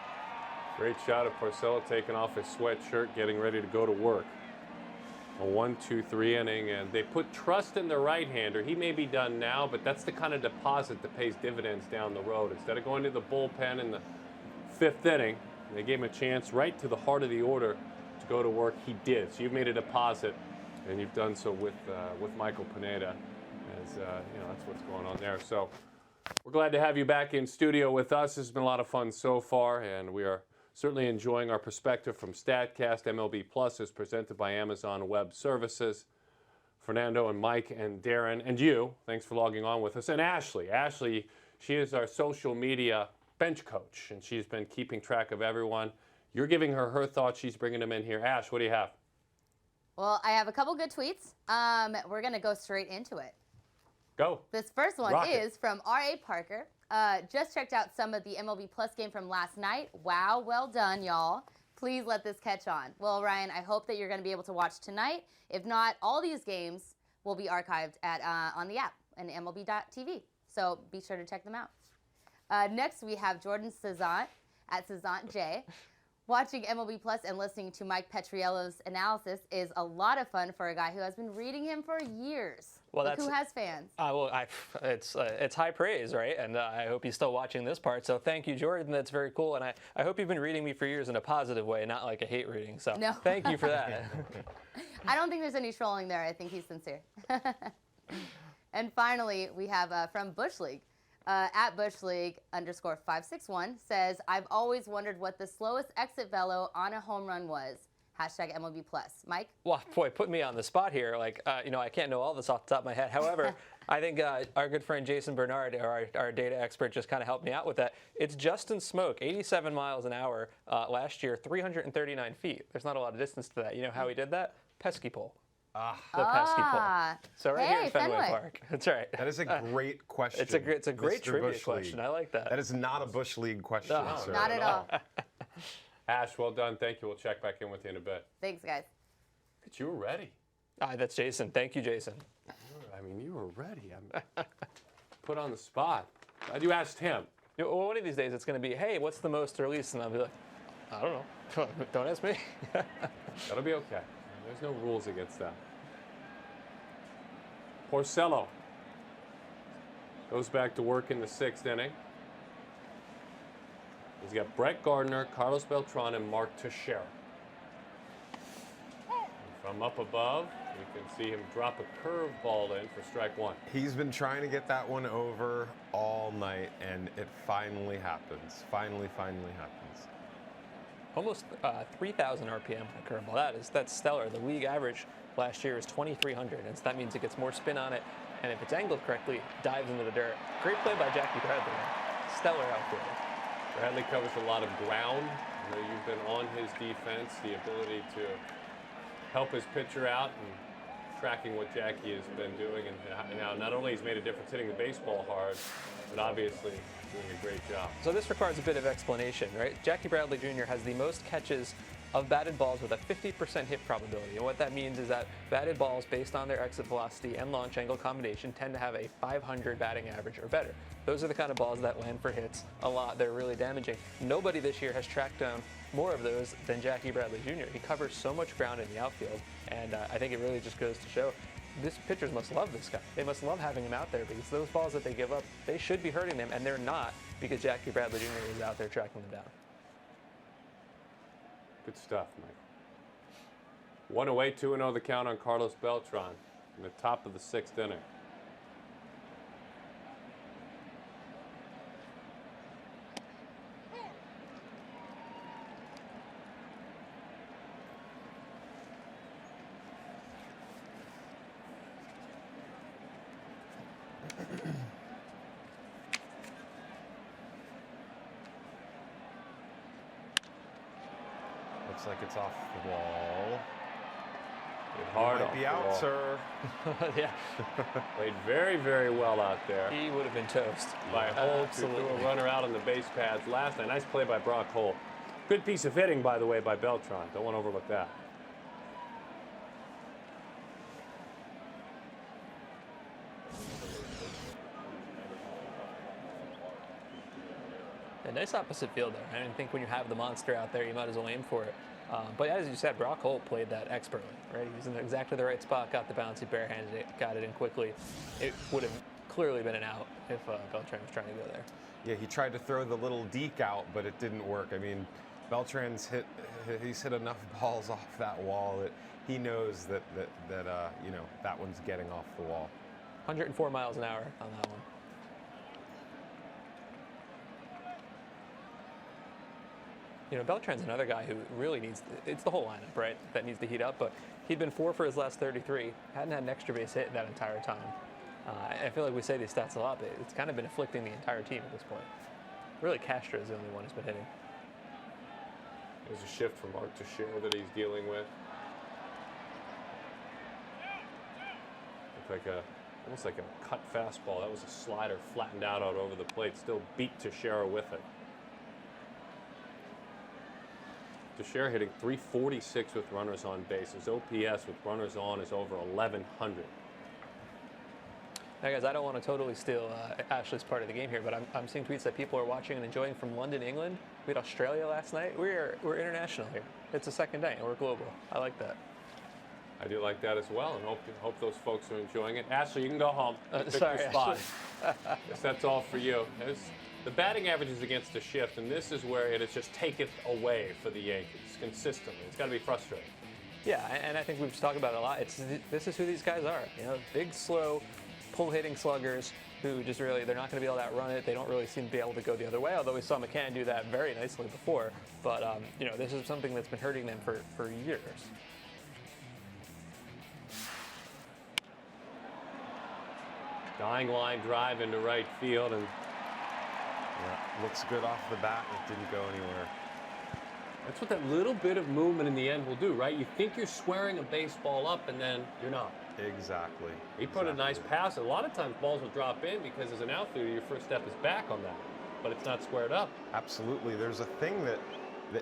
Great shot of Porcello taking off his sweatshirt, getting ready to go to work. A 1-2-3 inning, and they put trust in the right-hander. He may be done now, but that's the kind of deposit that pays dividends down the road. Instead of going to the bullpen in the 5th inning, they gave him a chance right to the heart of the order to go to work. He did. So you've made a deposit, and you've done so with Michael Pineda, as you know, that's what's going on there. So we're glad to have you back in studio with us. This has been a lot of fun so far, and we are certainly enjoying our perspective from StatCast. MLB Plus is presented by Amazon Web Services. Fernando and Mike and Darren and you, thanks for logging on with us. And Ashley. Ashley, she is our social media bench coach, and she's been keeping track of everyone. You're giving her her thoughts. She's bringing them in here. Ash, what do you have? Well, I have a couple good tweets. We're going to go straight into it. Go. This first one Rock is from R.A. Parker. Just checked out some of the MLB Plus game from last night. Wow, well done, y'all. Please let this catch on. Well, Ryan, I hope that you're going to be able to watch tonight. If not, all these games will be archived at on the app and MLB.tv. So be sure to check them out. Next, we have Jordan Cezant at CezantJ. Watching MLB Plus and listening to Mike Petriello's analysis is a lot of fun for a guy who has been reading him for years. Well, Look who has fans. It's high praise, right? And I hope he's still watching this part. So thank you, Jordan. That's very cool. And I hope you've been reading me for years in a positive way, not like a hate reading. So no. Thank you for that. I don't think there's any trolling there. I think he's sincere. And finally, we have from Bush League. At Bush League _561 says, I've always wondered what the slowest exit velo on a home run was. Hashtag MLB Plus. Mike? Well, boy, put me on the spot here. Like, you know, I can't know all this off the top of my head. However, I think our good friend Jason Bernard, our data expert, just kind of helped me out with that. It's Justin Smoke, 87 miles an hour last year, 339 feet. There's not a lot of distance to that. You know how he did that? Pesky pole. The pesky pole. So right here in Fenway Park. That's right. That is a great question. It's a great trivia question. I like that. That is not a Bush League question, no, sir. Not at all. Ash, well done. Thank you. We'll check back in with you in a bit. Thanks, guys. But you were ready. That's Jason. Thank you, Jason. I mean, you were ready. I'm put on the spot. Glad you asked him. You know, one of these days it's going to be, hey, what's the most or least? And I'll be like, I don't know. Don't ask me. That'll be okay. There's no rules against that. Porcello goes back to work in the 6th inning. He's got Brett Gardner, Carlos Beltran, and Mark Teixeira. From up above, you can see him drop a curveball in for strike 1. He's been trying to get that one over all night, and it finally happens. Finally happens. Almost 3,000 RPM on a curveball. That's stellar. The league average last year is 2,300, and so that means it gets more spin on it, and if it's angled correctly, dives into the dirt. Great play by Jackie Bradley. Stellar outfielder. Bradley covers a lot of ground. I know you've been on his defense, the ability to help his pitcher out and tracking what Jackie has been doing. And now not only he's made a difference hitting the baseball hard, but obviously doing a great job. So this requires a bit of explanation, right? Jackie Bradley Jr. has the most catches of batted balls with a 50% hit probability. And what that means is that batted balls based on their exit velocity and launch angle combination tend to have a 500 batting average or better. Those are the kind of balls that land for hits a lot. They're really damaging. Nobody this year has tracked down more of those than Jackie Bradley Jr. He covers so much ground in the outfield, and I think it really just goes to show this pitchers must love this guy. They must love having him out there because those balls that they give up, they should be hurting them, and they're not because Jackie Bradley Jr. is out there tracking them down. Good stuff, Mike. 1 away, 2-0 the count on Carlos Beltran in the top of the 6th inning. Looks like it's off the wall. Hard You off might be the out, wall. sir. Yeah. Played very, very well out there. He would have been toast. By Holt, who threw a runner out on the base pads last night. Nice play by Brock Holt. Good piece of hitting, by the way, by Beltran. Don't want to overlook that. A nice opposite field there. I think when you have the monster out there, you might as well aim for it. But as you said, Brock Holt played that expertly, right? He was in exactly the right spot, got the bounce, he barehanded it, got it in quickly. It would have clearly been an out if Beltran was trying to go there. Yeah, he tried to throw the little deke out, but it didn't work. I mean, Beltran's he's hit enough balls off that wall that he knows that you know, that one's getting off the wall. 104 miles an hour on that one. You know, Beltran's another guy who really needs, it's the whole lineup, right, that needs to heat up, but he'd been 4 for his last 33, hadn't had an extra base hit that entire time. I feel like we say these stats a lot, but it's kind of been afflicting the entire team at this point. Really, Castro is the only one who's been hitting. There's a shift from Mark Teixeira that he's dealing with. Looked like almost like a cut fastball. That was a slider flattened out over the plate. Still beat Teixeira with it. Teixeira hitting .346 with runners on base. His OPS with runners on is over 1,100. Now, guys, I don't want to totally steal Ashley's part of the game here, but I'm seeing tweets that people are watching and enjoying from London, England. We had Australia last night. We're international here. It's a second day, and we're global. I like that. I do like that as well, and hope those folks are enjoying it. Ashley, you can go home. Pick Sorry, your spot. Ashley. That's all for you. The batting average is against the shift, and this is where it is just taketh away for the Yankees consistently. It's got to be frustrating. Yeah, and I think we've talked about it a lot. This is who these guys are. You know, big, slow, pull-hitting sluggers who just really, they're not going to be able to outrun it. They don't really seem to be able to go the other way, although we saw McCann do that very nicely before. But, you know, this is something that's been hurting them for years. Dying line drive into right field, and yeah, looks good off the bat. It didn't go anywhere. that's what that little bit of movement in the end will do, right? You think you're squaring a baseball up, and then you're not. Exactly. He put a nice pass. A lot of times balls will drop in because as an outfielder, your first step is back on that, but it's not squared up. Absolutely. There's a thing that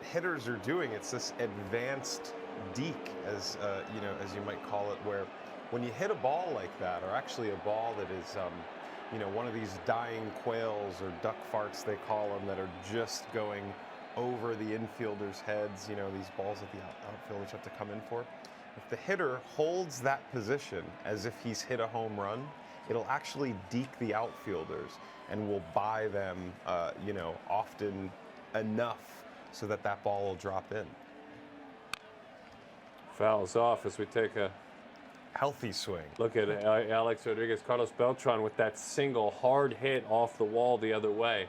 hitters are doing. It's this advanced deke, as you know, as you might call it, where when you hit a ball like that, or actually a ball that is, you know, one of these dying quails or duck farts they call them, that are just going over the infielders' heads. You know, these balls that the outfielders have to come in for. If the hitter holds that position as if he's hit a home run, it'll actually deke the outfielders and will buy them, you know, often enough so that that ball will drop in. Fouls off as we take a healthy swing. Look at Alex Rodriguez, Carlos Beltran with that single hard hit off the wall the other way.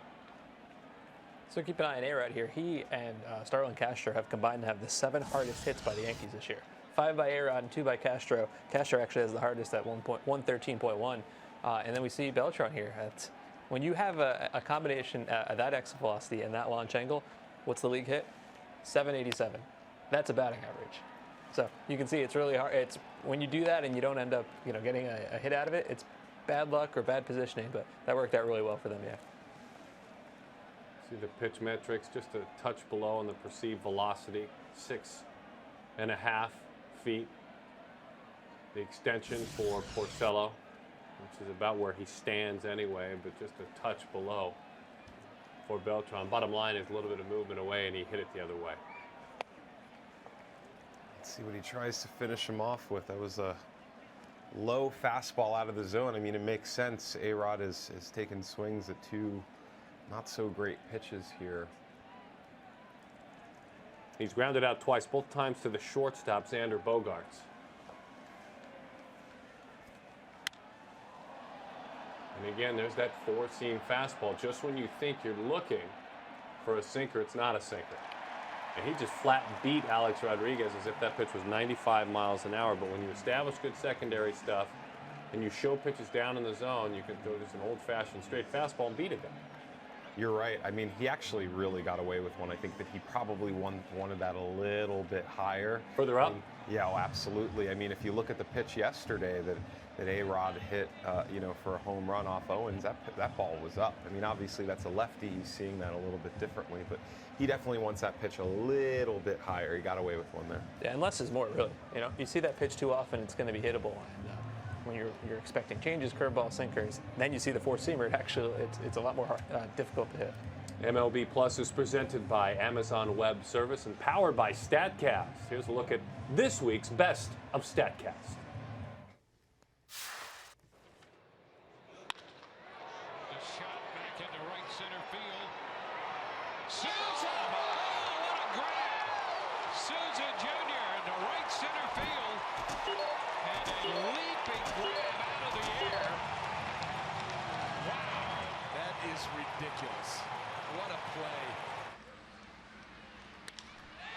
So keep an eye on A-Rod here. He and Starlin Castro have combined to have the 7 hardest hits by the Yankees this year. 5 by A-Rod and 2 by Castro. Castro actually has the hardest at 113.1. And then we see Beltran here. When you have a combination at that exit velocity and that launch angle, what's the league hit? 787. That's a batting average. So you can see it's really hard. It's when you do that and you don't end up, you know, getting a hit out of it, it's bad luck or bad positioning, but that worked out really well for them, yeah. See the pitch metrics, just a touch below on the perceived velocity, 6.5 feet. The extension for Porcello, which is about where he stands anyway, but just a touch below for Beltran. Bottom line is a little bit of movement away, and he hit it the other way. Let's see what he tries to finish him off with. That was a low fastball out of the zone. I mean, it makes sense. A-Rod is taking swings at 2 not so great pitches here. He's grounded out twice, both times to the shortstop, Xander Bogaerts. And again, there's that 4-seam fastball. Just when you think you're looking for a sinker, it's not a sinker. And he just flat beat Alex Rodriguez as if that pitch was 95 miles an hour. But when you establish good secondary stuff and you show pitches down in the zone, you can go just an old-fashioned straight fastball and beat it down. You're right. I mean, he actually really got away with one. I think that he probably wanted that a little bit higher. Further up? Yeah, oh, absolutely. I mean, if you look at the pitch yesterday that A-Rod hit, for a home run off Owens, that ball was up. I mean, obviously that's a lefty. He's seeing that a little bit differently, but he definitely wants that pitch a little bit higher. He got away with one there. Yeah, and less is more, really. If you see that pitch too often, it's going to be hittable. And when you're expecting changes, curveball, sinkers, then you see the four-seamer, it's a lot more difficult to hit. MLB Plus is presented by Amazon Web Service and powered by StatCast. Here's a look at this week's Best of StatCast.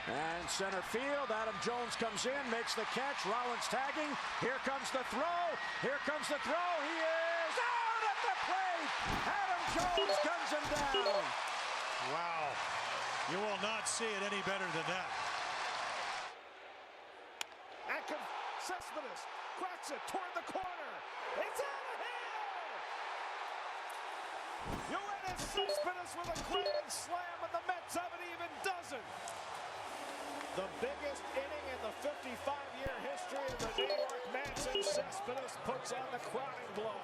And center field, Adam Jones comes in, makes the catch. Rollins tagging. Here comes the throw. Here comes the throw. He is out at the plate. Adam Jones guns him down. Wow. You will not see it any better than that. Cespedes cracks it toward the corner. It's out of here. Yoenis Cespedes with a grand slam, and the Mets have an even dozen. The biggest inning in the 55-year history of the New York Mets, and Cespedes puts on the crowning blow.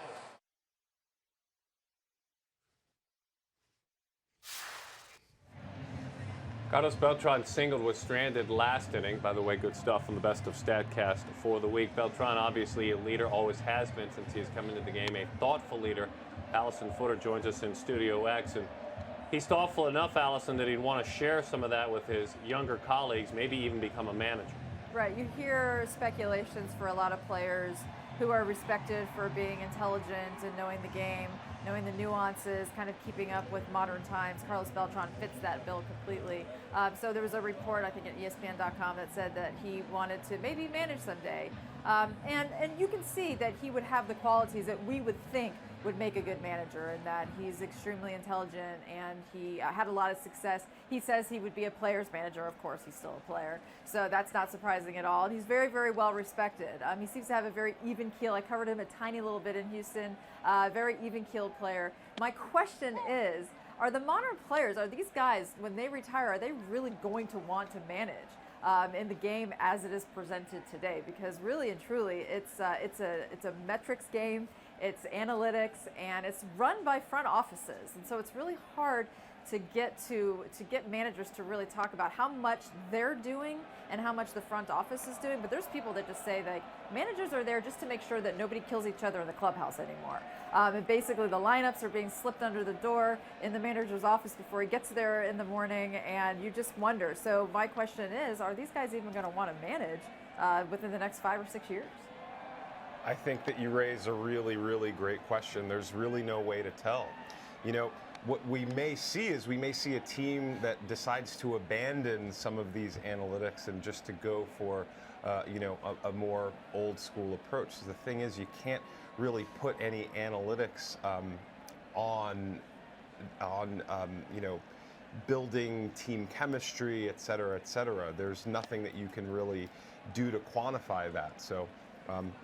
Carlos Beltran singled was stranded last inning. By the way, good stuff on the Best of StatCast for the week. Beltran, obviously a leader, always has been since he has come into the game, a thoughtful leader. Allison Footer joins us in Studio X, and he's thoughtful enough, Allison, that he'd want to share some of that with his younger colleagues, maybe even become a manager. Right, you hear speculations for a lot of players who are respected for being intelligent and knowing the game, knowing the nuances, kind of keeping up with modern times. Carlos Beltran fits that bill completely. So there was a report, I think at ESPN.com, that said that he wanted to maybe manage someday. And you can see that he would have the qualities that we would think would make a good manager, and that he's extremely intelligent and he had a lot of success. He says he would be a player's manager. Of course, he's still a player, so that's not surprising at all. And he's very, very well respected. He seems to have a very even keel. I covered him a tiny little bit in Houston. Very even-keeled player. My question is, are the modern players, are these guys, when they retire, are they really going to want to manage in the game as it is presented today? Because really and truly, it's a metrics game. It's analytics, and it's run by front offices, and so it's really hard to get managers to really talk about how much they're doing and how much the front office is doing. But there's people that just say that managers are there just to make sure that nobody kills each other in the clubhouse anymore. And basically the lineups are being slipped under the door in the manager's office before he gets there in the morning, and you just wonder. So my question is, are these guys even going to want to manage within the next 5 or 6 years? I think that you raise a really, really great question. There's really no way to tell. What we may see is a team that decides to abandon some of these analytics and just to go for, a more old school approach. So the thing is, you can't really put any analytics on building team chemistry, et cetera, et cetera. There's nothing that you can really do to quantify that. So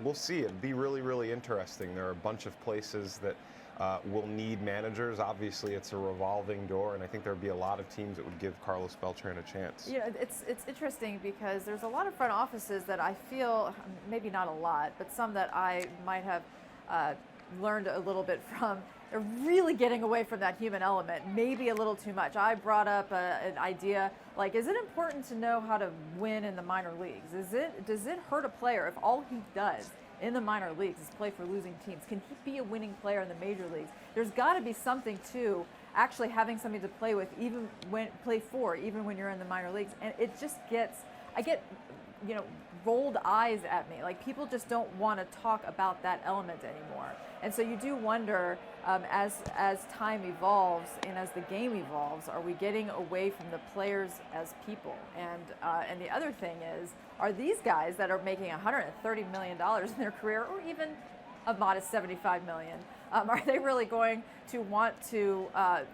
we'll see. It'll be really, really interesting. There are a bunch of places that will need managers. Obviously, it's a revolving door, and I think there would be a lot of teams that would give Carlos Beltran a chance. It's interesting because there's a lot of front offices that I feel, maybe not a lot, but some that I might have learned a little bit from. They're really getting away from that human element, maybe a little too much. I brought up an idea, like, is it important to know how to win in the minor leagues? Does it hurt a player if all he does in the minor leagues is play for losing teams? Can he be a winning player in the major leagues? There's got to be something to actually having something to play with, even when you're in the minor leagues. And it just I get rolled eyes at me. Like, people just don't want to talk about that element anymore. And so you do wonder, as time evolves and as the game evolves, are we getting away from the players as people? And the other thing is, are these guys that are making $130 million in their career, or even a modest $75 million? Are they really going to want to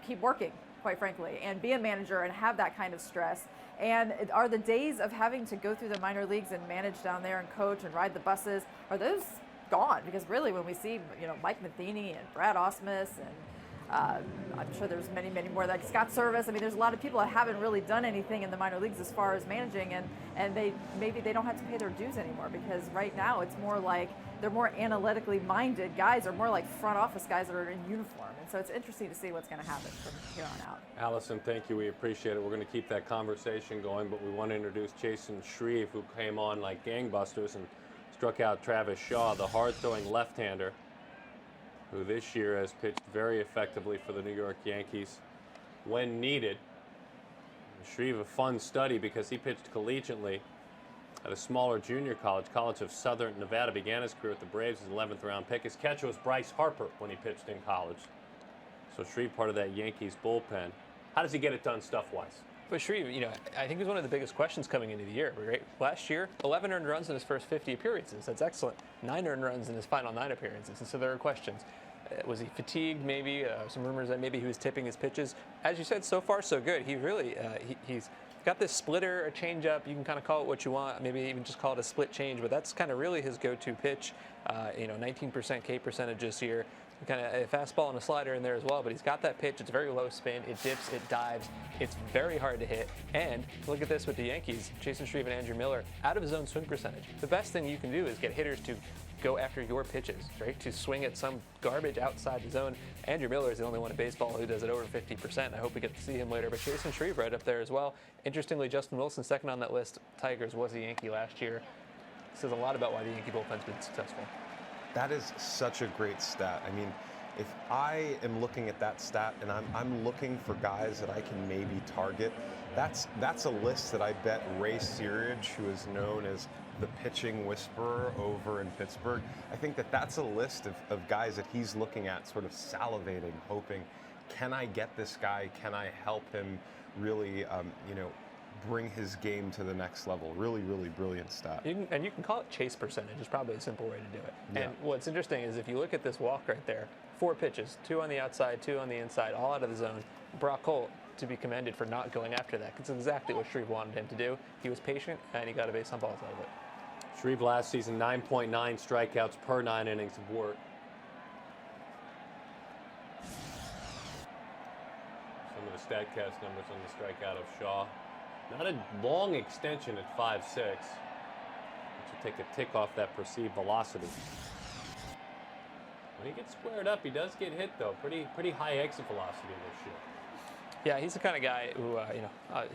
keep working, quite frankly, and be a manager and have that kind of stress? And are the days of having to go through the minor leagues and manage down there and coach and ride the buses, are those gone? Because really, when we see, Mike Matheny and Brad Ausmus and I'm sure there's many, many more, like Scott Service. I mean, there's a lot of people that haven't really done anything in the minor leagues as far as managing, and maybe they don't have to pay their dues anymore, because right now it's more like they're more analytically minded guys, or more like front office guys that are in uniform. And so it's interesting to see what's going to happen from here on out. Allison, thank you. We appreciate it. We're going to keep that conversation going, but we want to introduce Jason Shreve, who came on like gangbusters and struck out Travis Shaw, the hard-throwing left-hander, who this year has pitched very effectively for the New York Yankees when needed. Shreve, a fun study because he pitched collegiately at a smaller junior college of Southern Nevada. Began his career with the Braves as an 11th round pick. His catcher was Bryce Harper when he pitched in college. So Shreve, part of that Yankees bullpen. How does he get it done stuff-wise? But Shreve, I think it was one of the biggest questions coming into the year, right? Last year, 11 earned runs in his first 50 appearances. That's excellent. 9 earned runs in his final 9 appearances. And so there are questions. Was he fatigued, maybe? Some rumors that maybe he was tipping his pitches. As you said, so far so good. He really, he's got this splitter, a changeup. You can kind of call it what you want. Maybe even just call it a split change. But that's kind of really his go-to pitch. 19% K percentage this year. Kind of a fastball and a slider in there as well, but he's got that pitch. It's very low spin. It dips. It dives. It's very hard to hit. And look at this with the Yankees. Jason Shreve and Andrew Miller out of zone swing percentage. The best thing you can do is get hitters to go after your pitches, right? To swing at some garbage outside the zone. Andrew Miller is the only one in baseball who does it over 50%. I hope we get to see him later. But Jason Shreve right up there as well. Interestingly, Justin Wilson, second on that list. Tigers was a Yankee last year. Says a lot about why the Yankee bullpen's been successful. That is such a great stat. I mean, if I am looking at that stat and I'm looking for guys that I can maybe target, that's a list that I bet Ray Searage, who is known as the pitching whisperer over in Pittsburgh, I think that's a list of guys that he's looking at, sort of salivating, hoping, can I get this guy? Can I help him really, bring his game to the next level? Really, really brilliant stat. You can call it chase percentage. Is probably a simple way to do it. Yeah. And what's interesting is if you look at this walk right there, 4 pitches, 2 on the outside, 2 on the inside, all out of the zone. Brock Holt to be commended for not going after that. It's exactly what Shreve wanted him to do. He was patient and he got a base on balls out of it. Shreve last season, 9.9 strikeouts per 9 innings of work. Some of the StatCast numbers on the strikeout of Shaw. Not a long extension at 5'6", which will take a tick off that perceived velocity. When he gets squared up, he does get hit, though. Pretty high exit velocity this year. Yeah, he's the kind of guy who,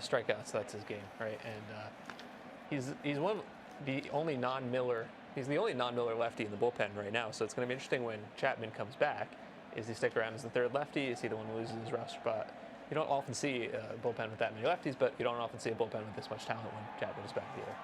strikeouts, that's his game, right? And he's one of the only non-Miller. He's the only non-Miller lefty in the bullpen right now. So it's going to be interesting when Chapman comes back. Is he stick around as the third lefty? Is he the one who loses his roster spot? You don't often see a bullpen with that many lefties, but you don't often see a bullpen with this much talent when Chapman is back either.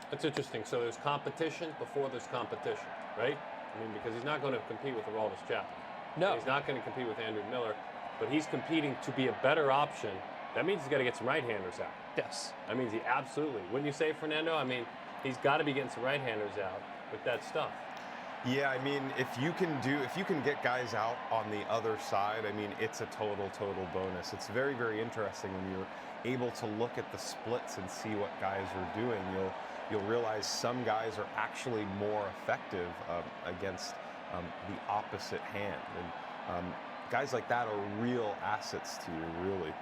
That's interesting. So there's competition before there's competition, right? I mean, because he's not going to compete with Aroldis Chapman. No. He's not going to compete with Andrew Miller, but he's competing to be a better option. That means he's got to get some right-handers out. Yes. That means he absolutely. Wouldn't you say, Fernando? I mean, he's got to be getting some right-handers out with that stuff. Yeah, I mean, if you can get guys out on the other side, I mean, it's a total bonus. It's very, very interesting when you're able to look at the splits and see what guys are doing. You'll realize some guys are actually more effective against the opposite hand, and guys like that are real assets to you, really.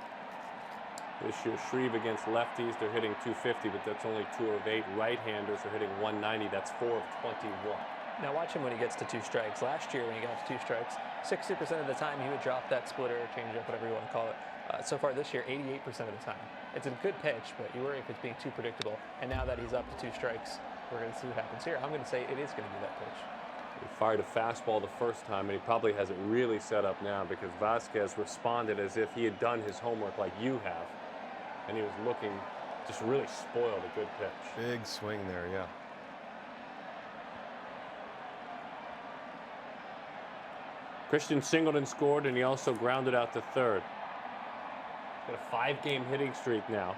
This year, Shreve against lefties, they're hitting 250, but that's only 2 of 8. Right-handers are hitting 190. That's 4 of 21. Now watch him when he gets to 2 strikes. Last year when he got to 2 strikes, 60% of the time he would drop that splitter, changeup, whatever you want to call it. So far this year, 88% of the time. It's a good pitch, but you worry if it's being too predictable. And now that he's up to 2 strikes, we're going to see what happens here. I'm going to say it is going to be that pitch. He fired a fastball the first time, and he probably has it really set up now because Vasquez responded as if he had done his homework like you have. And he was looking just really spoiled. A good pitch. Big swing there, yeah. Christian Singleton scored, and he also grounded out to third. Got a 5-game hitting streak now.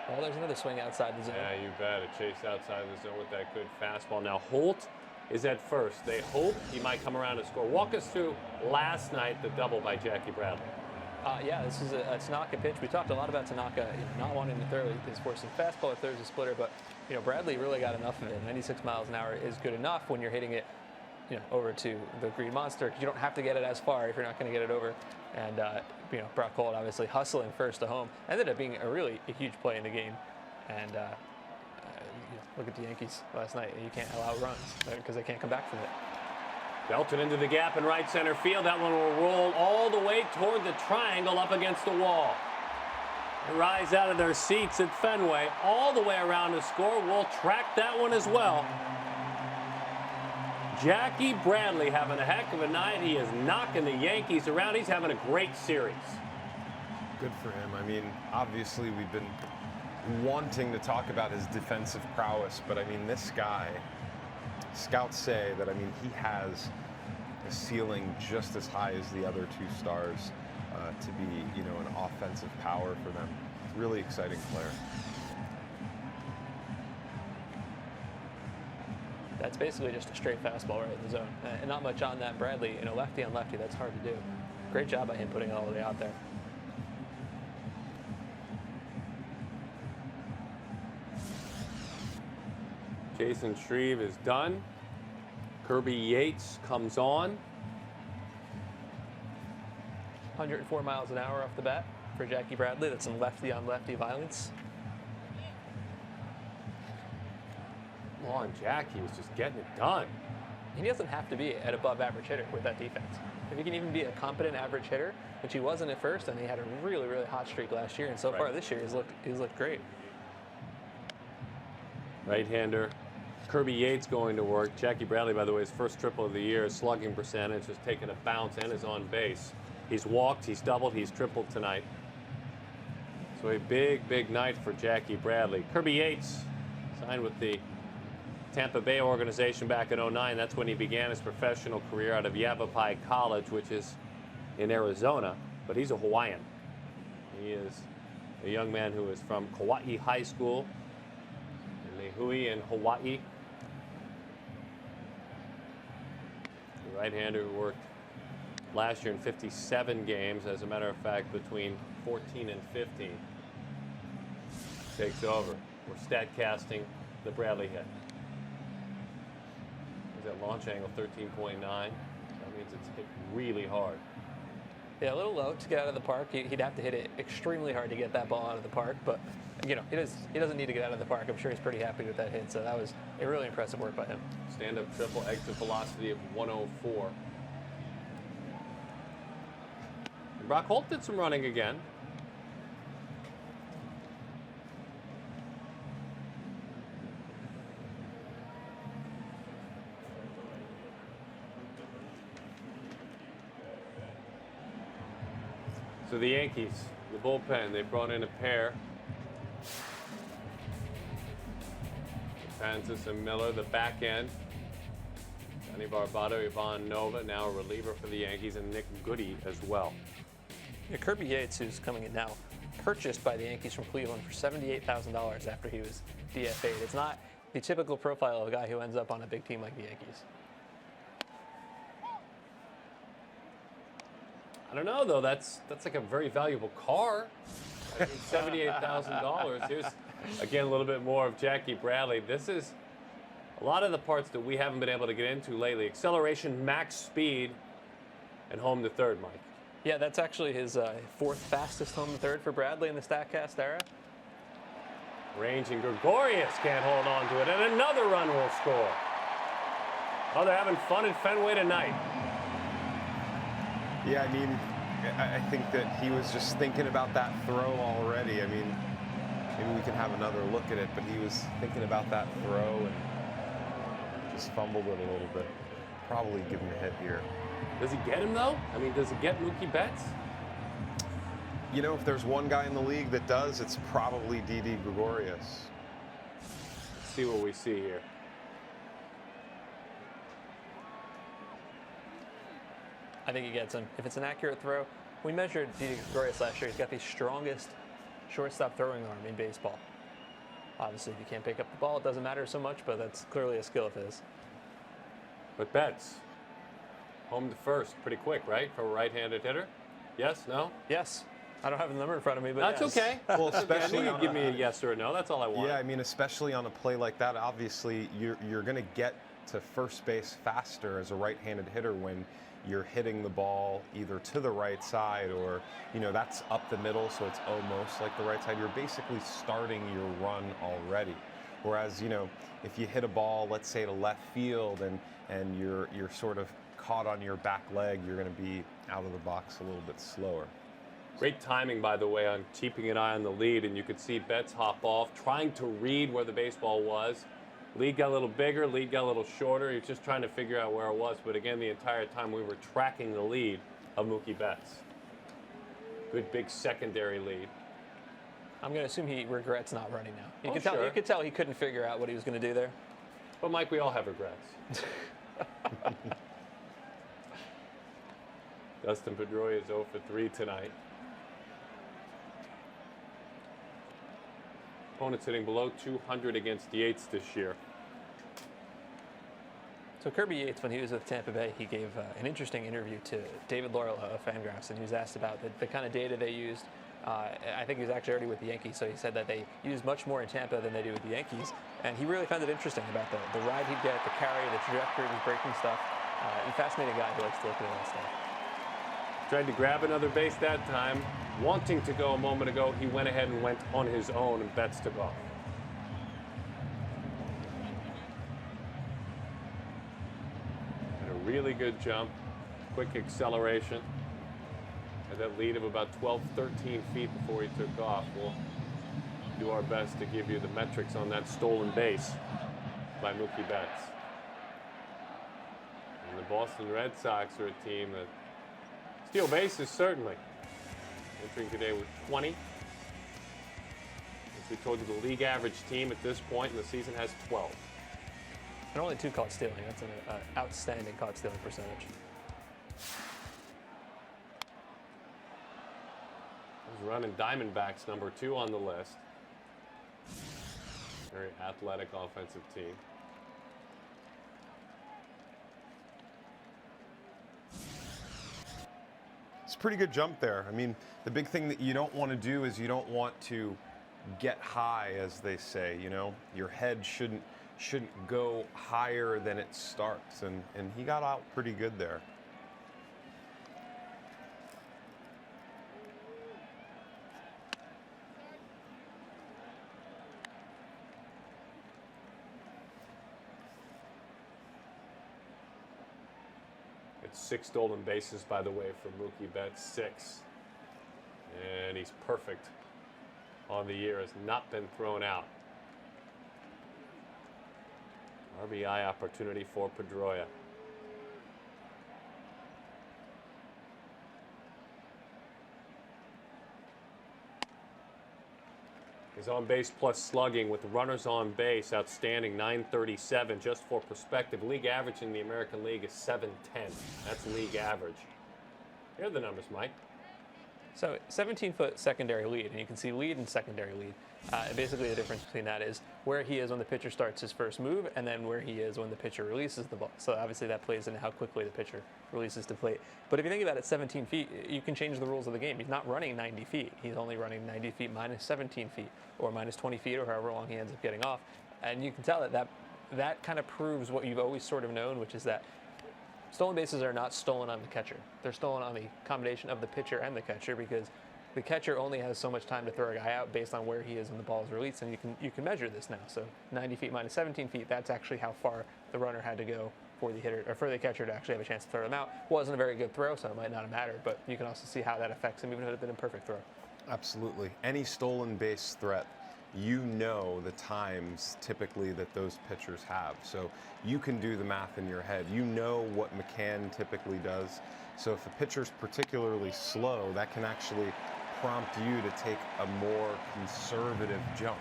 Oh, there's another swing outside the zone. Yeah, you bet. A chase outside the zone with that good fastball. Now, Holt is at first. They hope he might come around and score. Walk us through last night, the double by Jackie Bradley. Yeah, this is a Tanaka pitch. We talked a lot about Tanaka not wanting to throw his forcing fastball or throws a splitter, but Bradley really got enough of it. 96 miles an hour is good enough when you're hitting it over to the Green Monster, because you don't have to get it as far if you're not going to get it over. And Brock Holt obviously hustling first to home. Ended up being a huge play in the game. And look at the Yankees last night. You can't allow runs because they can't come back from it. Belton into the gap in right center field. That one will roll all the way toward the triangle up against the wall. They rise out of their seats at Fenway all the way around to score. We'll track that one as well. Jackie Bradley having a heck of a night. He is knocking the Yankees around. He's having a great series. Good for him. I mean, obviously we've been wanting to talk about his defensive prowess, but I mean, this guy, scouts say that, I mean, he has a ceiling just as high as the other two stars to be, an offensive power for them. Really exciting player. That's basically just a straight fastball right in the zone. And not much on that. Bradley, lefty on lefty, that's hard to do. Great job by him putting it all the way out there. Jason Shreve is done. Kirby Yates comes on. 104 miles an hour off the bat for Jackie Bradley. That's some lefty on lefty violence. Come on, Jackie is just getting it done. He doesn't have to be an above average hitter with that defense. If he can even be a competent average hitter, which he wasn't at first, and he had a really, really hot streak last year, and so far this year he's looked great. Right-hander Kirby Yates going to work. Jackie Bradley, by the way, his first triple of the year. Slugging percentage has taken a bounce and is on base. He's walked, he's doubled, he's tripled tonight. So a big, big night for Jackie Bradley. Kirby Yates signed with the Tampa Bay organization back in '09. That's when he began his professional career out of Yavapai College, which is in Arizona, but he's a Hawaiian. He is a young man who is from Kauai High School in Lehui in Hawaii. The right-hander who worked last year in 57 games, as a matter of fact, between 14 and 15. Takes over. We're stat casting the Bradley hit. That launch angle 13.9. That means it's hit really hard. Yeah, a little low to get out of the park. He'd have to hit it extremely hard to get that ball out of the park, but he doesn't need to get out of the park. I'm sure he's pretty happy with that hit, so that was a really impressive work by him. Stand-up triple, exit velocity of 104. And Brock Holt did some running again. So the Yankees, the bullpen, they brought in a pair. Francis and Miller, the back end. Johnny Barbato, Ivan Nova, now a reliever for the Yankees, and Nick Goody as well. Yeah, Kirby Yates, who's coming in now, purchased by the Yankees from Cleveland for $78,000 after he was DFA'd. It's not the typical profile of a guy who ends up on a big team like the Yankees. I don't know, though. That's like a very valuable car. I mean, $78,000. Here's, again, a little bit more of Jackie Bradley. This is a lot of the parts that we haven't been able to get into lately. Acceleration, max speed, and home to third, Mike. Yeah, that's actually his fourth fastest home to third for Bradley in the StatCast era. Range and Gregorius can't hold on to it, and another run will score. Oh, they're having fun at Fenway tonight. Yeah, I mean, I think that he was just thinking about that throw already. I mean, maybe we can have another look at it, but he was thinking about that throw and just fumbled it a little bit. Probably give him a hit here. Does he get him, though? I mean, does he get Mookie Betts? You know, if there's one guy in the league that does, it's probably Didi Gregorius. Let's see what we see here. I think he gets him. If it's an accurate throw, we measured Didi Gregorius last year. He's got the strongest shortstop throwing arm in baseball. Obviously, if you can't pick up the ball, it doesn't matter so much, but that's clearly a skill of his. But Betts, home to first, pretty quick, right, for a right-handed hitter? Yes, no? Yes. I don't have the number in front of me, but that's yes. okay. Well, especially you give me a yes or a no. That's all I want. Yeah, I mean, especially on a play like that, obviously you're going to get to first base faster as a right-handed hitter when you're hitting the ball either to the right side or, that's up the middle, so it's almost like the right side. You're basically starting your run already. Whereas, if you hit a ball, let's say to left field, and you're sort of caught on your back leg, you're going to be out of the box a little bit slower. Great timing, by the way, on keeping an eye on the lead, and you could see Betts hop off, trying to read where the baseball was. Lead got a little bigger, lead got a little shorter. He was just trying to figure out where it was, but again, the entire time we were tracking the lead of Mookie Betts. Good big secondary lead. I'm going to assume he regrets not running now. You Sure. You could tell he couldn't figure out what he was going to do there. But Mike, we all have regrets. Dustin Pedroia is 0 for 3 tonight. Opponents hitting below 200 against Yates this year. So Kirby Yates, when he was with Tampa Bay, he gave an interesting interview to David Laurel of Fangraphs, and he was asked about the kind of data they used. I think he was actually already with the Yankees, so he said that they use much more in Tampa than they do with the Yankees. And he really found it interesting about the ride he'd get, the carry, the trajectory of his breaking stuff. A fascinating guy who likes to look at all that stuff. Tried to grab another base that time. Wanting to go a moment ago, he went ahead and went on his own, and Betts took off. Had a really good jump, quick acceleration. Had that lead of about 12, 13 feet before he took off. We'll do our best to give you the metrics on that stolen base by Mookie Betts. And the Boston Red Sox are a team that steal bases, certainly. Entering today with 20. As we told you, the league average team at this point in the season has 12. And only 2 caught stealing. That's an outstanding caught stealing percentage. Those running Diamondbacks, number 2 on the list. Very athletic offensive team. It's a pretty good jump there. I mean, the big thing that you don't want to do is you don't want to get high, as they say. Your head shouldn't go higher than it starts, and he got out pretty good there. It's 6 stolen bases, by the way, for Mookie Betts, 6. And he's perfect on the year, has not been thrown out. RBI opportunity for Pedroia. His on base plus slugging with runners on base, outstanding, 937. Just for perspective, league average in the American League is 710. That's league average. Here are the numbers, Mike. So 17-foot secondary lead, and you can see lead and secondary lead. Basically, the difference between that is where he is when the pitcher starts his first move, and then where he is when the pitcher releases the ball. So obviously that plays into how quickly the pitcher releases to plate. But if you think about it, 17 feet, you can change the rules of the game. He's not running 90 feet. He's only running 90 feet minus 17 feet, or minus 20 feet, or however long he ends up getting off. And you can tell that kind of proves what you've always sort of known, which is that stolen bases are not stolen on the catcher. They're stolen on the combination of the pitcher and the catcher, because the catcher only has so much time to throw a guy out based on where he is when the ball is released, and you can measure this now. So 90 feet minus 17 feet, that's actually how far the runner had to go for the hitter, or for the catcher to actually have a chance to throw him out. Wasn't a very good throw, so it might not have mattered, but you can also see how that affects him, even if it had been a perfect throw. Absolutely. Any stolen base threat, the times typically that those pitchers have. So you can do the math in your head. You know what McCann typically does. So if a pitcher's particularly slow, that can actually prompt you to take a more conservative jump.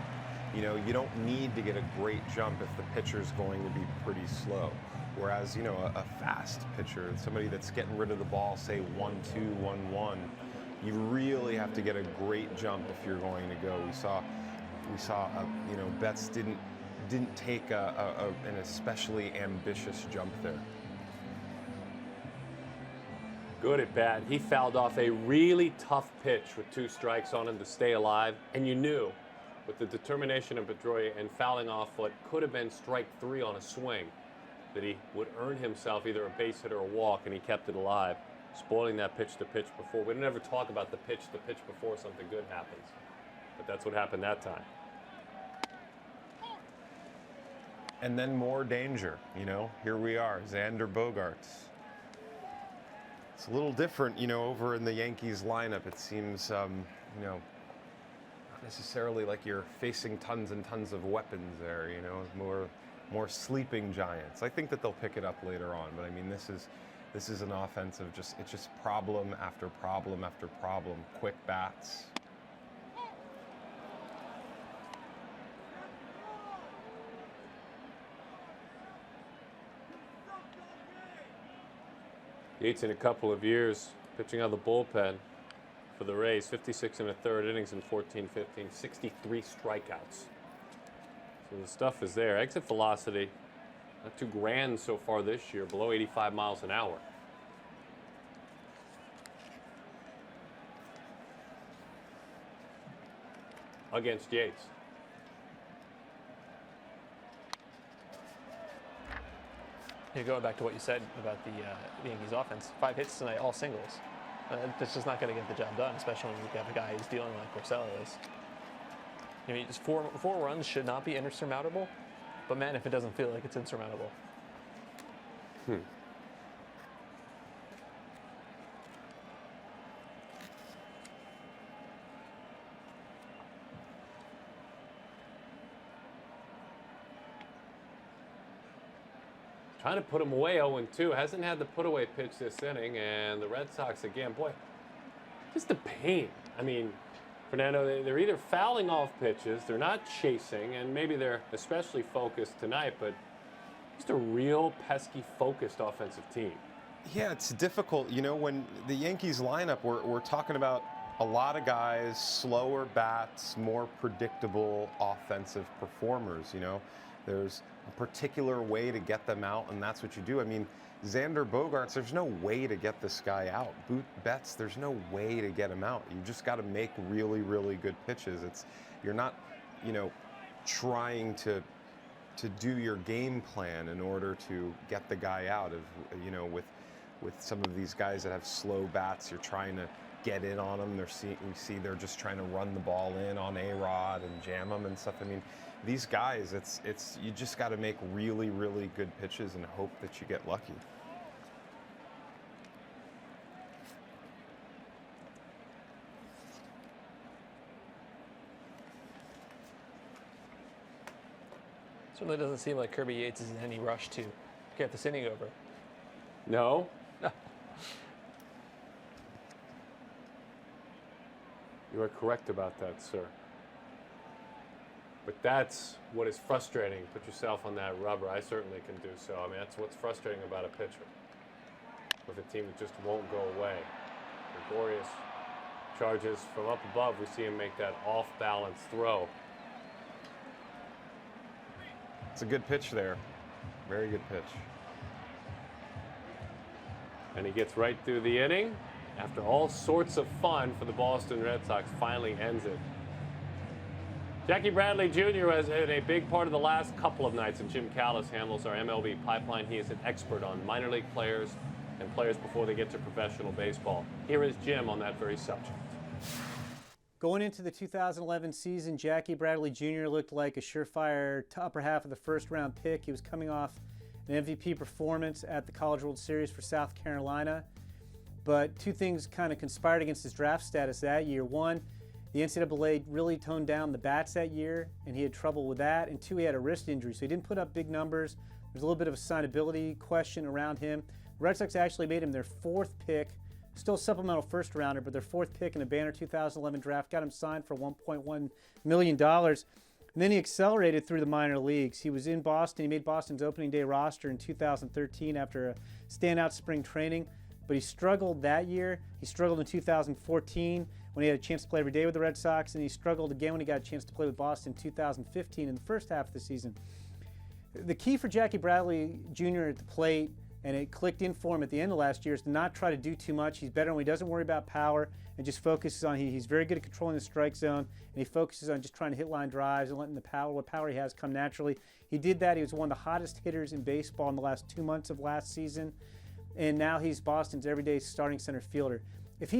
You don't need to get a great jump if the pitcher's going to be pretty slow. Whereas, a fast pitcher, somebody that's getting rid of the ball, say 1-2, 1-1, you really have to get a great jump if you're going to go. We saw we saw, Betts didn't take an especially ambitious jump there. Good at bat. He fouled off a really tough pitch with 2 strikes on him to stay alive, and you knew with the determination of Pedroia and fouling off what could have been strike 3 on a swing that he would earn himself either a base hit or a walk, and he kept it alive, spoiling that pitch to pitch before. We don't ever talk about the pitch to pitch before something good happens, but that's what happened that time. And then more danger, here we are, Xander Bogaerts. It's a little different, over in the Yankees lineup. It seems, not necessarily like you're facing tons and tons of weapons there, more sleeping giants. I think that they'll pick it up later on, but I mean, this is an offense of it's just problem after problem after problem, quick bats. Yates in a couple of years pitching out of the bullpen for the Rays, 56 and a third innings in 14-15, 63 strikeouts. So the stuff is there. Exit velocity, not too grand so far this year, below 85 miles an hour. Against Yates. Going back to what you said about the Yankees offense, 5 hits tonight, all singles. That's just not going to get the job done, especially when you have a guy who's dealing like Porcello is. Just four runs should not be insurmountable, but man, if it doesn't feel like it's insurmountable. Trying to put him away 0-2. Hasn't had the put-away pitch this inning, and the Red Sox again, boy, just the pain. I mean, Fernando, they're either fouling off pitches, they're not chasing, and maybe they're especially focused tonight, but just a real pesky, focused offensive team. Yeah, it's difficult. When the Yankees lineup, we're talking about a lot of guys, slower bats, more predictable offensive performers, There's a particular way to get them out, and that's what you do. I mean, Xander Bogaerts, there's no way to get this guy out. Betts, there's no way to get him out. You just got to make really, really good pitches. You're not, trying to do your game plan in order to get the guy out. With some of these guys that have slow bats, you're trying to get in on them. We see they're just trying to run the ball in on A-Rod and jam them and stuff. I mean, these guys, you just got to make really, really good pitches and hope that you get lucky. Certainly doesn't seem like Kirby Yates is in any rush to get this inning over. No? You are correct about that, sir. But that's what is frustrating. Put yourself on that rubber. I certainly can do so. I mean, that's what's frustrating about a pitcher. With a team that just won't go away. Gregorius charges from up above. We see him make that off-balance throw. It's a good pitch there. Very good pitch. And he gets right through the inning. After all sorts of fun for the Boston Red Sox, finally ends it. Jackie Bradley Jr. has been a big part of the last couple of nights, and Jim Callis handles our MLB pipeline. He is an expert on minor league players and players before they get to professional baseball. Here is Jim on that very subject. Going into the 2011 season, Jackie Bradley Jr. looked like a surefire upper half of the first-round pick. He was coming off an MVP performance at the College World Series for South Carolina. But two things kind of conspired against his draft status that year. One, the NCAA really toned down the bats that year, and he had trouble with that. And two, he had a wrist injury, so he didn't put up big numbers. There's a little bit of a signability question around him. The Red Sox actually made him their 4th pick, still supplemental first rounder, but their 4th pick in the banner 2011 draft, got him signed for $1.1 million. And then he accelerated through the minor leagues. He was in Boston. He made Boston's opening day roster in 2013 after a standout spring training. but he struggled that year. He struggled in 2014 when he had a chance to play every day with the Red Sox, and he struggled again when he got a chance to play with Boston in 2015 in the first half of the season. The key for Jackie Bradley Jr. at the plate, and it clicked in for him at the end of last year, is to not try to do too much. He's better when he doesn't worry about power and just focuses on, he's very good at controlling the strike zone, and he focuses on just trying to hit line drives and letting what power he has come naturally. He did that. He was one of the hottest hitters in baseball in the last 2 months of last season, and now he's Boston's everyday starting center fielder. If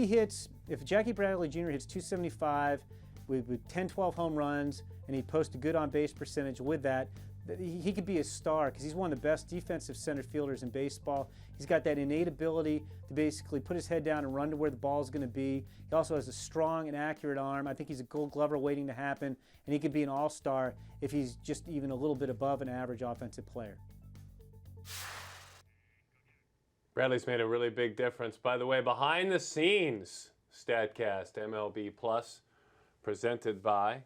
Jackie Bradley Jr. hits 275 with 10, 12 home runs, and he posts a good on-base percentage with that, he could be a star because he's one of the best defensive center fielders in baseball. He's got that innate ability to basically put his head down and run to where the ball is going to be. He also has a strong and accurate arm. I think he's a Gold Glover waiting to happen, and he could be an all-star if he's just even a little bit above an average offensive player. Bradley's made a really big difference. By the way, behind the scenes, StatCast MLB Plus, presented by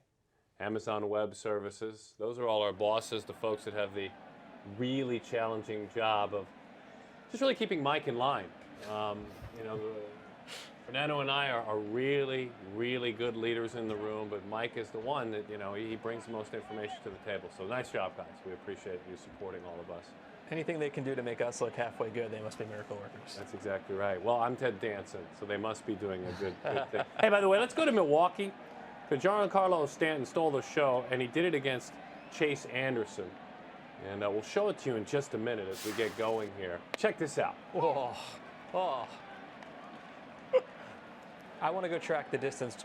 Amazon Web Services. Those are all our bosses, the folks that have the really challenging job of just really keeping Mike in line. Fernando and I are really, really good leaders in the room, but Mike is the one that, he brings the most information to the table. So nice job, guys. We appreciate you supporting all of us. Anything they can do to make us look halfway good, they must be miracle workers. That's exactly right. Well, I'm Ted Danson, so they must be doing a good thing. Hey, by the way, let's go to Milwaukee. Giancarlo Stanton stole the show, and he did it against Chase Anderson. And we'll show it to you in just a minute as we get going here. Check this out. Oh. I want to go track the distance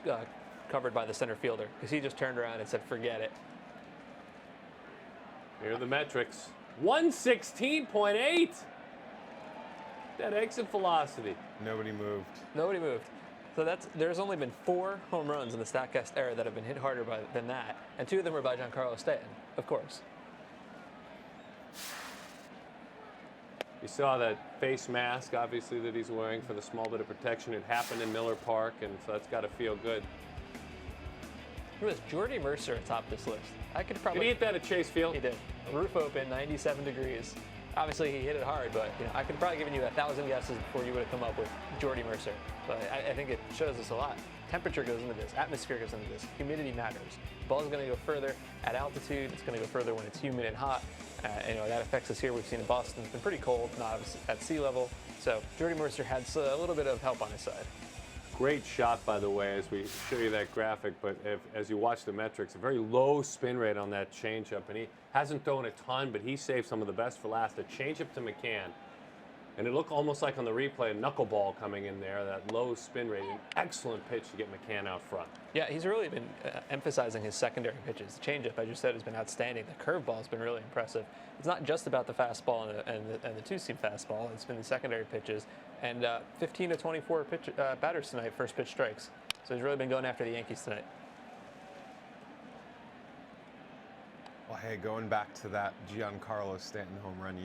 covered by the center fielder because he just turned around and said, forget it. Here are the metrics. 116.8. That exit velocity. Nobody moved. So there's only been 4 home runs in the StatCast era that have been hit harder than that, and 2 of them were by Giancarlo Stanton, of course. You saw that face mask, obviously, that he's wearing for the small bit of protection. It happened in Miller Park, and so that's got to feel good. Who is Jordy Mercer atop this list? Did he hit that at Chase Field? He did. Roof open, 97 degrees. Obviously, he hit it hard, but I could have probably given you 1,000 guesses before you would have come up with Jordy Mercer. But I think it shows us a lot. Temperature goes into this. Atmosphere goes into this. Humidity matters. The ball is going to go further at altitude. It's going to go further when it's humid and hot. That affects us here. We've seen in Boston. It's been pretty cold, not at sea level. So Jordy Mercer had a little bit of help on his side. Great shot, by the way, as we show you that graphic. But as you watch the metrics, a very low spin rate on that changeup. And he hasn't thrown a ton, but he saved some of the best for last. A changeup to McCann. And it looked almost like on the replay, a knuckleball coming in there, that low spin rate. An excellent pitch to get McCann out front. Yeah, he's really been emphasizing his secondary pitches. The changeup, as you said, has been outstanding. The curveball has been really impressive. It's not just about the fastball and the two-seam fastball. It's been the secondary pitches. And 15 to 24 batters tonight, first pitch strikes. So he's really been going after the Yankees tonight. Well, hey, going back to that Giancarlo Stanton home run,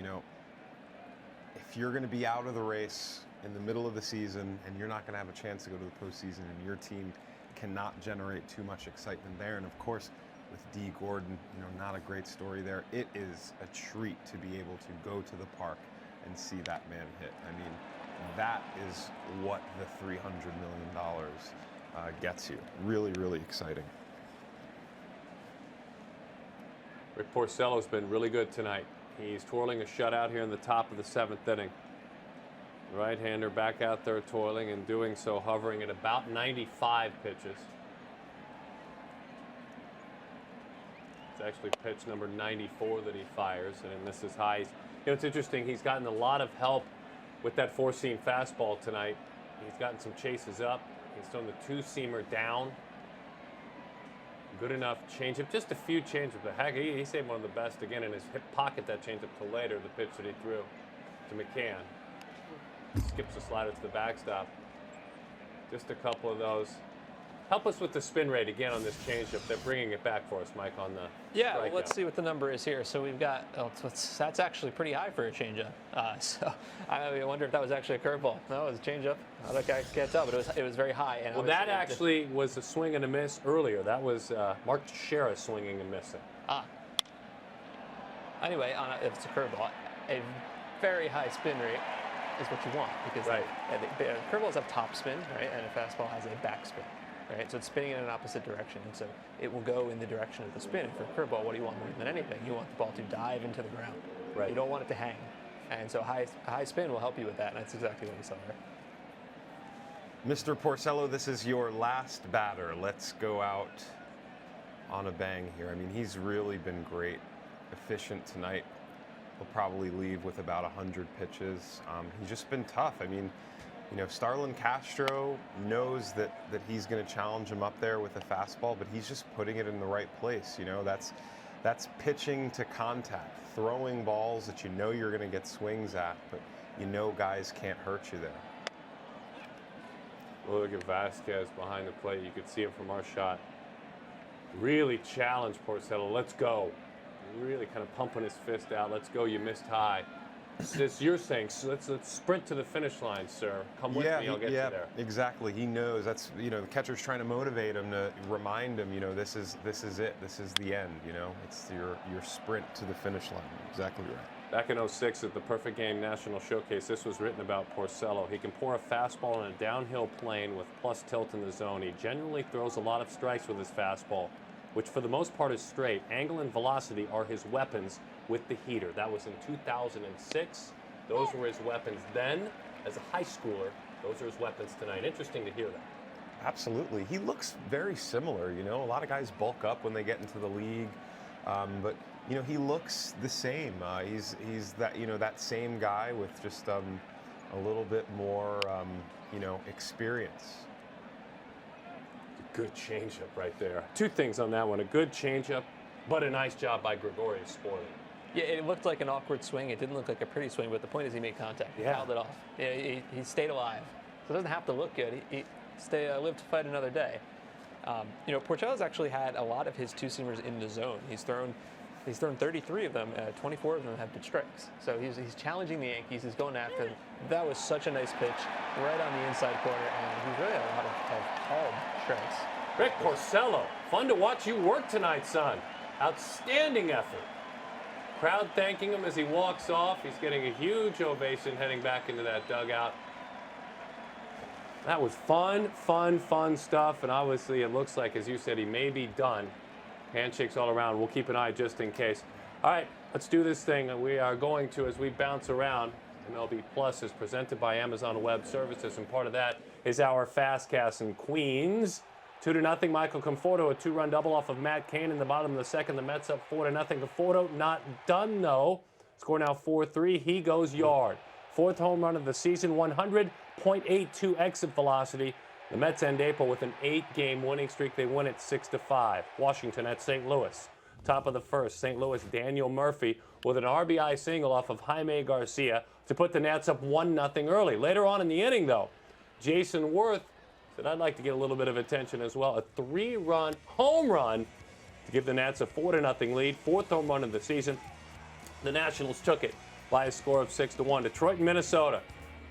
if you're going to be out of the race in the middle of the season and you're not going to have a chance to go to the postseason and your team cannot generate too much excitement there, and of course with D. Gordon, not a great story there, it is a treat to be able to go to the park and see that man hit. I mean, that is what the $300 million gets you. Really, really exciting. Rick Porcello's been really good tonight. He's twirling a shutout here in the top of the 7th inning. Right-hander back out there toiling and doing so, hovering at about 95 pitches. It's actually pitch number 94 that he fires, and it misses high. It's interesting. He's gotten a lot of help with that 4-seam fastball tonight. He's gotten some chases up. He's thrown the 2-seamer down. Good enough changeup, just a few changeups. But heck, he saved one of the best again in his hip pocket. That changeup till later, the pitch that he threw to McCann. Skips the slider to the backstop. Just a couple of those. Help us with the spin rate again on this changeup. They're bringing it back for us, Mike, on the well, let's see what the number is here. So we've got, that's actually pretty high for a changeup. So I wonder if that was actually a curveball. No, it was a changeup. I can't tell, but it was very high. And well, that actually was a swing and a miss earlier. That was Mark Teixeira swinging and missing. Anyway, if it's a curveball, a very high spin rate. is what you want because curveballs have top spin, right, and a fastball has a back spin, right? So it's spinning in an opposite direction, and so it will go in the direction of the spin. And for a curveball, what do you want more than anything? You want the ball to dive into the ground. Right. You don't want it to hang, and so high spin will help you with that, and that's exactly what we saw there. Mr. Porcello, this is your last batter. Let's go out on a bang here. I mean, he's really been great, efficient tonight. He'll probably leave with about 100 pitches. He's just been tough. I mean, you know, Starlin Castro knows that he's going to challenge him up there with a fastball, but he's just putting it in the right place. You know, that's pitching to contact, throwing balls that you know you're going to get swings at, but you know guys can't hurt you there. Well, look at Vasquez behind the plate. You could see it from our shot. Really challenged Porcello. Let's go. Really kind of pumping his fist out. Let's go. You missed high. This you're saying. So let's sprint to the finish line, sir. Come with me. I'll get you there. Exactly. He knows that's, you know, the catcher's trying to motivate him, to remind him, you know, this is it. This is the end. You know, it's your sprint to the finish line. Exactly right. Back in 06 at the Perfect Game National Showcase, this was written about Porcello. He can pour a fastball on a downhill plane with plus tilt in the zone. He generally throws a lot of strikes with his fastball, which for the most part is straight. Angle and velocity are his weapons with the heater. That was in 2006. Those were his weapons then. As a high schooler, those are his weapons tonight. Interesting to hear that. Absolutely. He looks very similar. You know, a lot of guys bulk up when they get into the league, but you know, he looks the same. He's that, you know, that same guy with just a little bit more, you know, experience. Good changeup right there. Two things on that one. A good changeup, but a nice job by Gregorius spoiling. Yeah, it looked like an awkward swing. It didn't look like a pretty swing, but the point is he made contact. He fouled it off. Yeah, he stayed alive. So it doesn't have to look good. He lived to fight another day. You know, Porcello's actually had a lot of his two-seamers in the zone. He's thrown 33 of them. 24 of them have been strikes. So he's challenging the Yankees. He's going after them. That was such a nice pitch right on the inside corner, and he's really had a lot of hard strikes. Rick Porcello, fun to watch you work tonight, son. Outstanding effort. Crowd thanking him as he walks off. He's getting a huge ovation heading back into that dugout. That was fun stuff, and obviously it looks like, as you said, he may be done. Handshakes all around. We'll keep an eye just in case. All right, let's do this thing. We are going to, as we bounce around, MLB Plus is presented by Amazon Web Services, and part of that is our Fastcast in Queens. 2-0, Michael Conforto, a two-run double off of Matt Cain in the bottom of the second. The Mets up 4-0. Conforto not done, though. Score now 4-3. He goes yard. Fourth home run of the season, 100.82 exit velocity. The Mets end April with an 8-game winning streak. They win it 6-5. Washington at St. Louis. Top of the first, St. Louis, Daniel Murphy with an RBI single off of Jaime Garcia to put the Nats up 1-0 early. Later on in the inning, though, Jason Worth said, I'd like to get a little bit of attention as well. A 3-run home run to give the Nats a 4-0 lead. Fourth home run of the season. The Nationals took it by a score of 6-1. Detroit and Minnesota.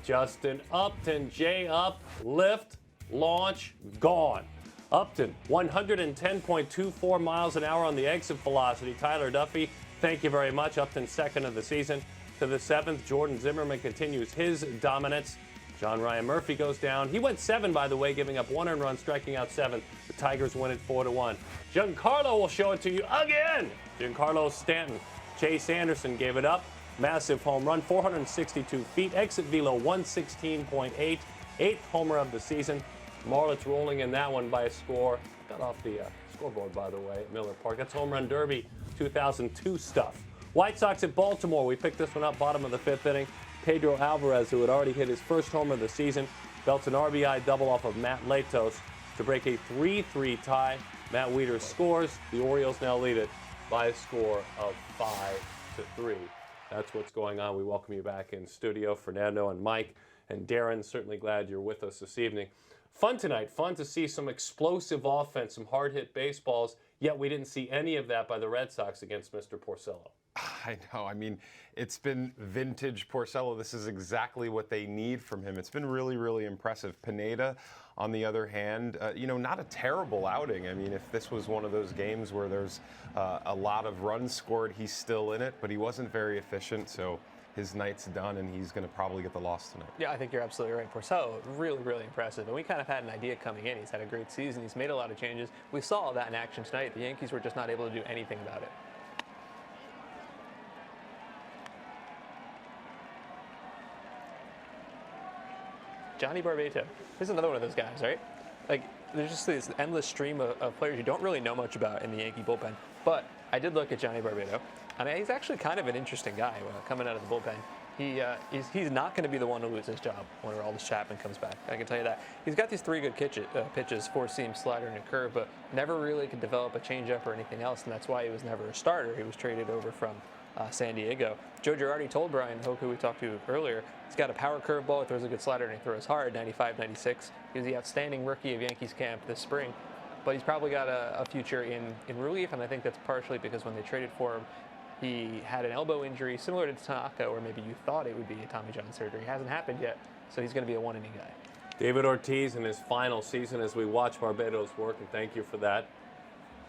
Justin Upton, J up, lift, launch, gone. Upton, 110.24 miles an hour on the exit velocity. Tyler Duffy, thank you very much. Upton, second of the season. To the seventh, Jordan Zimmerman continues his dominance. John Ryan Murphy goes down. He went 7, by the way, giving up 1 earned run, striking out 7. The Tigers win it 4-1. Giancarlo will show it to you again. Giancarlo Stanton. Chase Anderson gave it up. Massive home run, 462 feet. Exit velo, 116.8. 8th homer of the season. Marlins rolling in that one by a score. Got off the scoreboard, by the way, at Miller Park. That's Home Run Derby 2002 stuff. White Sox at Baltimore. We picked this one up bottom of the 5th inning. Pedro Alvarez, who had already hit his first homer of the season, belts an RBI double off of Matt Latos to break a 3-3 tie. Matt Wieters scores. The Orioles now lead it by a score of 5-3. That's what's going on. We welcome you back in studio, Fernando and Mike and Darren. Certainly glad you're with us this evening. Fun tonight. Fun to see some explosive offense, some hard-hit baseballs, yet we didn't see any of that by the Red Sox against Mr. Porcello. I know. I mean, it's been vintage Porcello. This is exactly what they need from him. It's been really, really impressive. Pineda, on the other hand, you know, not a terrible outing. I mean, if this was one of those games where there's a lot of runs scored, he's still in it, but he wasn't very efficient. So his night's done, and he's going to probably get the loss tonight. Yeah, I think you're absolutely right. Porcello, really, really impressive. And we kind of had an idea coming in. He's had a great season. He's made a lot of changes. We saw all that in action tonight. The Yankees were just not able to do anything about it. Johnny Barbato. This is another one of those guys, right? Like, there's just this endless stream of players you don't really know much about in the Yankee bullpen. But I did look at Johnny Barbato, and he's actually kind of an interesting guy coming out of the bullpen. He's not going to be the one to lose his job when Aroldis Chapman comes back. I can tell you that. He's got these 3 good pitches, 4-seam, slider, and a curve, but never really could develop a changeup or anything else, and that's why he was never a starter. He was traded over from San Diego. Joe Girardi told Brian Hoke, who we talked to earlier, he's got a power curveball, he throws a good slider, and he throws hard, 95, 96. He was the outstanding rookie of Yankees camp this spring, but he's probably got a future in relief, and I think that's partially because when they traded for him, he had an elbow injury similar to Tanaka, or maybe you thought it would be a Tommy John surgery. It hasn't happened yet, so he's going to be a one-inning guy. David Ortiz in his final season as we watch Barbato's work, and thank you for that.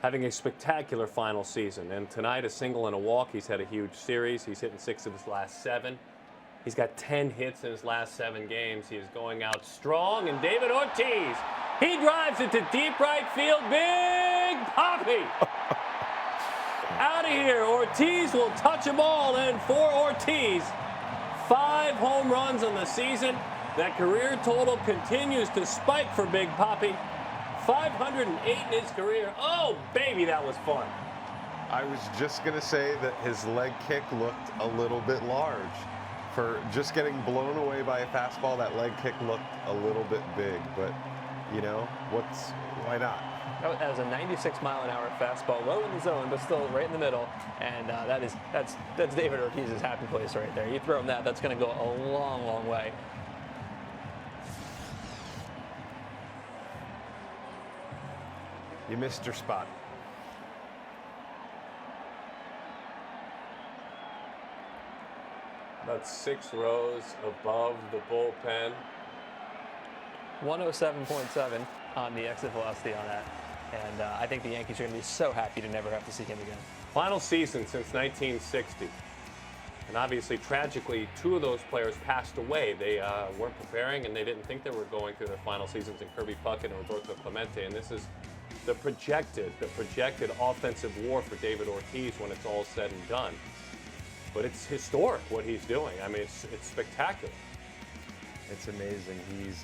Having a spectacular final season, and tonight a single and a walk. He's had a huge series. He's hitting 6 of his last 7. He's got 10 hits in his last 7 games. He is going out strong, and David Ortiz, he drives it to deep right field. Big Poppy! Out of here. Ortiz will touch them all, and for Ortiz, 5 home runs on the season. That career total continues to spike for Big Poppy. 508 in his career. Oh, baby, that was fun. I was just going to say that his leg kick looked a little bit large. For just getting blown away by a fastball, that leg kick looked a little bit big, but, you know, why not? That was a 96-mile-an-hour fastball, low in the zone, but still right in the middle, and that's David Ortiz's happy place right there. You throw him that's going to go a long, long way. You missed your spot. About 6 rows above the bullpen. 107.7 on the exit velocity on that. And I think the Yankees are going to be so happy to never have to see him again. Final season since 1960. And obviously, tragically, 2 of those players passed away. They weren't preparing, and they didn't think they were going through their final seasons in Kirby Puckett and Roberto Clemente. And this is the projected offensive war for David Ortiz when it's all said and done. But it's historic what he's doing. I mean, it's spectacular. It's amazing. He's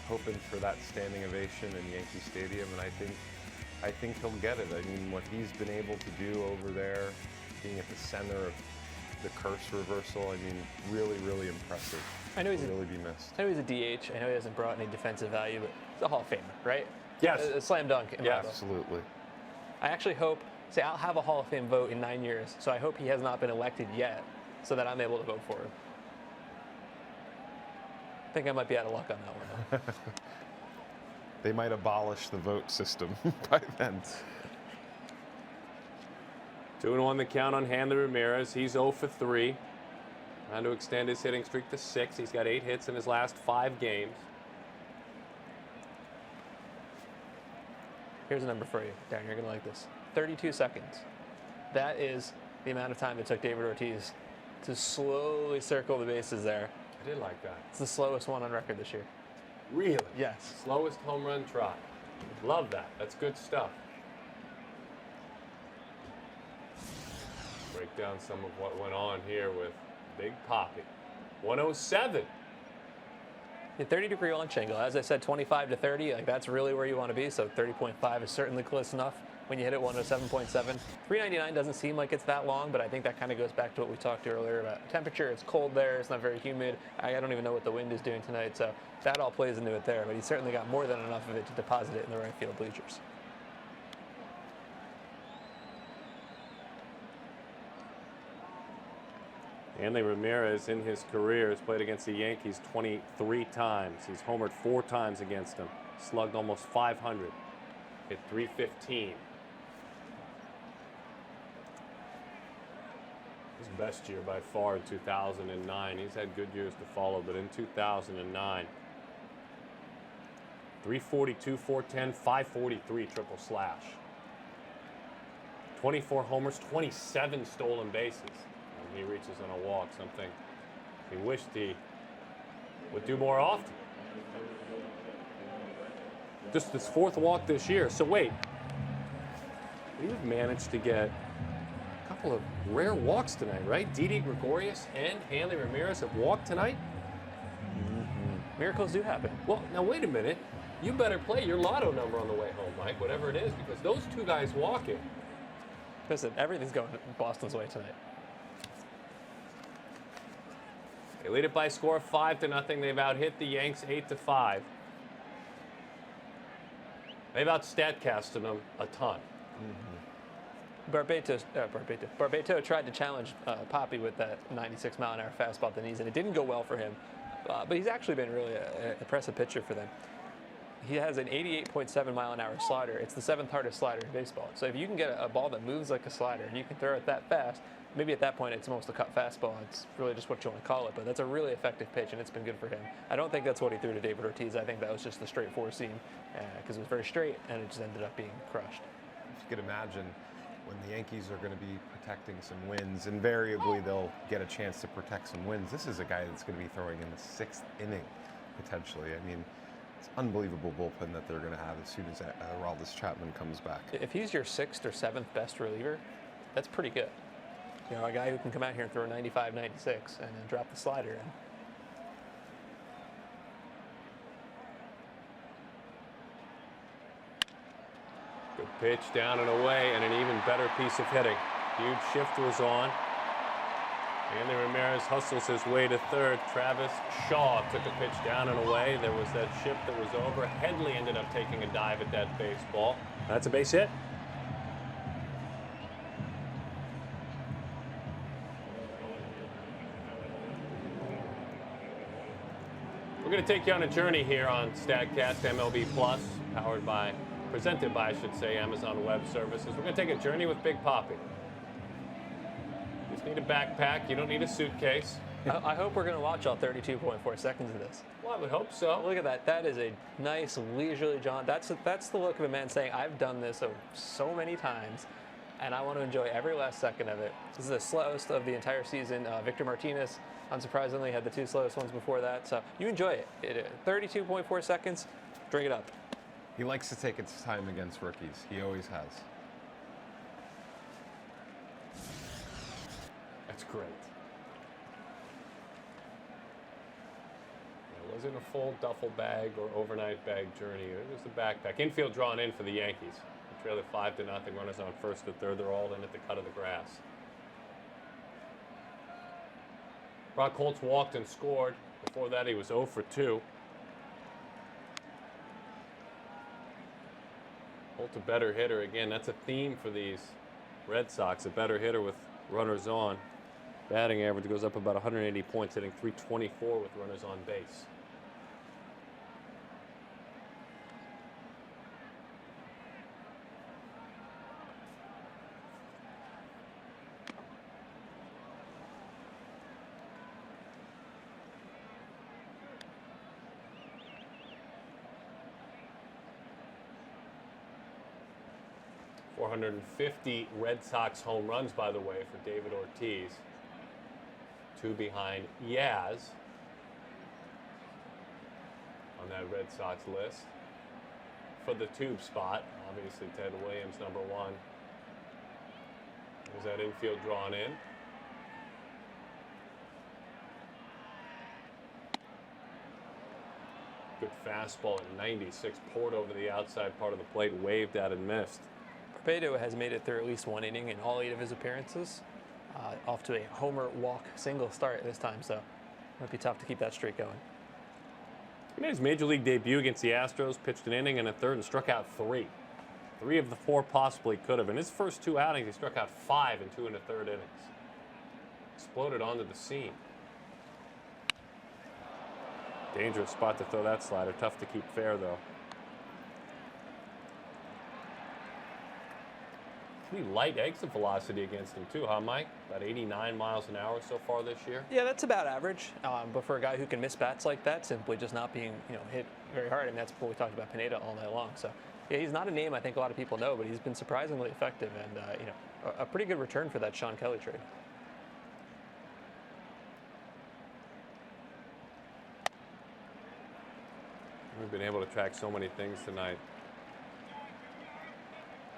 hoping for that standing ovation in Yankee Stadium, and I think he'll get it. I mean, what he's been able to do over there, being at the center of the curse reversal, I mean, really, really impressive. I know he'll really be missed. I know he's a DH. I know he hasn't brought any defensive value, but he's a Hall of Famer, right? Yes. A slam dunk. Yes, absolutely. I actually hope, I'll have a Hall of Fame vote in 9 years, so I hope he has not been elected yet, so that I'm able to vote for him. I think I might be out of luck on that one, though. They might abolish the vote system by then. 2-1 the count on Hanley Ramirez. He's 0 for 3. Trying to extend his hitting streak to 6. He's got 8 hits in his last 5 games. Here's a number for you, Darren. You're going to like this. 32 seconds. That is the amount of time it took David Ortiz to slowly circle the bases there. I did like that. It's the slowest one on record this year. Really? Yes. Slowest home run trot. Love that. That's good stuff. Break down some of what went on here with Big Poppy. 107. The 30-degree launch angle, as I said, 25 to 30, like that's really where you want to be. So 30.5 is certainly close enough when you hit it 107.7. 399 doesn't seem like it's that long, but I think that kind of goes back to what we talked to earlier about temperature. It's cold there. It's not very humid. I don't even know what the wind is doing tonight, so that all plays into it there. But he certainly got more than enough of it to deposit it in the right field bleachers. Hanley Ramirez in his career has played against the Yankees 23 times. He's homered 4 times against them. Slugged almost 500. Hit .315. His best year by far in 2009. He's had good years to follow, but in 2009, 342, 410, 543 triple slash. 24 homers, 27 stolen bases. And he reaches on a walk, something He wished he would do more often. Just his 4th walk this year. So wait, we've managed to get a couple of rare walks tonight, right? Didi Gregorius and Hanley Ramirez have walked tonight. Miracles do happen. Well, now wait a minute. You better play your lotto number on the way home, Mike, whatever it is, because those 2 guys walking. Listen, everything's going Boston's way tonight. They lead it by a score of 5-0. They've out-hit the Yanks 8-5. They've out-statcasted them a ton. Barbato tried to challenge Poppy with that 96-mile-an-hour fastball at the knees, and it didn't go well for him. But he's actually been really an impressive pitcher for them. He has an 88.7-mile-an-hour slider. It's the 7th hardest slider in baseball. So if you can get a ball that moves like a slider and you can throw it that fast, maybe at that point it's almost a cut fastball. It's really just what you want to call it. But that's a really effective pitch, and it's been good for him. I don't think that's what he threw to David Ortiz. I think that was just the straight 4-seam because it was very straight, and it just ended up being crushed. If you could imagine when the Yankees are going to be protecting some wins, invariably they'll get a chance to protect some wins. This is a guy that's going to be throwing in the 6th inning, potentially. I mean, it's unbelievable bullpen that they're going to have as soon as Aroldis Chapman comes back. If he's your 6th or 7th best reliever, that's pretty good. You know, a guy who can come out here and throw 95, 96 and then drop the slider in. Good pitch down and away, and an even better piece of hitting. Huge shift was on. Andy Ramirez hustles his way to 3rd. Travis Shaw took a pitch down and away. There was that shift that was over. Headley ended up taking a dive at that baseball. That's a base hit. We're going to take you on a journey here on StatCast MLB Plus, presented by, I should say, Amazon Web Services. We're going to take a journey with Big Papi. You just need a backpack. You don't need a suitcase. I hope we're going to watch all 32.4 seconds of this. Well, I would hope so. Look at that. That is a nice, leisurely jaunt. That's the look of a man saying, I've done this so many times, and I want to enjoy every last second of it. This is the slowest of the entire season. Victor Martinez, unsurprisingly, had the 2 slowest ones before that. So you enjoy it. 32.4 seconds, drink it up. He likes to take his time against rookies. He always has. That's great. It wasn't a full duffel bag or overnight bag journey. It was the backpack. Infield drawn in for the Yankees. They trail it 5-0. Runners on 1st to 3rd. They're all in at the cut of the grass. Brock Holtz walked and scored. Before that, he was 0 for 2. Holtz a better hitter. Again, that's a theme for these Red Sox. A better hitter with runners on. Batting average goes up about 180 points, hitting .324 with runners on base. .450 Red Sox home runs, by the way, for David Ortiz. 2 behind Yaz on that Red Sox list. For the tube spot, obviously Ted Williams, number 1. There's that infield drawn in. Good fastball at 96, poured over the outside part of the plate, waved at and missed. Barbato has made it through at least 1 inning in all 8 of his appearances. Off to a homer, walk, single start this time, so it might be tough to keep that streak going. He made his major league debut against the Astros, pitched an inning and a 3rd and struck out 3. 3 of the 4 possibly could have. In his first 2 outings, he struck out 5 in 2 1/3 innings. Exploded onto the scene. Dangerous spot to throw that slider. Tough to keep fair, though. Pretty light exit velocity against him, too, huh, Mike? About 89 miles an hour so far this year. Yeah, that's about average. But for a guy who can miss bats like that, simply just not being hit very hard, and that's what we talked about Pineda all night long. So, yeah, he's not a name I think a lot of people know, but he's been surprisingly effective, and a pretty good return for that Sean Kelly trade. We've been able to track so many things tonight.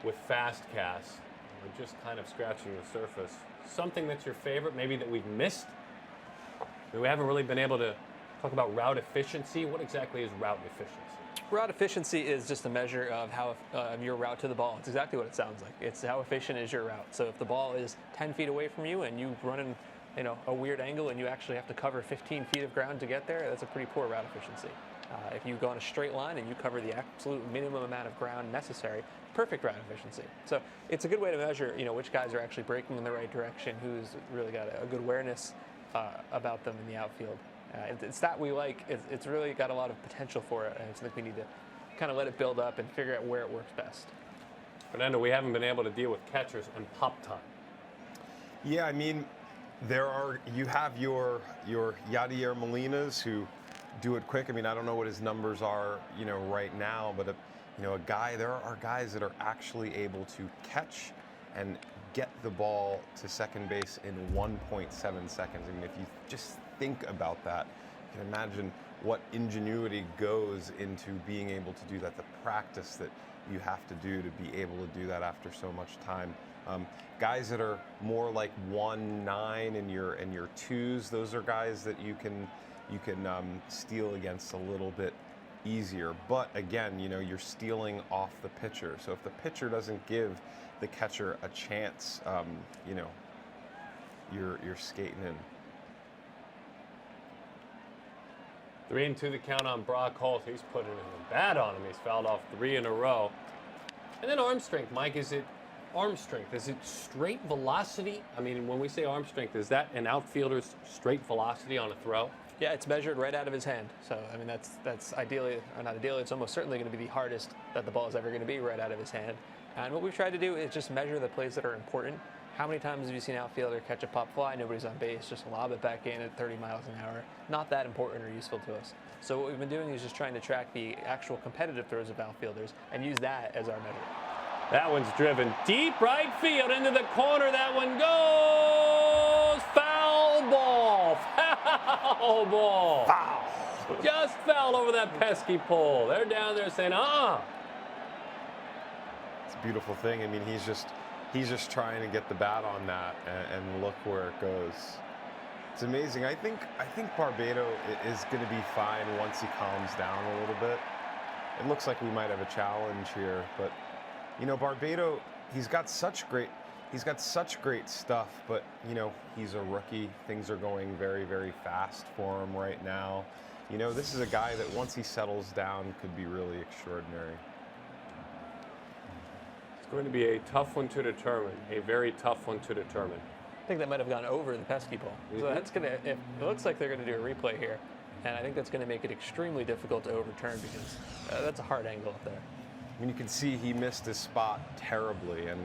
With fast casts, we're just kind of scratching the surface. Something that's your favorite, maybe that we've missed? We haven't really been able to talk about route efficiency. What exactly is route efficiency? Route efficiency is just a measure of how your route to the ball. It's exactly what it sounds like. It's how efficient is your route. So if the ball is 10 feet away from you and you run in a weird angle and you actually have to cover 15 feet of ground to get there, that's a pretty poor route efficiency. If you go on a straight line and you cover the absolute minimum amount of ground necessary, perfect route efficiency. So it's a good way to measure, which guys are actually breaking in the right direction, who's really got a good awareness about them in the outfield. It's that we like. It's really got a lot of potential for it, and I think we need to kind of let it build up and figure out where it works best. Fernando, we haven't been able to deal with catchers and pop time. Yeah, I mean, you have your Yadier Molinas who do it quick. I mean, I don't know what his numbers are, right now, but there are guys that are actually able to catch and get the ball to second base in 1.7 seconds. I mean, if you just think about that, you can imagine what ingenuity goes into being able to do that, the practice that you have to do to be able to do that after so much time. Guys that are more like 1.9 in your twos, those are guys that you can steal against a little bit easier. But again, you're stealing off the pitcher. So if the pitcher doesn't give the catcher a chance, you're skating in. 3-2 the count on Brock Holt. He's putting in a bat on him. He's fouled off 3 in a row. And then arm strength, Mike. Is it arm strength? Is it straight velocity? I mean, when we say arm strength, is that an outfielder's straight velocity on a throw? Yeah, it's measured right out of his hand. So, I mean, that's ideally, or not ideally, it's almost certainly going to be the hardest that the ball is ever going to be right out of his hand. And what we've tried to do is just measure the plays that are important. How many times have you seen an outfielder catch a pop fly, nobody's on base, just lob it back in at 30 miles an hour? Not that important or useful to us. So what we've been doing is just trying to track the actual competitive throws of outfielders and use that as our measure. That one's driven deep right field into the corner. That one goes. Foul ball. Foul ball. Foul. Just fouled over that pesky pole. They're down there saying, It's a beautiful thing. I mean, he's just trying to get the bat on that and look where it goes. It's amazing. I think Barbado is going to be fine once he calms down a little bit. It looks like we might have a challenge here, but Barbado, he's got such great stuff, but he's a rookie. Things are going very, very fast for him right now. This is a guy that once he settles down could be really extraordinary. It's going to be a tough one to determine, a very tough one to determine. I think that might have gone over the pesky ball. So that's it looks like they're going to do a replay here, and I think that's going to make it extremely difficult to overturn because that's a hard angle up there. I mean, you can see he missed his spot terribly, and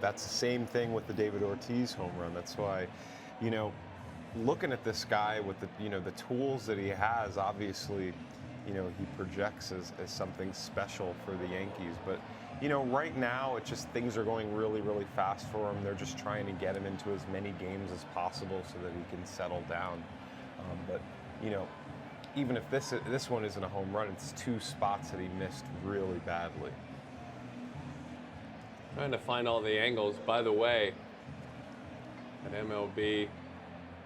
that's the same thing with the David Ortiz home run. That's why, looking at this guy with the tools that he has, obviously, he projects as something special for the Yankees. But right now, it's just things are going really, really fast for him. They're just trying to get him into as many games as possible so that he can settle down. But even if this one isn't a home run, it's 2 spots that he missed really badly. Trying to find all the angles. By the way, at MLB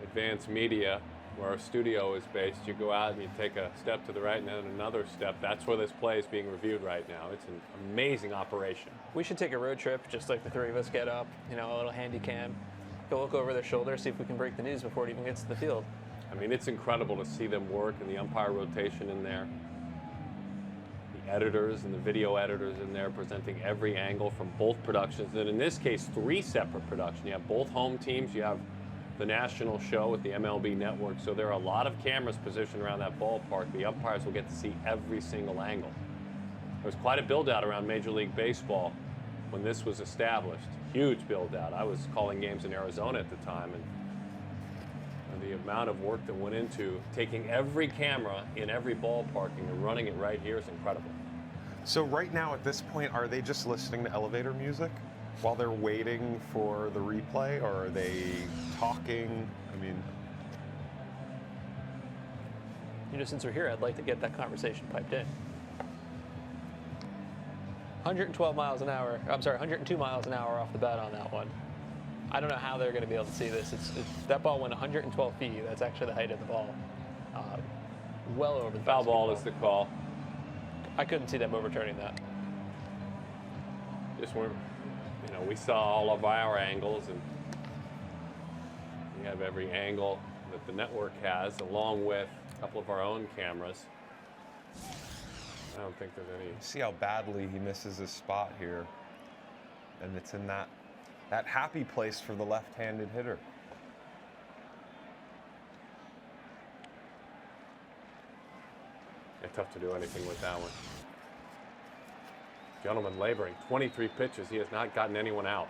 Advanced Media, where our studio is based, you go out and you take a step to the right and then another step. That's where this play is being reviewed right now. It's an amazing operation. We should take a road trip, just like the 3 of us get up, a little handy cam, go look over their shoulder, see if we can break the news before it even gets to the field. I mean, it's incredible to see them work and the umpire rotation in there. The editors and the video editors in there presenting every angle from both productions. And in this case, 3 separate productions. You have both home teams. You have the national show with the MLB network. So there are a lot of cameras positioned around that ballpark. The umpires will get to see every single angle. There was quite a build-out around Major League Baseball when this was established. Huge build-out. I was calling games in Arizona at the time, and the amount of work that went into taking every camera in every ballpark and running it right here is incredible. So right now at this point, are they just listening to elevator music while they're waiting for the replay, or are they talking? I mean, since we're here, I'd like to get that conversation piped in. 112 miles an hour. I'm sorry, 102 miles an hour off the bat on that one. I don't know how they're going to be able to see this. That ball went 112 feet. That's actually the height of the ball. Well over the Foul ball is the call. I couldn't see them overturning that. Just weren't, we saw all of our angles, and we have every angle that the network has, along with a couple of our own cameras. I don't think there's any. See how badly he misses his spot here, and it's in that happy place for the left-handed hitter. It's tough to do anything with that one. Gentleman laboring, 23 pitches. He has not gotten anyone out.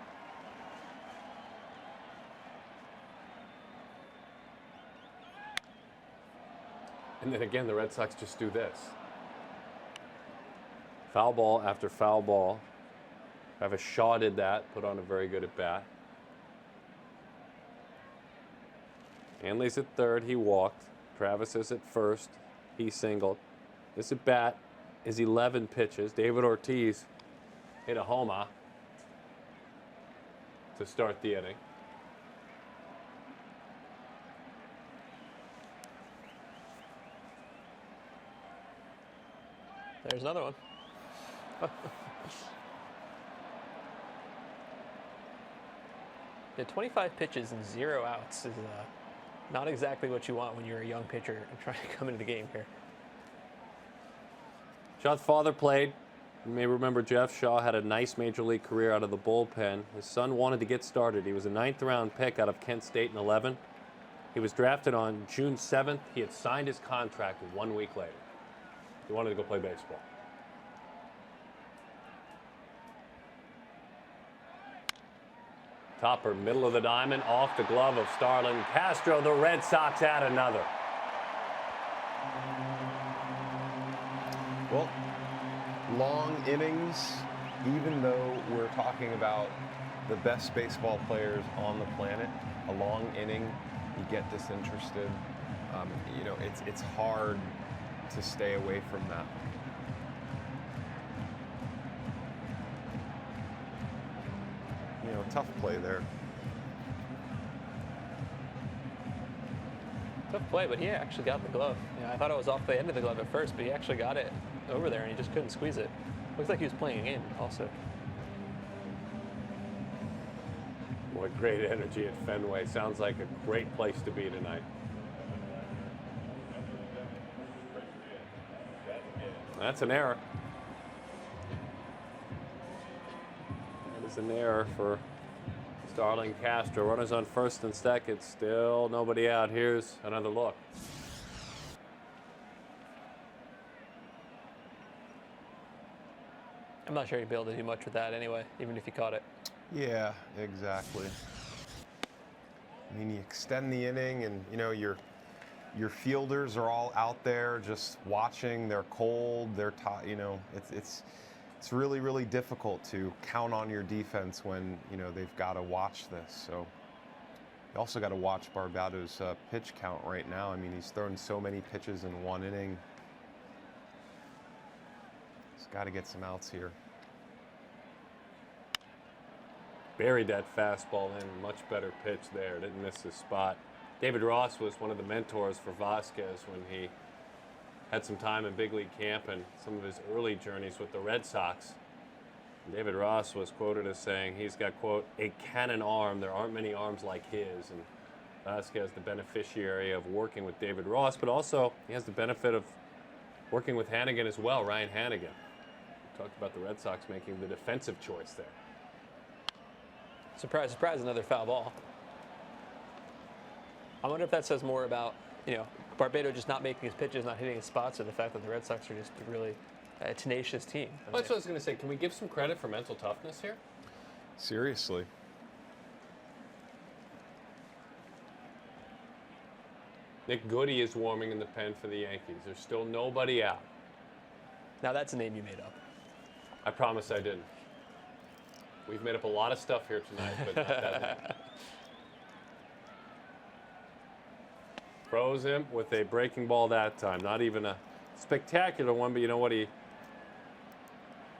And then again, the Red Sox just do this. Foul ball after foul ball. Travis Shaw did that, put on a very good at bat. Hanley's at third, he walked. Travis is at first, he singled. This at bat is 11 pitches. David Ortiz hit a homer to start the inning. There's another one. Yeah, 25 pitches and 0 outs is not exactly what you want when you're a young pitcher and trying to come into the game here. Shaw's father played. You may remember Jeff Shaw had a nice major league career out of the bullpen. His son wanted to get started. He was a 9th-round pick out of Kent State in 11. He was drafted on June 7th. He had signed his contract 1 week later. He wanted to go play baseball. Topper, middle of the diamond, off the glove of Starlin Castro. The Red Sox add another. Well, long innings, even though we're talking about the best baseball players on the planet, a long inning, you get disinterested. It's hard to stay away from that. Tough play there. Tough play, but he actually got the glove. I thought it was off the end of the glove at first, but he actually got it over there and he just couldn't squeeze it. Looks like he was playing in also. Boy, great energy at Fenway. Sounds like a great place to be tonight. That's an error. That is an error for Starlin Castro. Runners on first and second. Still nobody out. Here's another look. I'm not sure he'd be able to do much with that anyway, even if he caught it. Yeah, exactly. I mean, you extend the inning, and your fielders are all out there just watching. They're cold. They're it's really, really difficult to count on your defense when they've got to watch this. So you also got to watch Barbado's pitch count right now. I mean, he's thrown so many pitches in 1 inning. He's got to get some outs here. Buried that fastball in. Much better pitch there. Didn't miss his spot. David Ross was one of the mentors for Vasquez when he had some time in big league camp and some of his early journeys with the Red Sox. And David Ross was quoted as saying he's got, quote, a cannon arm. There aren't many arms like his. And Vasquez, the beneficiary of working with David Ross, but also he has the benefit of working with Hannigan as well, Ryan Hannigan. We talked about the Red Sox making the defensive choice there. Surprise, surprise, another foul ball. I wonder if that says more about, Barbado just not making his pitches, not hitting his spots, or the fact that the Red Sox are just a really tenacious team. Well, that's what I was going to say. Can we give some credit for mental toughness here? Seriously. Nick Goody is warming in the pen for the Yankees. There's still nobody out. Now that's a name you made up. I promise I didn't. We've made up a lot of stuff here tonight, but not that name. Froze him with a breaking ball that time. Not even a spectacular one, but you know what? He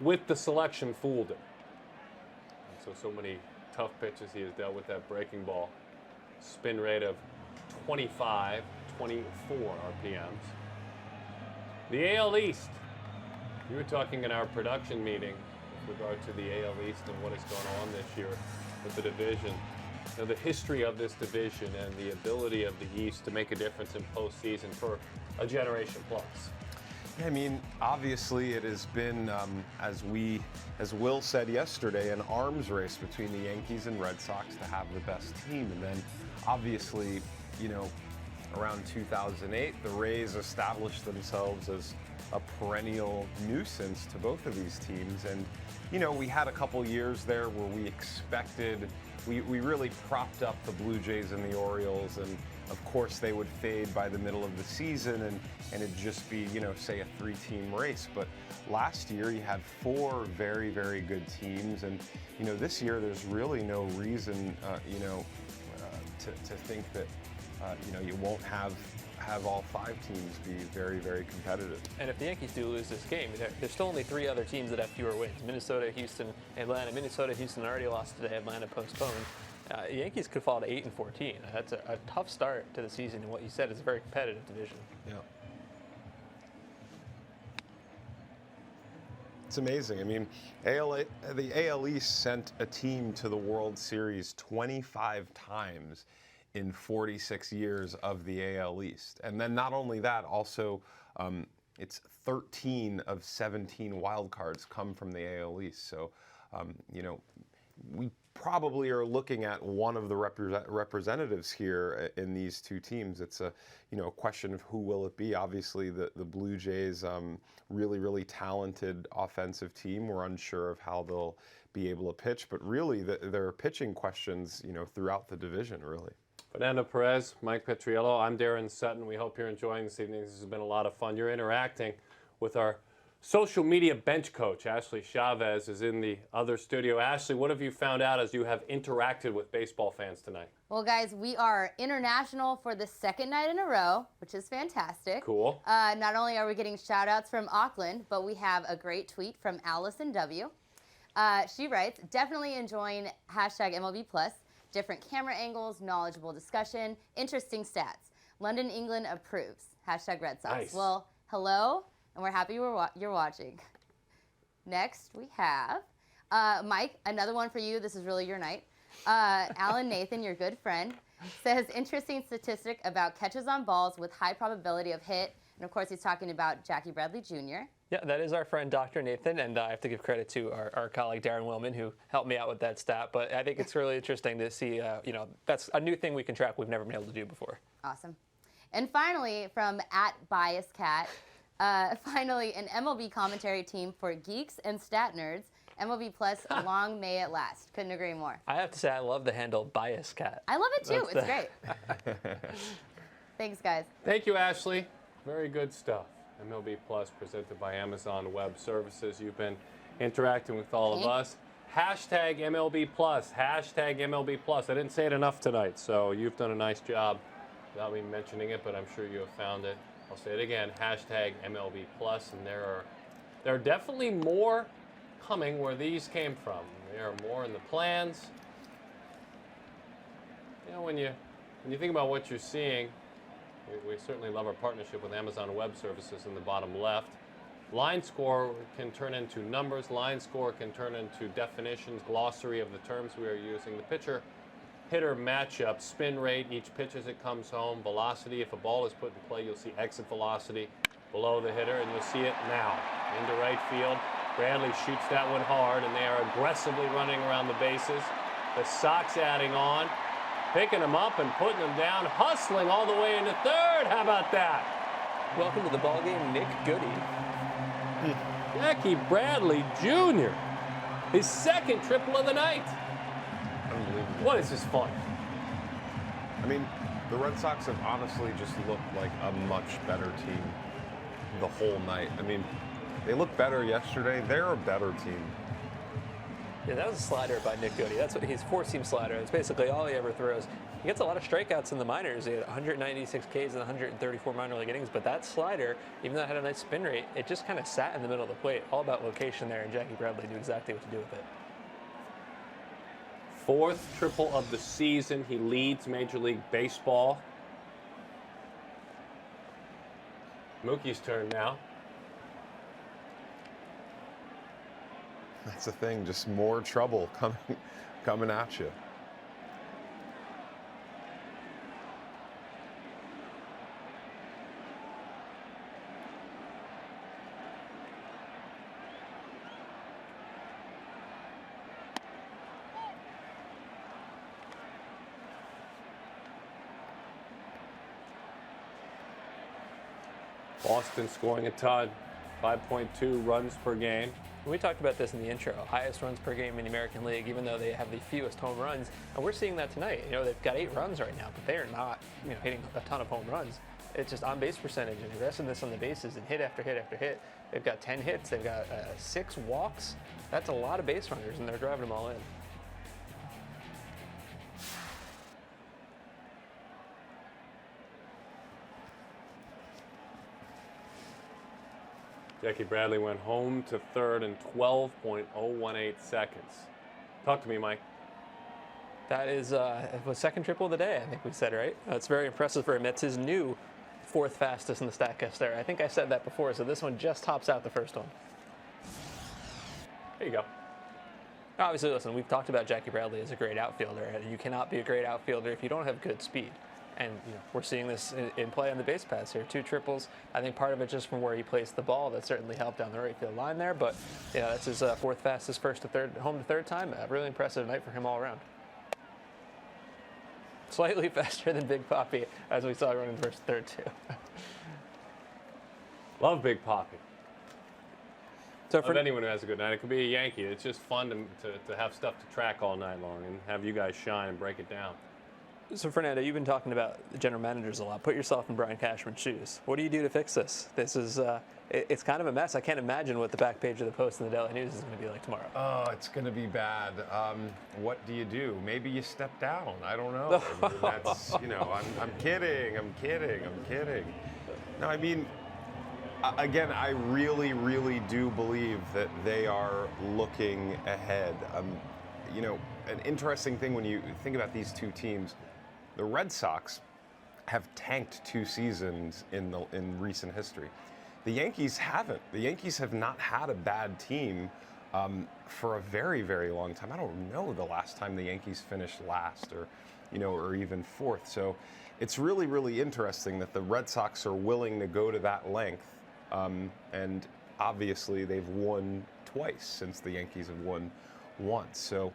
with the selection fooled him. And so many tough pitches he has dealt with that breaking ball. Spin rate of 25, 24 RPMs. The AL East. You were talking in our production meeting with regard to the AL East and what has gone on this year with the division. You know, the history of this division and the ability of the East to make a difference in postseason for a generation plus. I mean, obviously it has been, as Will said yesterday, an arms race between the Yankees and Red Sox to have the best team. And then obviously, you know, around 2008, the Rays established themselves as a perennial nuisance to both of these teams. And, you know, we had a couple years there where we expected, we really propped up the Blue Jays and the Orioles, and of course they would fade by the middle of the season and it'd just be, you know, say a 3-team race. But last year you had 4 very, very good teams, and, you know, this year there's really no reason, to think that, you know, you won't have all 5 teams be very, very competitive. And if the Yankees do lose this game, there's still only 3 other teams that have fewer wins. Minnesota, Houston, Atlanta. Minnesota, Houston already lost today. Atlanta postponed. Yankees could fall to 8-14. That's a tough start to the season, and what you said is a very competitive division. Yeah. It's amazing. I mean, the AL East sent a team to the World Series 25 times in 46 years of the AL East. And then not only that, also it's 13 of 17 wild cards come from the AL East. So, you know, we probably are looking at one of the representatives here in these 2 teams. It's a, you know, question of who will it be. Obviously, the Blue Jays, really, really talented offensive team. We're unsure of how they'll be able to pitch, but really there are pitching questions, you know, throughout the division, really. Fernando Perez, Mike Petriello, I'm Darren Sutton. We hope you're enjoying this evening. This has been a lot of fun. You're interacting with our social media bench coach. Ashley Chavez is in the other studio. Ashley, what have you found out as you have interacted with baseball fans tonight? Well, guys, we are international for the 2nd night in a row, which is fantastic. Cool. Not only are we getting shout-outs from Auckland, but we have a great tweet from Allison W. She writes, definitely enjoying #MLB Plus. Different camera angles, knowledgeable discussion, interesting stats. London, England approves. #Red Sox. Nice. Well, hello, and we're happy you're watching. Next, we have Mike, another one for you. This is really your night. Alan Nathan, your good friend, says interesting statistic about catches on balls with high probability of hit. And of course, he's talking about Jackie Bradley Jr. Yeah, that is our friend Dr. Nathan, and I have to give credit to our colleague Darren Willman, who helped me out with that stat. But I think it's really interesting to see, you know, that's a new thing we can track we've never been able to do before. Awesome. And finally, from @BiasCat, finally, an MLB commentary team for geeks and stat nerds. MLB Plus, long may it last. Couldn't agree more. I have to say, I love the handle Bias Cat. I love it too. It's great. Thanks, guys. Thank you, Ashley. Very good stuff. MLB Plus presented by Amazon Web Services. You've been interacting with all of us. #MLB Plus. #MLB Plus. I didn't say it enough tonight, so you've done a nice job without me mentioning it, but I'm sure you have found it. I'll say it again. #MLB Plus, and there are definitely more coming where these came from. There are more in the plans. You know, when you think about what you're seeing, we certainly love our partnership with Amazon Web Services in the bottom left. Line score can turn into numbers. Line score can turn into definitions, glossary of the terms we are using. The pitcher-hitter matchup, spin rate, each pitch as it comes home, velocity. If a ball is put in play, you'll see exit velocity below the hitter, and you'll see it now. Into right field. Bradley shoots that one hard, and they are aggressively running around the bases. The Sox adding on. Picking them up and putting them down, hustling all the way into third. How about that? Welcome to the ballgame, Nick Goody. Jackie Bradley Jr. His 2nd triple of the night. Unbelievable. What is this fun? I mean, the Red Sox have honestly just looked like a much better team the whole night. I mean, they looked better yesterday. They're a better team. Yeah, that was a slider by Nick Goody. That's what his 4-seam slider. That's basically all he ever throws. He gets a lot of strikeouts in the minors. He had 196 Ks in 134 minor league innings, but that slider, even though it had a nice spin rate, it just kind of sat in the middle of the plate. All about location there, and Jackie Bradley knew exactly what to do with it. 4th triple of the season. He leads Major League Baseball. Mookie's turn now. That's the thing, just more trouble coming at you. Boston scoring a ton, 5.2 runs per game. We talked about this in the intro, highest runs per game in the American League, even though they have the fewest home runs. And we're seeing that tonight. They've got 8 runs right now, but they are not hitting a ton of home runs. It's just on base percentage and aggressiveness on the bases and hit after hit after hit. They've got 10 hits, they've got 6 walks. That's a lot of base runners, and they're driving them all in. Jackie Bradley went home to third in 12.018 seconds. Talk to me, Mike. That is the 2nd triple of the day, I think we said, right? That's very impressive for him. That's his new 4th fastest in the StatCast era. I think I said that before, so this one just tops out the first one. There you go. Obviously, listen, we've talked about Jackie Bradley as a great outfielder. You cannot be a great outfielder if you don't have good speed. And we're seeing this in play on the base paths here. 2 triples. I think part of it just from where he placed the ball. That certainly helped down the right field line there. But that's his 4th fastest home to third time. A really impressive night for him all around. Slightly faster than Big Papi, as we saw running first to third too. Love Big Papi. So for anyone who has a good night, it could be a Yankee. It's just fun to have stuff to track all night long and have you guys shine and break it down. So, Fernando, you've been talking about the general managers a lot. Put yourself in Brian Cashman's shoes. What do you do to fix this? This is, it's kind of a mess. I can't imagine what the back page of the Post and the Daily News is going to be like tomorrow. Oh, it's going to be bad. What do you do? Maybe you step down. I don't know. I mean, that's, I'm kidding. I'm kidding. No, I mean, again, I really, really do believe that they are looking ahead. An interesting thing when you think about these two teams, the Red Sox have tanked 2 seasons in recent history. The Yankees haven't. The Yankees have not had a bad team for a very, very long time. I don't know the last time the Yankees finished last or even 4th. So it's really, really interesting that the Red Sox are willing to go to that length. And obviously they've won twice since the Yankees have won once. So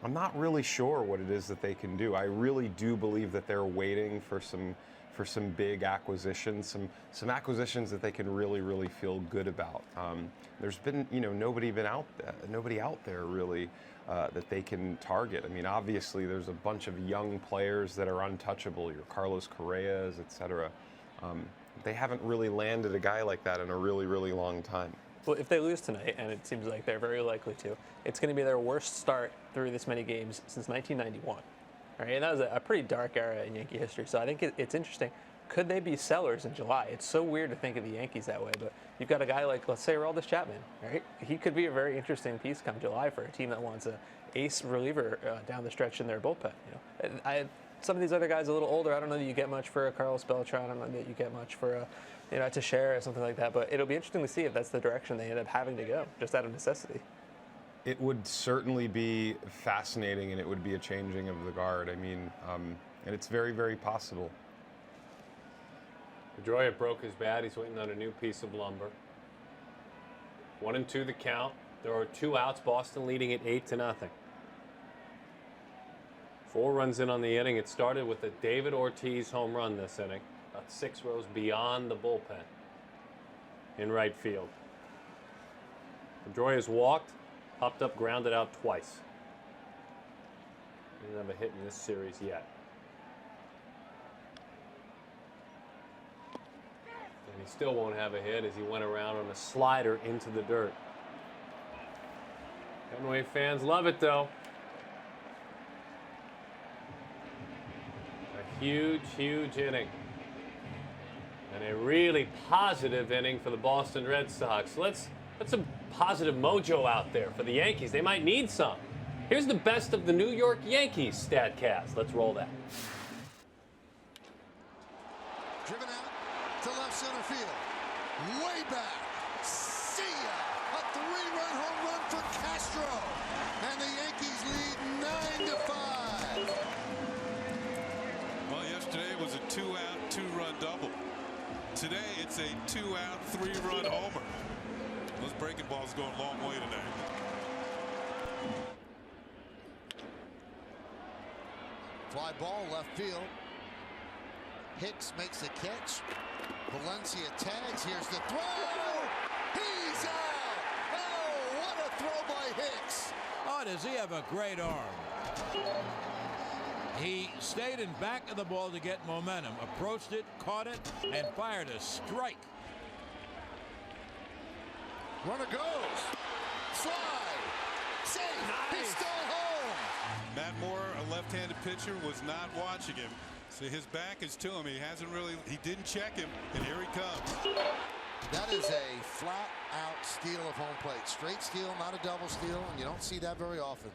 I'm not really sure what it is that they can do. I really do believe that they're waiting for some big acquisitions, some acquisitions that they can really, really feel good about. There's been nobody out there really that they can target. I mean, obviously there's a bunch of young players that are untouchable. Your Carlos Correas, etc. They haven't really landed a guy like that in a really, really long time. Well, if they lose tonight, and it seems like they're very likely to, it's going to be their worst start through this many games since 1991. Right? And that was a pretty dark era in Yankee history. So I think it's interesting. Could they be sellers in July? It's so weird to think of the Yankees that way, but you've got a guy like, let's say, Aroldis Chapman, right? He could be a very interesting piece come July for a team that wants an ace reliever down the stretch in their bullpen. Some of these other guys a little older. I don't know that you get much for a Carlos Beltran. I don't know that you get much for a Teixeira or something like that. But it'll be interesting to see if that's the direction they end up having to go, just out of necessity. It would certainly be fascinating, and it would be a changing of the guard. I mean, and it's very, very possible. Pedroia broke his bat. He's waiting on a new piece of lumber. 1-2 the count. There are 2 outs. Boston leading it 8-0. 4 runs in on the inning. It started with a David Ortiz home run this inning, about 6 rows beyond the bullpen in right field. Pedroia's walked, popped up, grounded out twice. He doesn't have a hit in this series yet. And he still won't have a hit as he went around on a slider into the dirt. Fenway fans love it, though. Huge, huge inning. And a really positive inning for the Boston Red Sox. Let's put some positive mojo out there for the Yankees. They might need some. Here's the best of the New York Yankees StatCast. Let's roll that. Driven out to left center field. Way back. See ya. A 3-run home run for Castro. And the Yankees lead 9-5. Well, yesterday was a 2-out, 2-run double. Today it's a 2-out, 3-run homer. Those breaking balls go a long way today. Fly ball left field. Hicks makes a catch. Valencia tags. Here's the throw. He's out. Oh, what a throw by Hicks. Oh, does he have a great arm? He stayed in back of the ball to get momentum, approached it, caught it, and fired a strike. Runner goes. Slide. Safe. Nice. He's still home. Matt Moore, a left-handed pitcher, was not watching him. So his back is to him. He didn't check him, and here he comes. That is a flat-out steal of home plate. Straight steal, not a double steal, and you don't see that very often.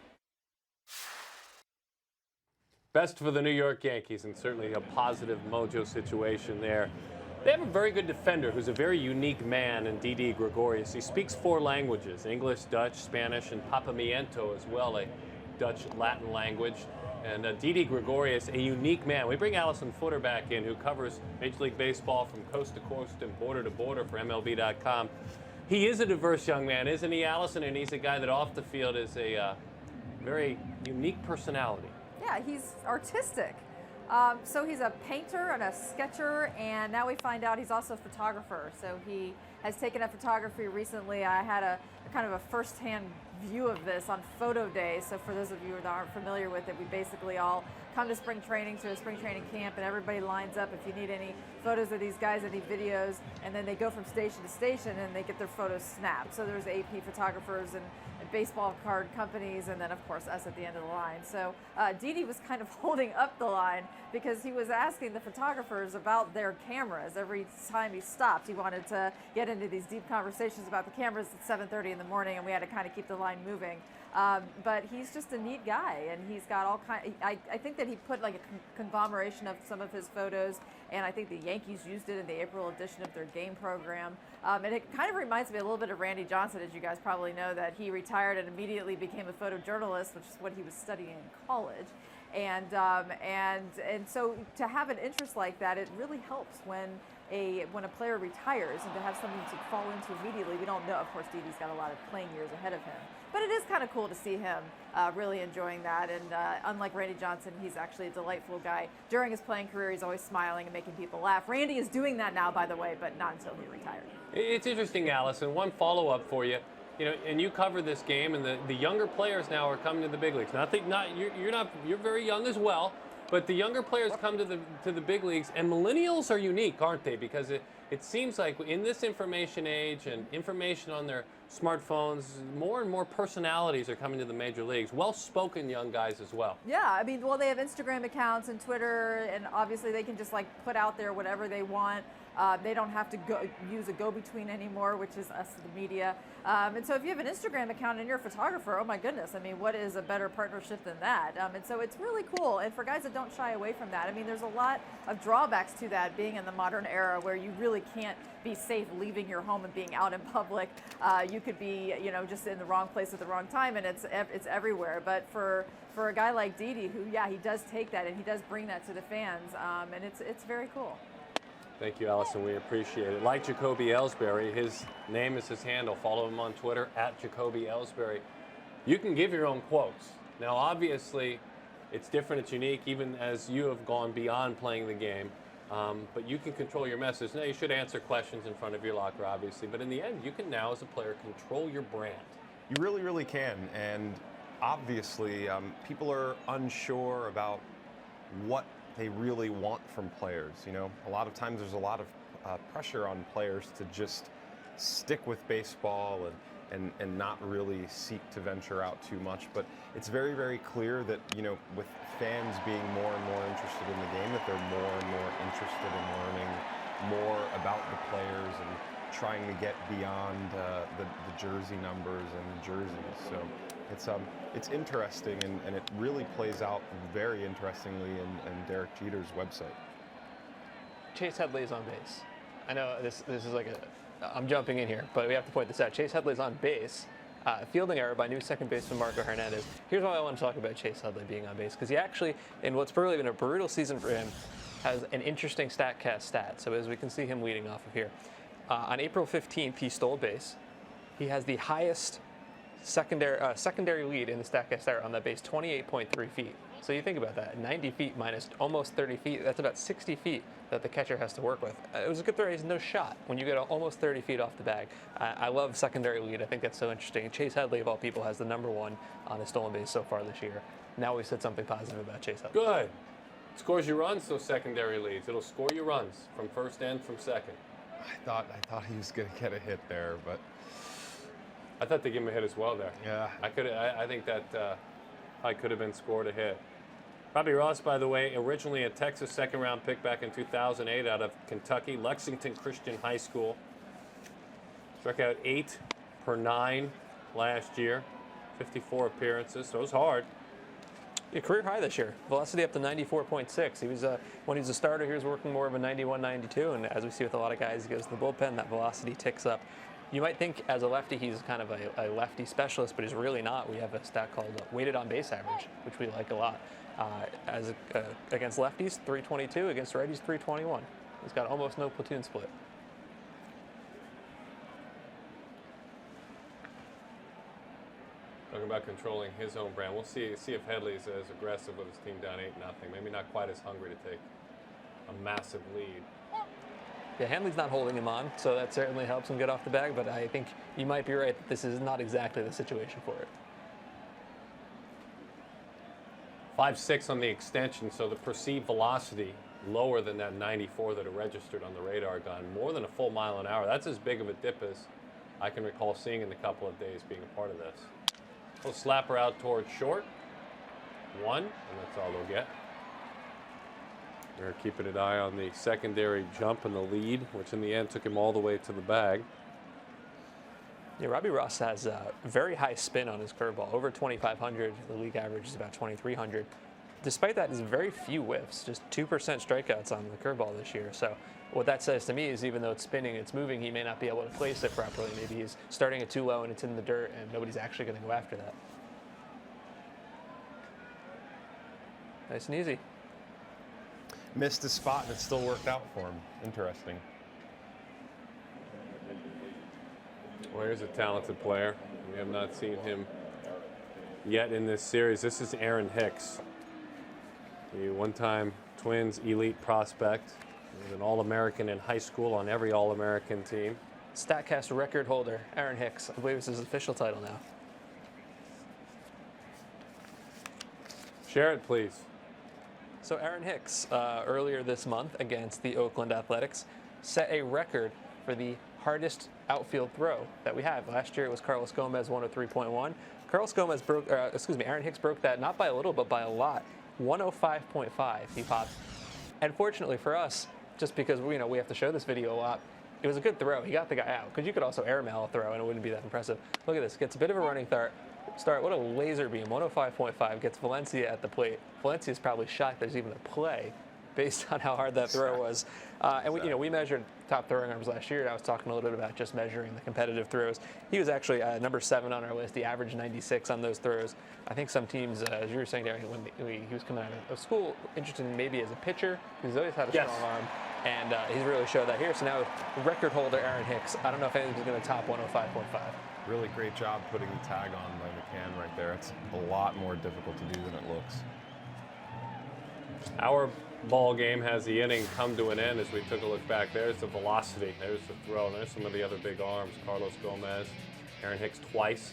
Best for the New York Yankees, and certainly a positive mojo situation there. They have a very good defender who's a very unique man in Didi Gregorius. He speaks 4 languages, English, Dutch, Spanish, and Papamiento as well, a Dutch Latin language. And Didi Gregorius, a unique man. We bring Allison Footer back in, who covers Major League Baseball from coast to coast and border to border for MLB.com. He is a diverse young man, isn't he, Allison? And he's a guy that off the field is a very unique personality. Yeah, he's artistic. So he's a painter and a sketcher, and now we find out he's also a photographer. So he has taken up photography recently. I had a kind of a first-hand view of this on photo day. So for those of you that aren't familiar with it, we basically all come to spring training, to a spring training camp, and everybody lines up if you need any photos of these guys, any videos, and then they go from station to station and they get their photos snapped. So there's AP photographers and baseball card companies, and then of course us at the end of the line. So Didi was kind of holding up the line because he was asking the photographers about their cameras every time he stopped. He wanted to get into these deep conversations about the cameras at 7:30 in the morning, and we had to kind of keep the line moving. But he's just a neat guy, and he's got all kind. I think that he put like a conglomeration of some of his photos, and I think the Yankees used it in the April edition of their game program. And it kind of reminds me a little bit of Randy Johnson, as you guys probably know, that he retired and immediately became a photojournalist, which is what he was studying in college. And so to have an interest like that, it really helps when a player retires, and to have something to fall into immediately. We don't know, of course, Didi's got a lot of playing years ahead of him, but it is kind of cool to see him really enjoying that. And unlike Randy Johnson, he's actually a delightful guy. During his playing career, he's always smiling and making people laugh. Randy is doing that now, by the way, but not until he retired. It's interesting, Allison. One follow-up for you. You know, and you cover this game, and the younger players now are coming to the big leagues. You're very young as well, but the younger players come to the big leagues, and millennials are unique, aren't they? Because it seems like in this information age and information on their smartphones, more and more personalities are coming to the major leagues. Well-spoken young guys as well. Yeah, I mean, well, they have Instagram accounts and Twitter, and obviously they can just like put out there whatever they want. They don't have to use a go-between anymore, which is us, the media. And so if you have an Instagram account and you're a photographer, oh my goodness, I mean, what is a better partnership than that? And so it's really cool. And for guys that don't shy away from that, I mean, there's a lot of drawbacks to that being in the modern era where you really can't be safe leaving your home and being out in public. You could be, just in the wrong place at the wrong time, and it's everywhere. But for a guy like Didi, who, yeah, he does take that and he does bring that to the fans, and it's very cool. Thank you, Allison. We appreciate it. Like Jacoby Ellsbury, his name is his handle. Follow him on Twitter, @Jacoby Ellsbury. You can give your own quotes. Now, obviously, it's different, it's unique, even as you have gone beyond playing the game. But you can control your message. Now, you should answer questions in front of your locker, obviously. But in the end, you can now, as a player, control your brand. You really, really can. And obviously, people are unsure about what they really want from players. A lot of times there's a lot of pressure on players to just stick with baseball and and not really seek to venture out too much. But it's very, very clear that, with fans being more and more interested in the game, that they're more and more interested in learning more about the players and trying to get beyond the jersey numbers and the jerseys. So it's interesting, and it really plays out very interestingly in Derek Jeter's website. Chase Headley's on base. I know this is like I'm jumping in here, but we have to point this out. Chase Headley's on base. Fielding error by new second baseman Marco Hernandez. Here's why I want to talk about Chase Headley being on base, because he actually, in what's really been a brutal season for him, has an interesting StatCast stat. So as we can see him leading off of here. On April 15th, he stole base. He has the highest secondary lead in the StatCast era on that base, 28.3 feet. So you think about that, 90 feet minus almost 30 feet, that's about 60 feet that the catcher has to work with. It was a good throw, he's no shot when you get almost 30 feet off the bag. I love secondary lead, I think that's so interesting. Chase Headley, of all people, has the #1 on the stolen base so far this year. Now we said something positive about Chase Headley. Good. It scores you runs, those secondary leads. It'll score you runs from first and from second. I thought he was going to get a hit there, but I thought they gave him a hit as well there. Yeah. I think that I could have been scored a hit. Robbie Ross, by the way, originally a Texas second-round pick back in 2008 out of Kentucky, Lexington Christian High School. Struck out 8 per 9 last year, 54 appearances, so it was hard. Yeah, career high this year. Velocity up to 94.6. He was when he was a starter, he was working more of a 91, 92, and as we see with a lot of guys, he goes to the bullpen, that velocity ticks up. You might think as a lefty he's kind of a lefty specialist, but he's really not. We have a stat called weighted on base average, which we like a lot. Against lefties, 322. Against righties, 321. He's got almost no platoon split. Talking about controlling his own brand. We'll see if Headley's as aggressive with his team down 8-0. Maybe not quite as hungry to take a massive lead. Yeah, Hanley's not holding him on, so that certainly helps him get off the bag, but I think you might be right that this is not exactly the situation for it. 5.6 on the extension, so the perceived velocity lower than that 94 that it registered on the radar gun. More than a full mile an hour. That's as big of a dip as I can recall seeing in a couple of days being a part of this. We'll slap her out towards short. 1, and that's all they'll get. They're keeping an eye on the secondary jump and the lead, which in the end took him all the way to the bag. Yeah, Robbie Ross has a very high spin on his curveball, over 2,500. The league average is about 2,300. Despite that, there's very few whiffs, just 2% strikeouts on the curveball this year. So what that says to me is even though it's spinning, it's moving, he may not be able to place it properly. Maybe he's starting it too low and it's in the dirt and nobody's actually going to go after that. Nice and easy. Missed a spot and it still worked out for him. Interesting. Well, here's a talented player. We have not seen him yet in this series. This is Aaron Hicks, the one-time Twins elite prospect. He was an All-American in high school on every All-American team. StatCast record holder, Aaron Hicks. I believe it's his official title now. Share it, please. So Aaron Hicks, earlier this month against the Oakland Athletics, set a record for the hardest outfield throw that we have. Last year it was Carlos Gomez, 103.1. Aaron Hicks broke that not by a little, but by a lot. 105.5 he popped. And fortunately for us, just because we have to show this video a lot, it was a good throw. He got the guy out. Because you could also airmail a throw and it wouldn't be that impressive. Look at this. Gets a bit of a running start. What a laser beam. 105.5 gets Valencia at the plate. Valencia's probably shocked there's even a play based on how hard that throw was. And we measured top throwing arms last year. I was talking a little bit about just measuring the competitive throws. He was actually number 7 on our list. He averaged 96 on those throws. I think some teams, as you were saying, Darren, when he was coming out of school, interested in maybe as a pitcher. He's always had a strong arm, and he's really showed that here. So now, record holder Aaron Hicks. I don't know if anything's going to top 105.5. Really great job putting the tag on by McCann right there. It's a lot more difficult to do than it looks. Our ball game has the inning come to an end as we took a look back. There's the velocity. There's the throw. And there's some of the other big arms. Carlos Gomez, Aaron Hicks twice.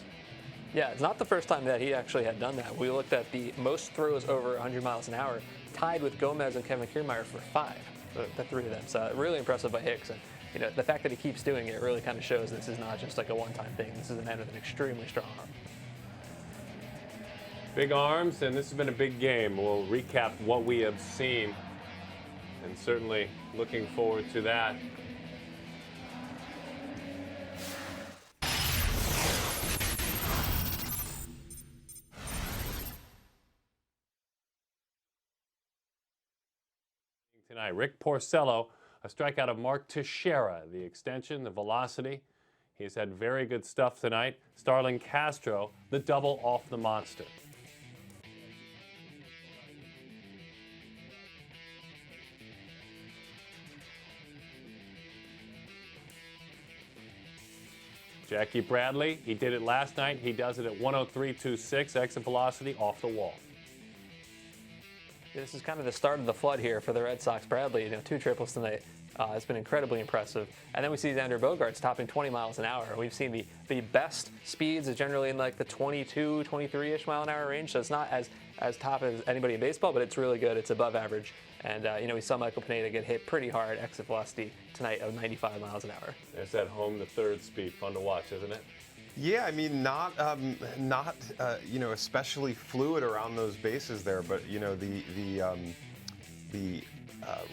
Yeah, it's not the first time that he actually had done that. We looked at the most throws over 100 miles an hour, tied with Gomez and Kevin Kiermaier for 5, the 3 of them. So really impressive by Hicks. And you know, the fact that he keeps doing it really kind of shows this is not just like a one-time thing. This is a man with an extremely strong arm. Big arms, and this has been a big game. We'll recap what we have seen, and certainly looking forward to that. Tonight, Rick Porcello, a strikeout of Mark Teixeira, the extension, the velocity. He's had very good stuff tonight. Starlin Castro, the double off the monster. Jackie Bradley, he did it last night. He does it at 103.26, exit velocity off the wall. This is kind of the start of the flood here for the Red Sox. Bradley, you know, 2 triples tonight. It's been incredibly impressive. And then we see Xander Bogaerts topping 20 miles an hour. We've seen the best speeds is generally in like the 22, 23-ish mile an hour range. So it's not as top as anybody in baseball, but it's really good. It's above average. And, you know, we saw Michael Pineda get hit pretty hard, exit velocity tonight of 95 miles an hour. There's that home to third speed. Fun to watch, isn't it? Yeah, I mean, not you know, especially fluid around those bases there, but you know, the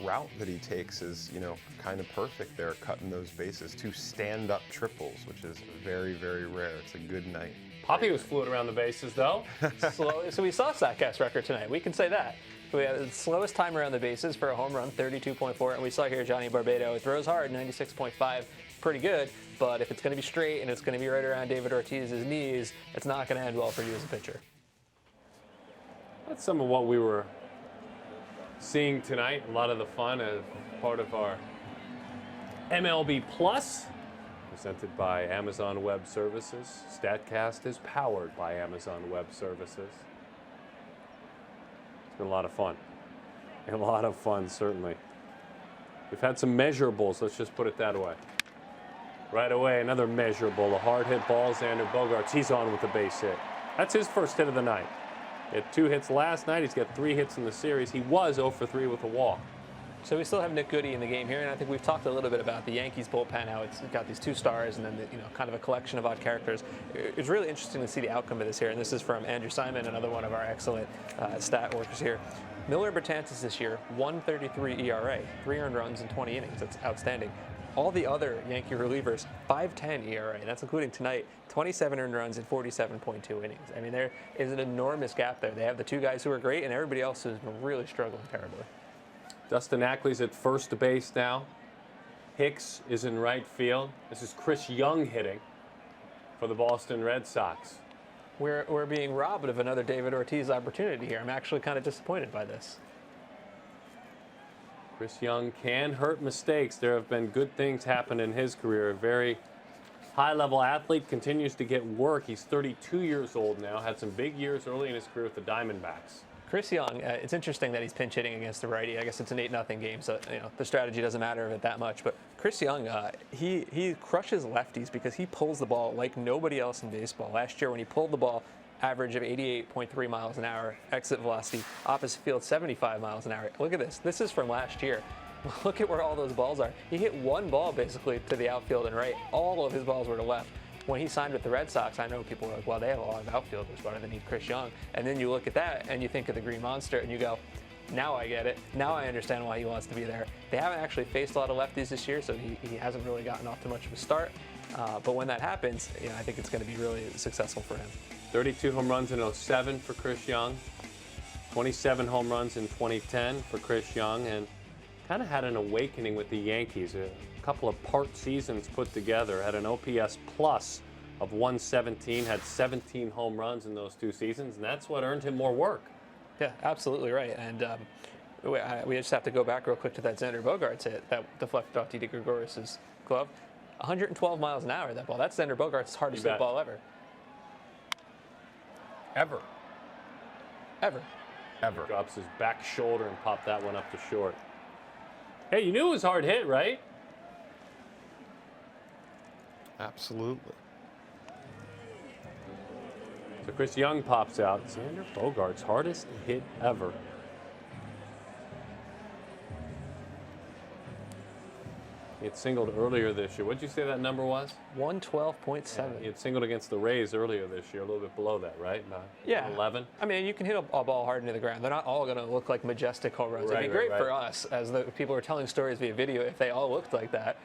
route that he takes is, you know, kind of perfect there, cutting those bases. 2 stand-up triples, which is very, very rare. It's a good night. Poppy was fluid around the bases, though. So we saw Statcast record tonight. We can say that. We had the slowest time around the bases for a home run, 32.4, and we saw here Johnny Barbado. It throws hard, 96.5, pretty good. But if it's going to be straight and it's going to be right around David Ortiz's knees, it's not going to end well for you as a pitcher. That's some of what we were seeing tonight. A lot of the fun as part of our MLB Plus, presented by Amazon Web Services. Statcast is powered by Amazon Web Services. It's been a lot of fun. A lot of fun, certainly. We've had some measurables, let's just put it that way. Right away, another measurable, a hard hit ball, Xander Bogaerts. He's on with a base hit. That's his first hit of the night. He had 2 hits last night. He's got 3 hits in the series. He was 0 for 3 with a walk. So we still have Nick Goody in the game here, and I think we've talked a little bit about the Yankees bullpen, how it's got these 2 stars and then you know, kind of a collection of odd characters. It's really interesting to see the outcome of this here, and this is from Andrew Simon, another one of our excellent stat workers here. Miller Bertances this year, 1.33 ERA, 3 earned runs in 20 innings. That's outstanding. All the other Yankee relievers, 5.10 ERA. That's including tonight, 27 earned runs in 47.2 innings. I mean, there is an enormous gap there. They have the 2 guys who are great, and everybody else has been really struggling terribly. Dustin Ackley's at first base now. Hicks is in right field. This is Chris Young hitting for the Boston Red Sox. We're being robbed of another David Ortiz opportunity here. I'm actually kind of disappointed by this. Chris Young can hurt mistakes. There have been good things happen in his career. A very high-level athlete, continues to get work. He's 32 years old now. Had some big years early in his career with the Diamondbacks. Chris Young, it's interesting that he's pinch hitting against the righty. I guess it's an 8-0 game, so you know the strategy doesn't matter that much. But Chris Young, he crushes lefties because he pulls the ball like nobody else in baseball. Last year when he pulled the ball, average of 88.3 miles an hour, exit velocity, opposite field 75 miles an hour. Look at this. This is from last year. Look at where all those balls are. He hit 1 ball basically to the outfield and right. All of his balls were to left. When he signed with the Red Sox, I know people were like, well, they have a lot of outfielders. Why do they need Chris Young? And then you look at that and you think of the Green Monster and you go, now I get it. Now I understand why he wants to be there. They haven't actually faced a lot of lefties this year, so he hasn't really gotten off to much of a start. But when that happens, you know, I think it's going to be really successful for him. 32 home runs in 07 for Chris Young. 27 home runs in 2010 for Chris Young, and kind of had an awakening with the Yankees. A couple of part seasons put together. Had an OPS plus of 117, had 17 home runs in those 2 seasons, and that's what earned him more work. Yeah, absolutely right. And we just have to go back real quick to that Xander Bogaerts hit that deflected off Didi Gregorius' glove. 112 miles an hour, that ball. That's Xander Bogaerts' hardest hit ball ever. Ever. Drops his back shoulder and popped that one up to short. Hey, you knew it was hard hit, right? Absolutely. So Chris Young pops out. Xander Bogaerts' hardest hit ever. He had singled earlier this year. What did you say that number was? 112.7. He had singled against the Rays earlier this year, a little bit below that, right? Yeah. 11. I mean, you can hit a ball hard into the ground. They're not all going to look like majestic home runs. It'd be great for us, as the people who are telling stories via video, if they all looked like that.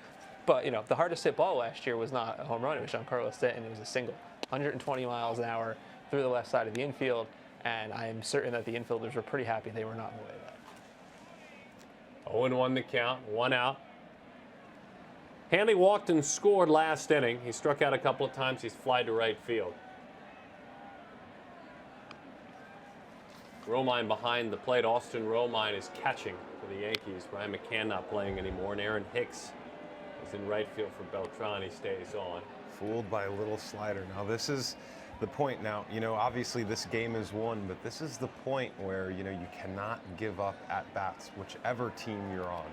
But, the hardest hit ball last year was not a home run. It was Giancarlo Stanton. It was a single. 120 miles an hour through the left side of the infield. And I am certain that the infielders were pretty happy they were not in the way of that. 0-1 the count, 1 out. Hanley walked and scored last inning. He struck out a couple of times. He's flied to right field. Romine behind the plate. Austin Romine is catching for the Yankees. Ryan McCann not playing anymore. And Aaron Hicks is in right field for Beltran. He stays on. Fooled by a little slider. Now this is the point. Now, obviously this game is won, but this is the point where, you cannot give up at bats, whichever team you're on,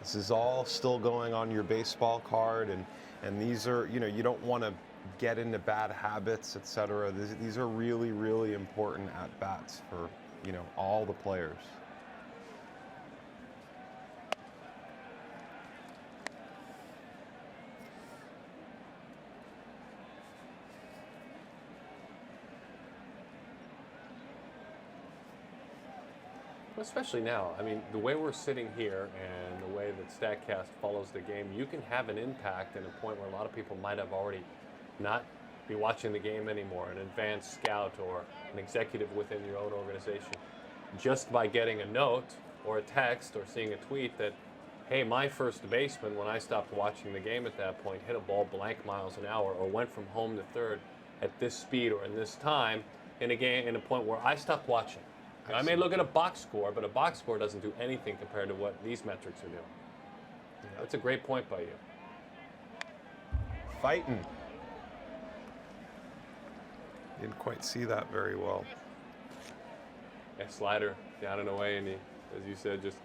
This is all still going on your baseball card, and these are, you don't want to get into bad habits, etc. These are really, really important at bats for, all the players. Especially now. I mean, the way we're sitting here and the way that StatCast follows the game, you can have an impact in a point where a lot of people might have already not be watching the game anymore, an advanced scout or an executive within your own organization, just by getting a note or a text or seeing a tweet that, hey, my first baseman, when I stopped watching the game at that point, hit a ball blank miles an hour or went from home to third at this speed or in this time in a game, in a point where I stopped watching. I may look at a box score, but a box score doesn't do anything compared to what these metrics are doing. That's a great point by you. Fighting. Didn't quite see that very well. That slider down and away, and he, as you said, just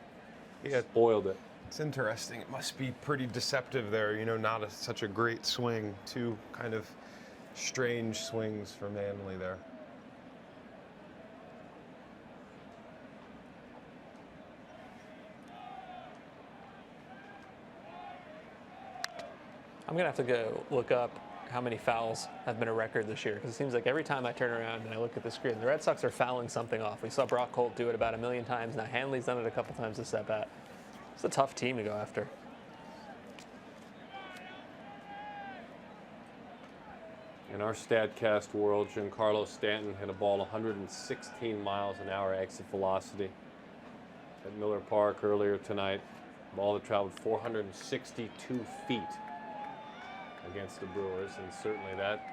spoiled it. It's interesting. It must be pretty deceptive there. Not such a great swing. Two kind of strange swings from Hanley there. I'm going to have to go look up how many fouls have been a record this year, because it seems like every time I turn around and I look at the screen, the Red Sox are fouling something off. We saw Brock Holt do it about 1 million times. Now Hanley's done it a couple times this at-bat. It's a tough team to go after. In our StatCast world, Giancarlo Stanton hit a ball 116 miles an hour exit velocity at Miller Park earlier tonight. Ball that traveled 462 feet against the Brewers, and certainly that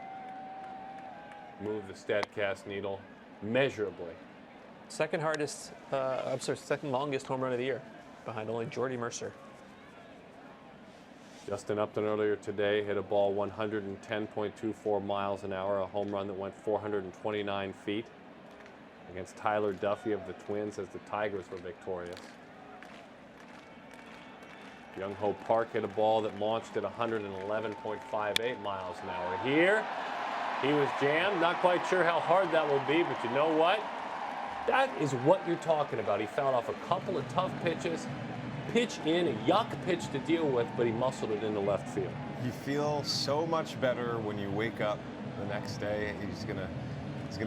moved the StatCast needle measurably. Second longest home run of the year, behind only Jordy Mercer. Justin Upton earlier today hit a ball 110.24 miles an hour, a home run that went 429 feet against Tyler Duffy of the Twins as the Tigers were victorious. Young Ho Park hit a ball that launched at 111.58 miles an hour. Here, he was jammed. Not quite sure how hard that will be, but you know what? That is what you're talking about. He fouled off a couple of tough pitches, pitch in, a yuck pitch to deal with, but he muscled it into left field. You feel so much better when you wake up the next day. He's gonna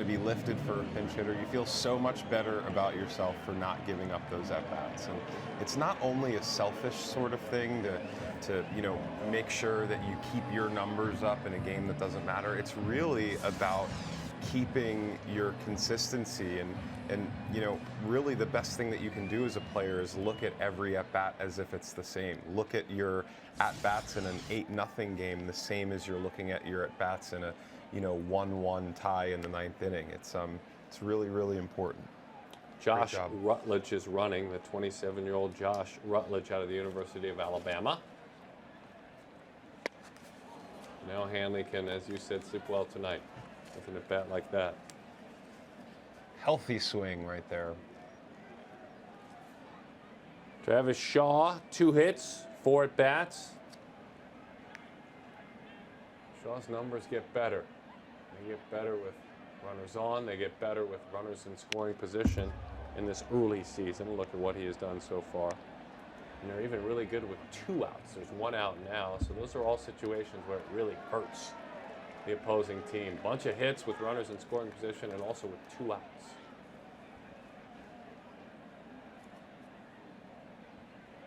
be lifted for a pinch hitter. You feel so much better about yourself for not giving up those at-bats. And it's not only a selfish sort of thing to make sure that you keep your numbers up in a game that doesn't matter. It's really about keeping your consistency, and really the best thing that you can do as a player is look at every at-bat as if it's the same. Look at your at-bats in an 8-0 game the same as you're looking at your at-bats in a 1-1 tie in the 9th inning. It's really, really important. Josh Rutledge is running, the 27-year-old Josh Rutledge out of the University of Alabama. Now Hanley can, as you said, sleep well tonight with an at-bat like that. Healthy swing right there. Travis Shaw, 2 hits, 4 at-bats. Shaw's numbers get better. They get better with runners on. They get better with runners in scoring position in this early season. Look at what he has done so far. And they're even really good with 2 outs. There's 1 out now, so those are all situations where it really hurts the opposing team. Bunch of hits with runners in scoring position and also with 2 outs.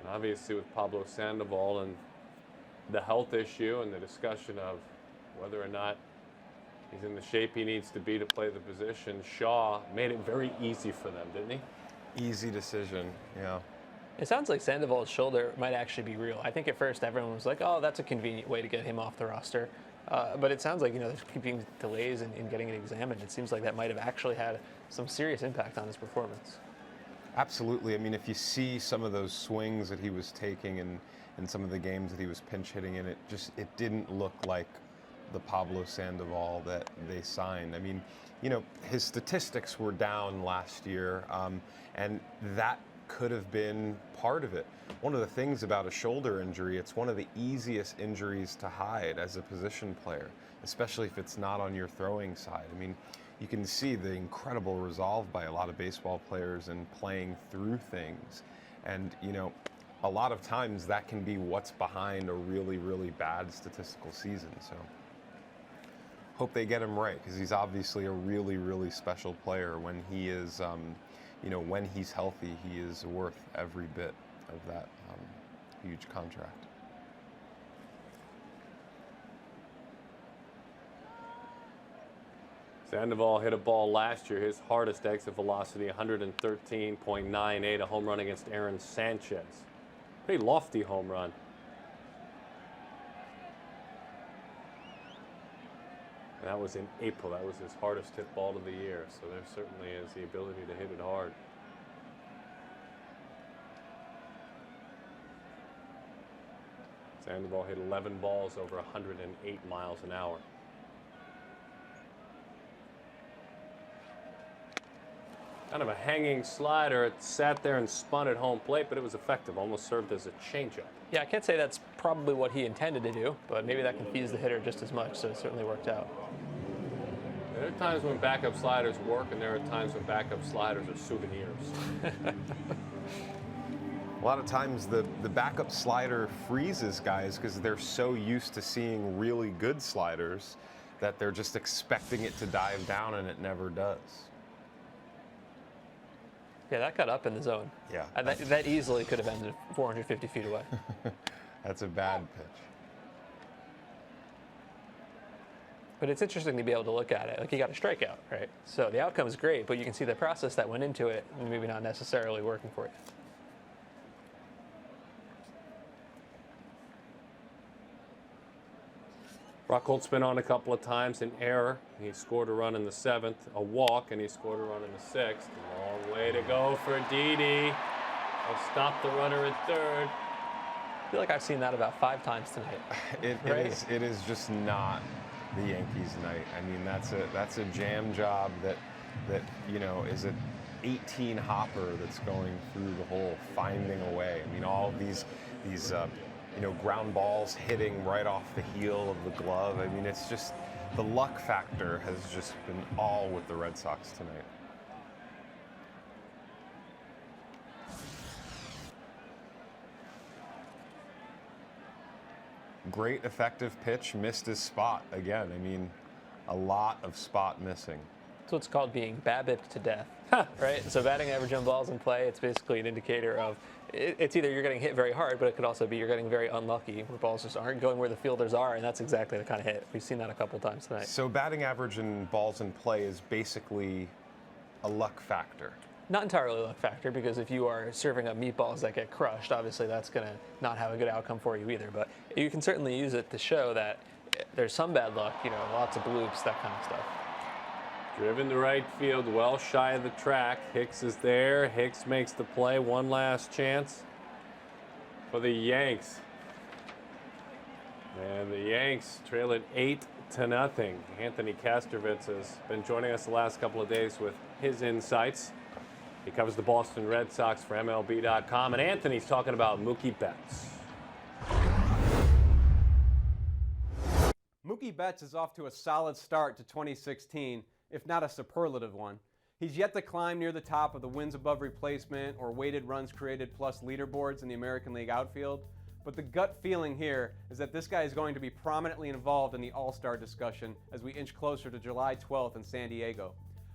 And obviously with Pablo Sandoval and the health issue and the discussion of whether or not he's in the shape he needs to be to play the position, Shaw made it very easy for them, didn't he? Easy decision, yeah. It sounds like Sandoval's shoulder might actually be real. I think at first everyone was like, oh, that's a convenient way to get him off the roster. But it sounds like, there's keeping delays in getting it examined. It seems like that might have actually had some serious impact on his performance. Absolutely. I mean, if you see some of those swings that he was taking in some of the games that he was pinch hitting in, it didn't look like the Pablo Sandoval that they signed. I mean, his statistics were down last year, and that could have been part of it. One of the things about a shoulder injury, it's one of the easiest injuries to hide as a position player, especially if it's not on your throwing side. I mean, you can see the incredible resolve by a lot of baseball players in playing through things. And, a lot of times that can be what's behind a really, really bad statistical season. So hope they get him right, because he's obviously a really, really special player. When he is, when he's healthy, he is worth every bit of that huge contract. Sandoval hit a ball last year, his hardest exit velocity, 113.98, a home run against Aaron Sanchez. Pretty lofty home run. And that was in April. That was his hardest hit ball of the year. So there certainly is the ability to hit it hard. Sandoval hit 11 balls over 108 miles an hour. Kind of a hanging slider. It sat there and spun at home plate, but it was effective. Almost served as a changeup. Yeah, I can't say that's probably what he intended to do, but maybe that confused the hitter just as much, so it certainly worked out. There are times when backup sliders work, and there are times when backup sliders are souvenirs. A lot of times the backup slider freezes guys because they're so used to seeing really good sliders that they're just expecting it to dive down, and it never does. Yeah, that got up in the zone. Yeah. That easily could have ended 450 feet away. That's a bad pitch. But it's interesting to be able to look at it. Like, he got a strikeout, right? So the outcome is great, but you can see the process that went into it and maybe not necessarily working for you. Rockhold's been on a couple of times, an error. He scored a run in the 7th, a walk, and he scored a run in the 6th. Long way to go for Didi. He'll stop the runner at 3rd. I feel like I've seen that about 5 times tonight. It is just not the Yankees' night. I mean, that's a jam job that is an 18 hopper that's going through the hole, finding a way. I mean, all these ground balls hitting right off the heel of the glove. I mean, it's just, the luck factor has just been all with the Red Sox tonight. Great effective pitch, missed his spot again. I mean, a lot of spot missing. That's what's called being BABIP to death, right? So batting average on balls in play, it's basically an indicator of, it's either you're getting hit very hard, but it could also be you're getting very unlucky, where balls just aren't going where the fielders are, and that's exactly the kind of hit. We've seen that a couple times tonight. So batting average and balls in play is basically a luck factor. Not entirely luck factor, because if you are serving up meatballs that get crushed, obviously that's going to not have a good outcome for you either. But you can certainly use it to show that there's some bad luck, lots of bloops, that kind of stuff. Driven to right field, well shy of the track. Hicks is there. Hicks makes the play. One last chance for the Yanks. And the Yanks trail it 8-0. Anthony Kastrovitz has been joining us the last couple of days with his insights. He covers the Boston Red Sox for MLB.com. And Anthony's talking about Mookie Betts. Mookie Betts is off to a solid start to 2016, if not a superlative one. He's yet to climb near the top of the wins above replacement or weighted runs created plus leaderboards in the American League outfield, but the gut feeling here is that this guy is going to be prominently involved in the All-Star discussion as we inch closer to July 12th in San Diego.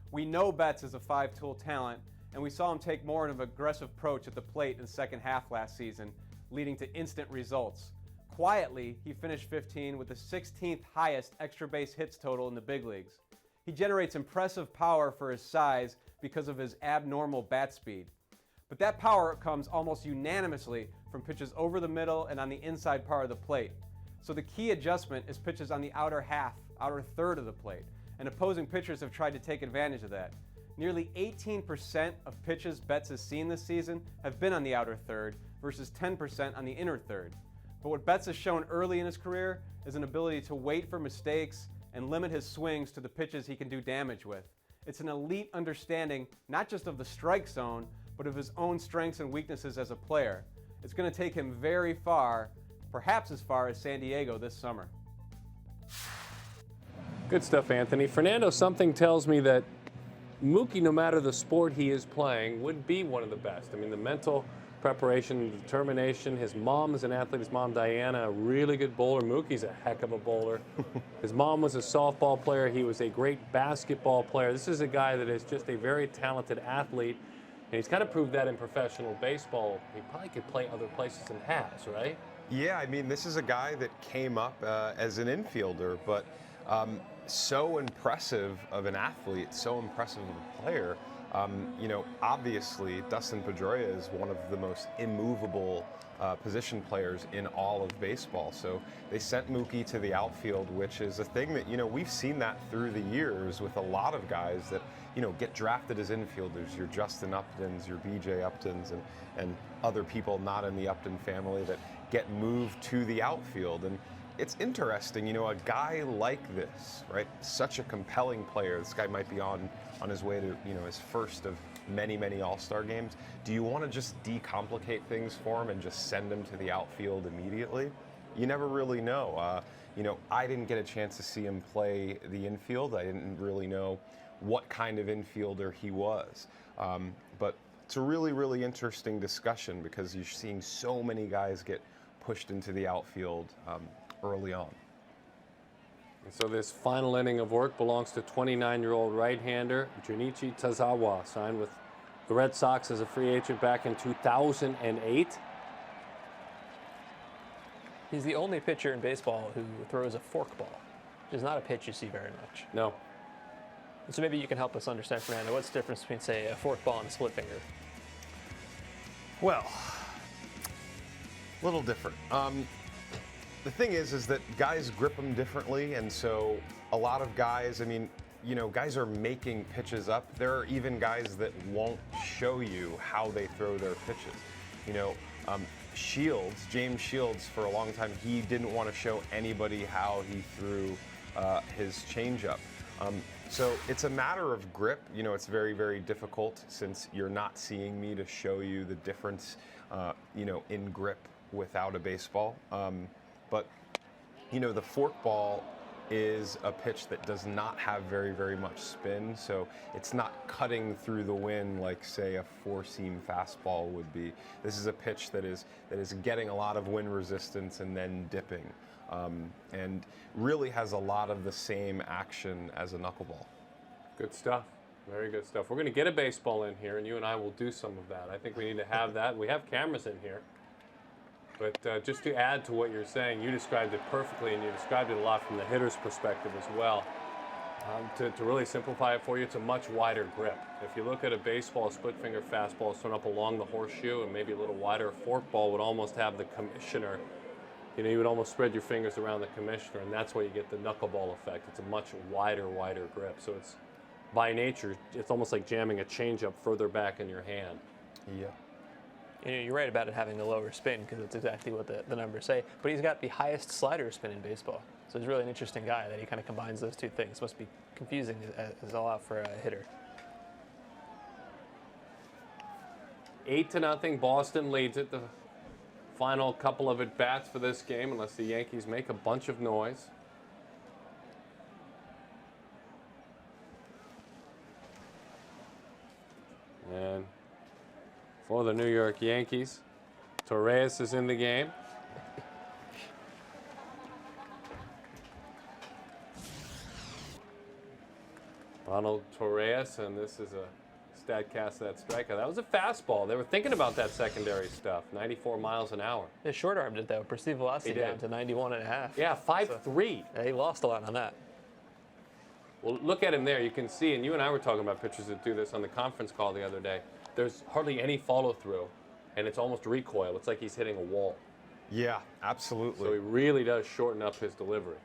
We know Betts is a five-tool talent, and we saw him take more of an aggressive approach at the plate in the second half last season, leading to instant results. Quietly, he finished 15 with the 16th highest extra base hits total in the big leagues. He generates impressive power for his size because of his abnormal bat speed. But that power comes almost unanimously from pitches over the middle and on the inside part of the plate. So the key adjustment is pitches on the outer half, outer third of the plate, and opposing pitchers have tried to take advantage of that. Nearly 18% of pitches Betts has seen this season have been on the outer third versus 10% on the inner third. But what Betts has shown early in his career is an ability to wait for mistakes and limit his swings to the pitches he can do damage with. It's an elite understanding not just of the strike zone, but of his own strengths and weaknesses as a player. It's going to take him very far, perhaps as far as San Diego this summer. Good stuff, Anthony. Fernando, something tells me that Mookie, no matter the sport he is playing, would be one of the best. I mean, the mental preparation, determination. His mom is an athlete. His mom, Diana, a really good bowler. Mookie's a heck of a bowler. His mom was a softball player. He was a great basketball player. This is a guy that is just a very talented athlete, and he's kind of proved that in professional baseball. He probably could play other places and has, right? Yeah, I mean, this is a guy that came up as an infielder, but so impressive of an athlete, so impressive of a player. You know, obviously, Dustin Pedroia is one of the most immovable position players in all of baseball. So they sent Mookie to the outfield, which is a thing that, you know, we've seen that through the years with a lot of guys that, you know, get drafted as infielders. Your Justin Uptons, your BJ Uptons, and other people not in the Upton family that get moved to the outfield. And it's interesting, you know, a guy like this, right? Such a compelling player. This guy might be on his way to, you know, his first of many, many All-Star games. Do you want to just decomplicate things for him and just send him to the outfield immediately? You never really know. You know, I didn't get a chance to see him play the infield. I didn't really know what kind of infielder he was. But it's a really, really interesting discussion because you're seeing so many guys get pushed into the outfield early on. And so this final inning of work belongs to 29-year-old right-hander Junichi Tazawa, signed with the Red Sox as a free agent back in 2008. He's the only pitcher in baseball who throws a forkball, which is not a pitch you see very much. No. So maybe you can help us understand, Fernando, what's the difference between, say, a forkball and a split finger? Well, a little different. The thing is that guys grip them differently, and so a lot of guys, I mean, you know, guys are making pitches up. There are even guys that won't show you how they throw their pitches. You know, James Shields, for a long time, he didn't want to show anybody how he threw his changeup. So it's a matter of grip. You know, it's very, very difficult since you're not seeing me to show you the difference, you know, in grip without a baseball. But, you know, the forkball is a pitch that does not have very, very much spin, so it's not cutting through the wind like, say, a four-seam fastball would be. This is a pitch that is getting a lot of wind resistance and then dipping, and really has a lot of the same action as a knuckleball. Good stuff. Very good stuff. We're going to get a baseball in here, and you and I will do some of that. I think we need to have that. We have cameras in here. But just to add to what you're saying, you described it perfectly, and you described it a lot from the hitter's perspective as well. To really simplify it for you, it's a much wider grip. If you look at a baseball, a split finger fastball is thrown up along the horseshoe, and maybe a little wider, a forkball would almost have the commissioner. You know, you would almost spread your fingers around the commissioner, and that's where you get the knuckleball effect. It's a much wider grip. So it's, by nature, it's almost like jamming a changeup further back in your hand. Yeah. You know, you're right about it having a lower spin because it's exactly what the numbers say. But he's got the highest slider spin in baseball. So he's really an interesting guy that he kind of combines those two things. Must be confusing as all out for a hitter. 8-0, Boston leads it. The final couple of at-bats for this game, unless the Yankees make a bunch of noise. And for the New York Yankees, Torres is in the game. Ronald Torres, and this is a StatCast that strikeout. That was a fastball. They were thinking about that secondary stuff. 94 miles an hour. They short-armed it, though. Perceived velocity down to 91.5. Yeah, 5.3. So, he lost a lot on that. Well, look at him there. You can see, and you and I were talking about pitchers that do this on the conference call the other day. There's hardly any follow-through, and it's almost recoil. It's like he's hitting a wall. Yeah, absolutely. So he really does shorten up his delivery.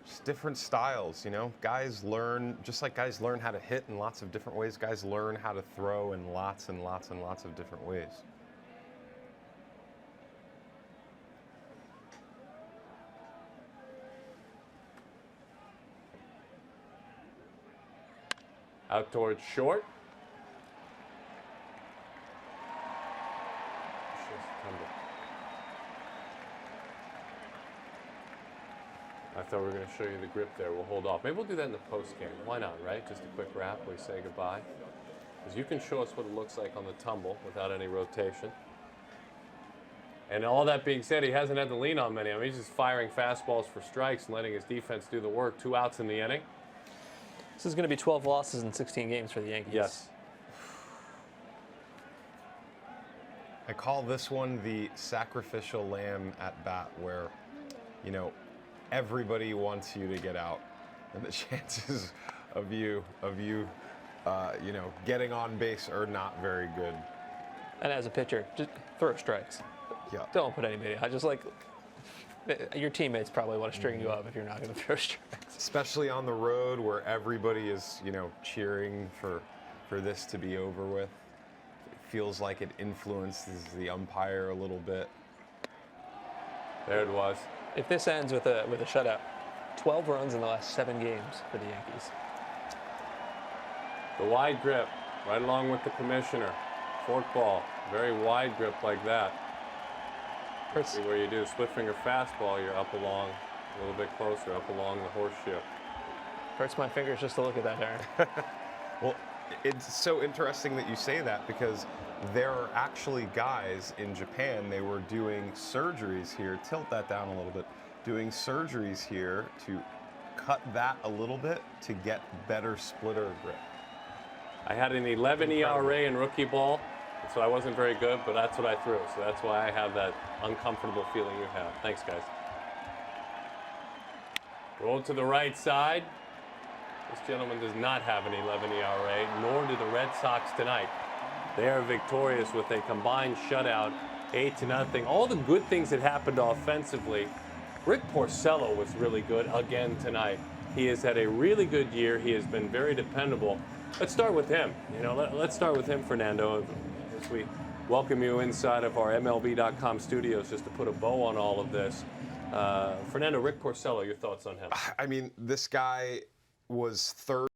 Just different styles, you know. Guys learn, just like guys learn how to hit in lots of different ways, guys learn how to throw in lots and lots and lots of different ways. Out towards short. I thought we were going to show you the grip there. We'll hold off. Maybe we'll do that in the post game. Why not, right? Just a quick wrap. We say goodbye. Because you can show us what it looks like on the tumble without any rotation. And all that being said, he hasn't had to lean on many. I mean, he's just firing fastballs for strikes and letting his defense do the work. 2 outs in the inning. This is going to be 12 losses in 16 games for the Yankees. Yes. I call this one the sacrificial lamb at bat where, you know, everybody wants you to get out, and the chances of you know, getting on base are not very good. And as a pitcher, just throw strikes. Yeah. Don't put anybody. I just like your teammates probably want to string you up if you're not going to throw strikes. Especially on the road where everybody is, you know, cheering for this to be over with. It feels like it influences the umpire a little bit. There it was. If this ends with a shutout, 12 runs in the last 7 games for the Yankees. The wide grip, right along with the commissioner. Forkball, very wide grip like that. See where you do split finger fastball, you're up along a little bit closer, up along the horseshoe. Hurts my fingers just to look at that, Aaron. Well, it's so interesting that you say that because there are actually guys in Japan, they were doing surgeries here, tilt that down a little bit, doing surgeries here to cut that a little bit to get better splitter grip. I had an 11 ERA in rookie ball, so I wasn't very good, but that's what I threw. So that's why I have that uncomfortable feeling you have. Thanks, guys. Roll to the right side. This gentleman does not have an 11 ERA, nor do the Red Sox tonight. They are victorious with a combined shutout, 8-0. All the good things that happened offensively. Rick Porcello was really good again tonight. He has had a really good year. He has been very dependable. Let's start with him. You know, let's start with him, Fernando, as we welcome you inside of our MLB.com studios just to put a bow on all of this. Fernando, Rick Porcello, your thoughts on him? I mean, this guy was third